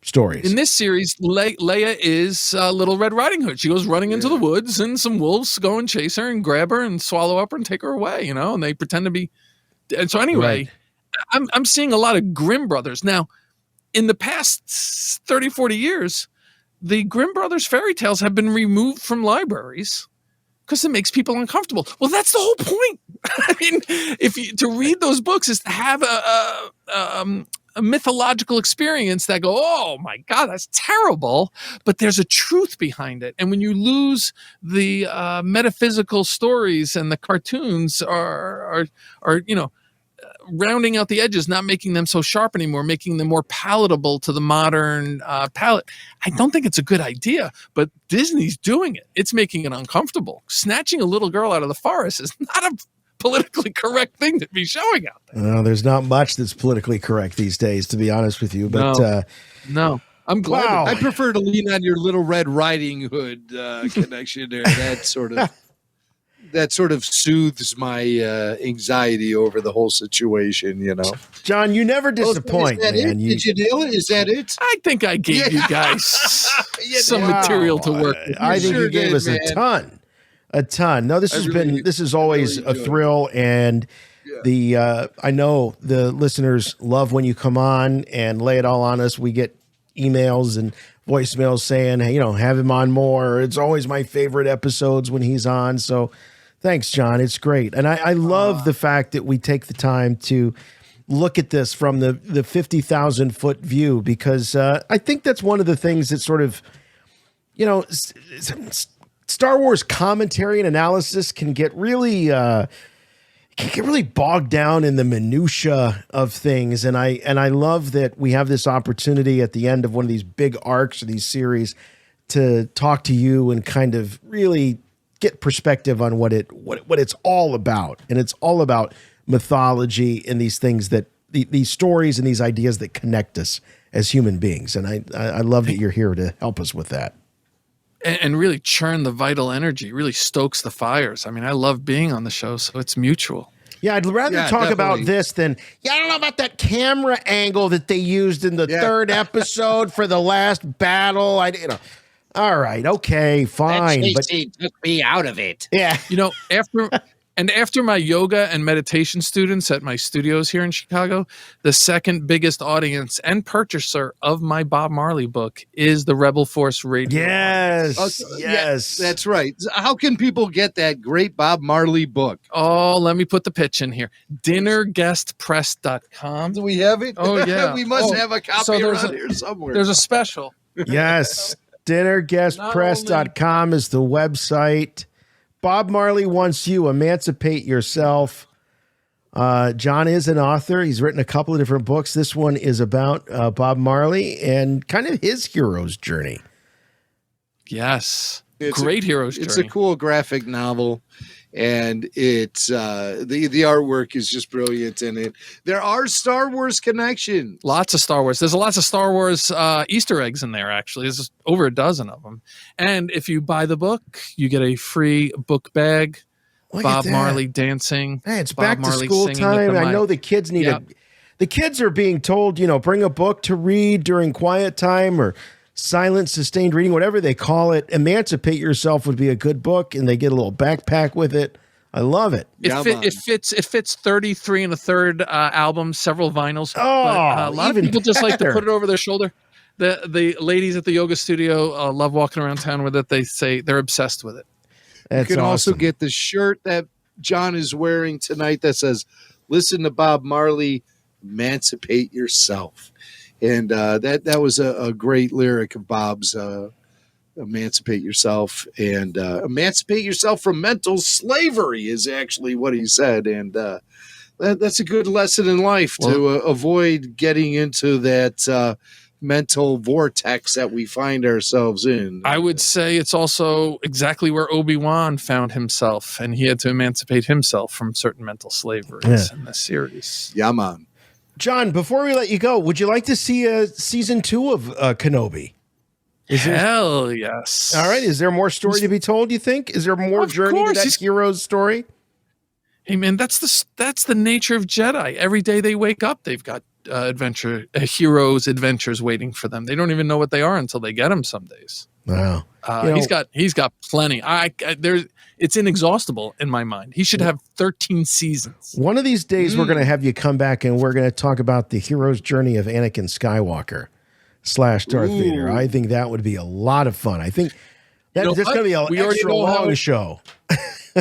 stories. In this series, Leia is Little Red Riding Hood. She goes running into the woods, and some wolves go and chase her and grab her and swallow up her and take her away, and they pretend to be. And so anyway, I'm seeing a lot of Grimm brothers. Now, in the past 30, 40 years, the Grimm brothers fairy tales have been removed from libraries because it makes people uncomfortable. Well, that's the whole point. I mean, to read those books is to have a mythological experience that go, oh my God, that's terrible. But there's a truth behind it. And when you lose the metaphysical stories and the cartoons are rounding out the edges, not making them so sharp anymore, making them more palatable to the modern palate. I don't think it's a good idea, but Disney's doing it. It's making it uncomfortable. Snatching a little girl out of the forest is not a politically correct thing to be showing out there. Well, there's not much that's politically correct these days, to be honest with you. But no. I'm glad. Wow. I prefer to lean on your Little Red Riding Hood connection there. That sort of soothes my anxiety over the whole situation, John, you never disappoint, man. Did you nail it? Is that it? I think I gave you guys some material to work with. I think you gave us a ton. No, this is always a thrill, and I know the listeners love when you come on and lay it all on us. We get emails and voicemails saying, hey, have him on more. It's always my favorite episodes when he's on. So thanks, John. It's great. And I love the fact that we take the time to look at this from the 50,000-foot view, because I think that's one of the things that sort of, Star Wars commentary and analysis can get really bogged down in the minutia of things. And I love that we have this opportunity at the end of one of these big arcs of these series to talk to you and kind of really get perspective on what it's all about. And it's all about mythology and these things that these stories and these ideas that connect us as human beings. And I love that you're here to help us with that. And really churn the vital energy, really stokes the fires. I mean, I love being on the show, so it's mutual. Yeah, I'd rather talk about this than, I don't know about that camera angle that they used in the third episode for the last battle. All right, okay, fine. That chase scene took me out of it. Yeah. And after my yoga and meditation students at my studios here in Chicago, the second biggest audience and purchaser of my Bob Marley book is the Rebel Force Radio. Yes. Yes. That's right. How can people get that great Bob Marley book? Oh, let me put the pitch in here. Dinnerguestpress.com. Do we have it? Oh, yeah. We must have a copy so around here somewhere. There's a special. Yes. Dinnerguestpress.com is the website. Bob Marley wants you. Emancipate yourself. John is an author. He's written a couple of different books. This one is about Bob Marley and kind of his hero's journey. Yes. It's Great hero's journey. It's a cool graphic novel. And it's the artwork is just brilliant in it. There are Star Wars connections. Lots of Star Wars. There's lots of Star Wars Easter eggs in there, actually. There's over a dozen of them. And if you buy the book, you get a free book bag. Look Bob at that. Marley dancing. Hey, it's Bob back Marley to school singing with time. the I mic. know the kids need Yep. the kids are being told, bring a book to read during quiet time or silent sustained reading, whatever they call it. Emancipate Yourself would be a good book, and they get a little backpack with it. I love it. It fits 33 and a third albums, several vinyls. Oh, but, a lot of even people just like to better. put it over their shoulder. The ladies at the yoga studio love walking around town with it. They say they're obsessed with it. That's you can also awesome. get the shirt that John is wearing tonight that says, "Listen to Bob Marley, emancipate yourself." And that was a great lyric of Bob's, emancipate yourself, and emancipate yourself from mental slavery is actually what he said. And that's a good lesson in life to avoid getting into that mental vortex that we find ourselves in. I would say it's also exactly where Obi-Wan found himself, and he had to emancipate himself from certain mental slaveries in the series. Yeah, man. John, before we let you go, would you like to see a season 2 of Kenobi? Hell yes. All right. Is there more story to be told, you think? Is there more journey to that hero's story? Hey, man, that's the nature of Jedi. Every day they wake up, they've got heroes' adventures waiting for them. They don't even know what they are until they get them some days. Wow. He's got plenty. It's inexhaustible in my mind. He should have 13 seasons. One of these days, we're going to have you come back and we're going to talk about the hero's journey of Anakin Skywalker / Darth Vader. I think that would be a lot of fun. I think that's going to be an extra long show.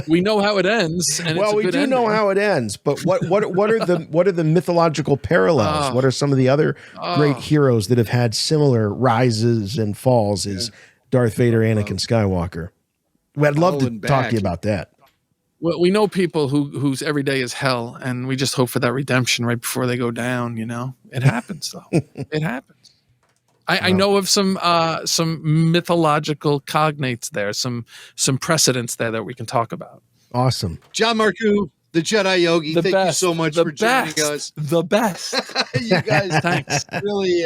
We know how it ends. And well, we do know how it ends, but what are the mythological parallels? What are some of the other great heroes that have had similar rises and falls as Darth Vader, Anakin Skywalker? I'd love to talk to you about that. Well, we know people whose every day is hell, and we just hope for that redemption right before they go down. It happens though. It happens. I know of some mythological cognates there, some precedents there that we can talk about. Awesome. John Marcoux, the Jedi Yogi, thank you so much for joining us. The best. You guys Thanks. really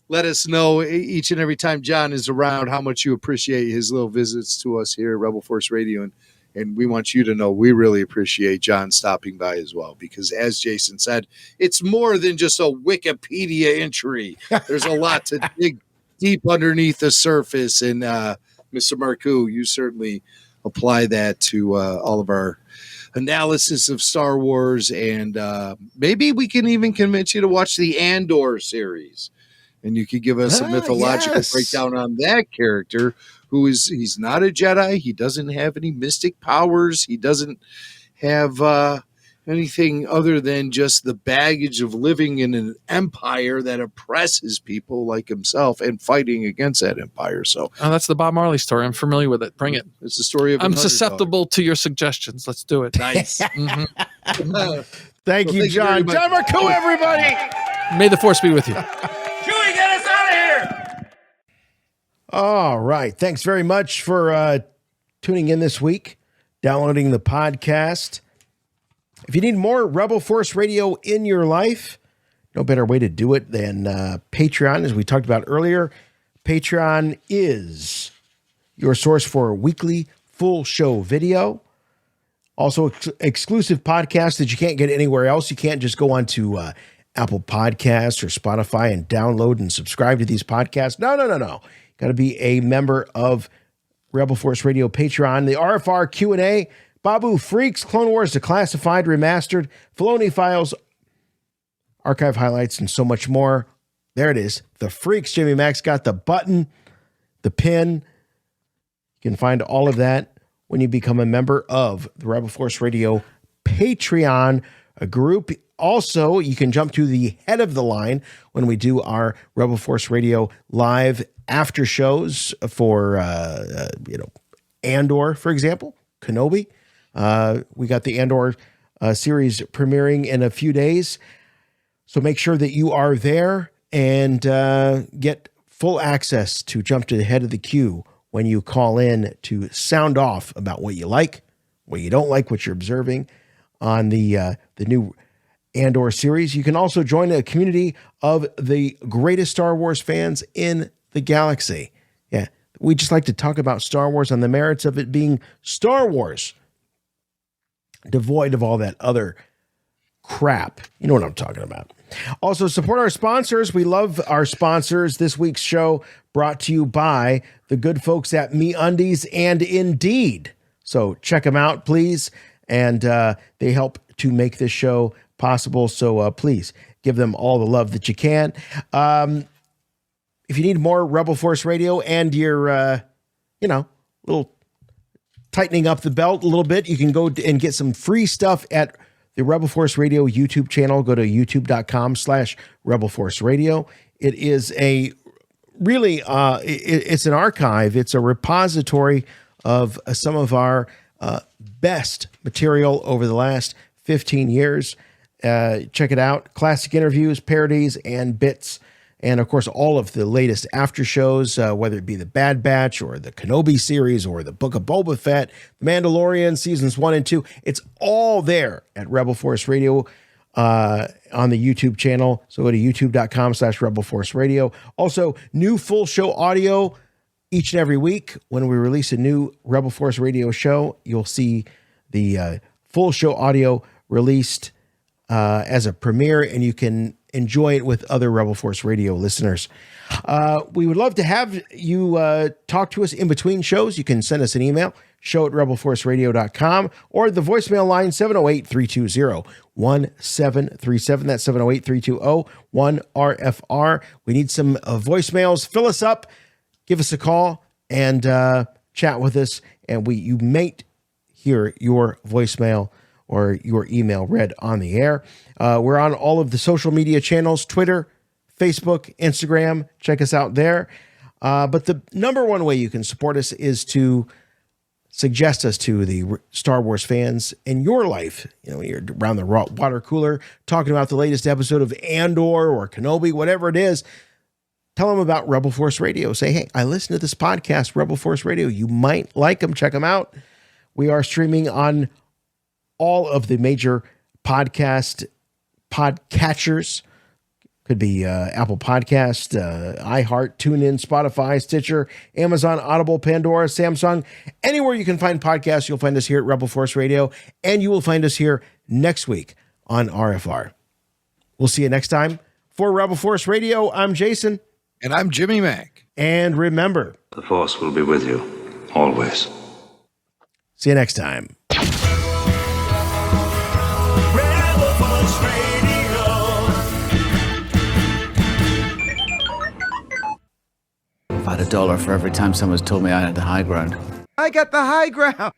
let us know each and every time John is around how much you appreciate his little visits to us here at Rebel Force Radio. And we want you to know we really appreciate John stopping by as well, because as Jason said, it's more than just a Wikipedia entry. There's a lot to dig deep underneath the surface. And Mr. Marcoux, you certainly apply that to all of our analysis of Star Wars. And maybe we can even convince you to watch the Andor series. And you could give us a mythological breakdown on that character. He's not a Jedi. He doesn't have any mystic powers. He doesn't have anything other than just the baggage of living in an empire that oppresses people like himself and fighting against that empire. So that's the Bob Marley story. I'm familiar with it. Bring it. It's the story of I'm an susceptible to your suggestions. Let's do it. Nice. Thank you, John. John Marcoux, everybody. May the force be with you. Chewie, get us out of here! All right. Thanks very much for tuning in this week, downloading the podcast. If you need more Rebel Force Radio in your life, no better way to do it than Patreon, as we talked about earlier. Patreon is your source for weekly full show video. Also, exclusive podcasts that you can't get anywhere else. You can't just go onto Apple Podcasts or Spotify and download and subscribe to these podcasts. No. Got to be a member of Rebel Force Radio Patreon. The RFR Q&A Babu Freaks, Clone Wars Declassified, Remastered, Filoni Files, Archive Highlights, and so much more. There it is. The Freaks. Jimmy Mac's got the button, the pin. You can find all of that when you become a member of the Rebel Force Radio Patreon group. Also, you can jump to the head of the line when we do our Rebel Force Radio live after shows for, Andor, for example, Kenobi. We got the Andor series premiering in a few days. So make sure that you are there and get full access to jump to the head of the queue when you call in to sound off about what you like, what you don't like, what you're observing on the new Andor series. You can also join a community of the greatest Star Wars fans in the galaxy. Yeah, we just like to talk about Star Wars on the merits of it being Star Wars, devoid of all that other crap. You know what I'm talking about. Also, support our sponsors. We love our sponsors. This week's show brought to you by the good folks at MeUndies and Indeed. So check them out, please. And they help to make this show possible. So please give them all the love that you can. If you need more Rebel Force Radio and you're, little tightening up the belt a little bit, you can go and get some free stuff at the Rebel Force Radio YouTube channel. Go to youtube.com/Rebel Force Radio. It is a really, it's an archive. It's a repository of some of our best material over the last 15 years. Check it out. Classic interviews, parodies, and bits. And, of course, all of the latest after shows, whether it be the Bad Batch or the Kenobi series or the Book of Boba Fett, The Mandalorian, seasons 1 and 2. It's all there at Rebel Force Radio on the YouTube channel. So go to youtube.com/Rebel Force Radio. Also, new full show audio each and every week. When we release a new Rebel Force Radio show, you'll see the full show audio released as a premiere, and you can enjoy it with other Rebel Force Radio listeners. We would love to have you talk to us in between shows. You can send us an email, show@rebelforceradio.com, or the voicemail line 708-320-1737. That's 708-320-1RFR. We need some voicemails. Fill us up, give us a call, and chat with us, and you may hear your voicemail or your email read on the air. We're on all of the social media channels, Twitter, Facebook, Instagram. Check us out there. But the number one way you can support us is to suggest us to the Star Wars fans in your life. You know, you're around the water cooler talking about the latest episode of Andor or Kenobi, whatever it is. Tell them about Rebel Force Radio. Say, hey, I listened to this podcast, Rebel Force Radio. You might like them. Check them out. We are streaming on all of the major podcatchers. Could be Apple Podcast, iHeart, TuneIn, Spotify, Stitcher, Amazon, Audible, Pandora, Samsung. Anywhere you can find podcasts, you'll find us here at Rebel Force Radio, and you will find us here next week on RFR. We'll see you next time. For Rebel Force Radio, I'm Jason. And I'm Jimmy Mac. And remember, the Force will be with you, always. See you next time. I've had $1 for every time someone's told me I had the high ground. I got the high ground.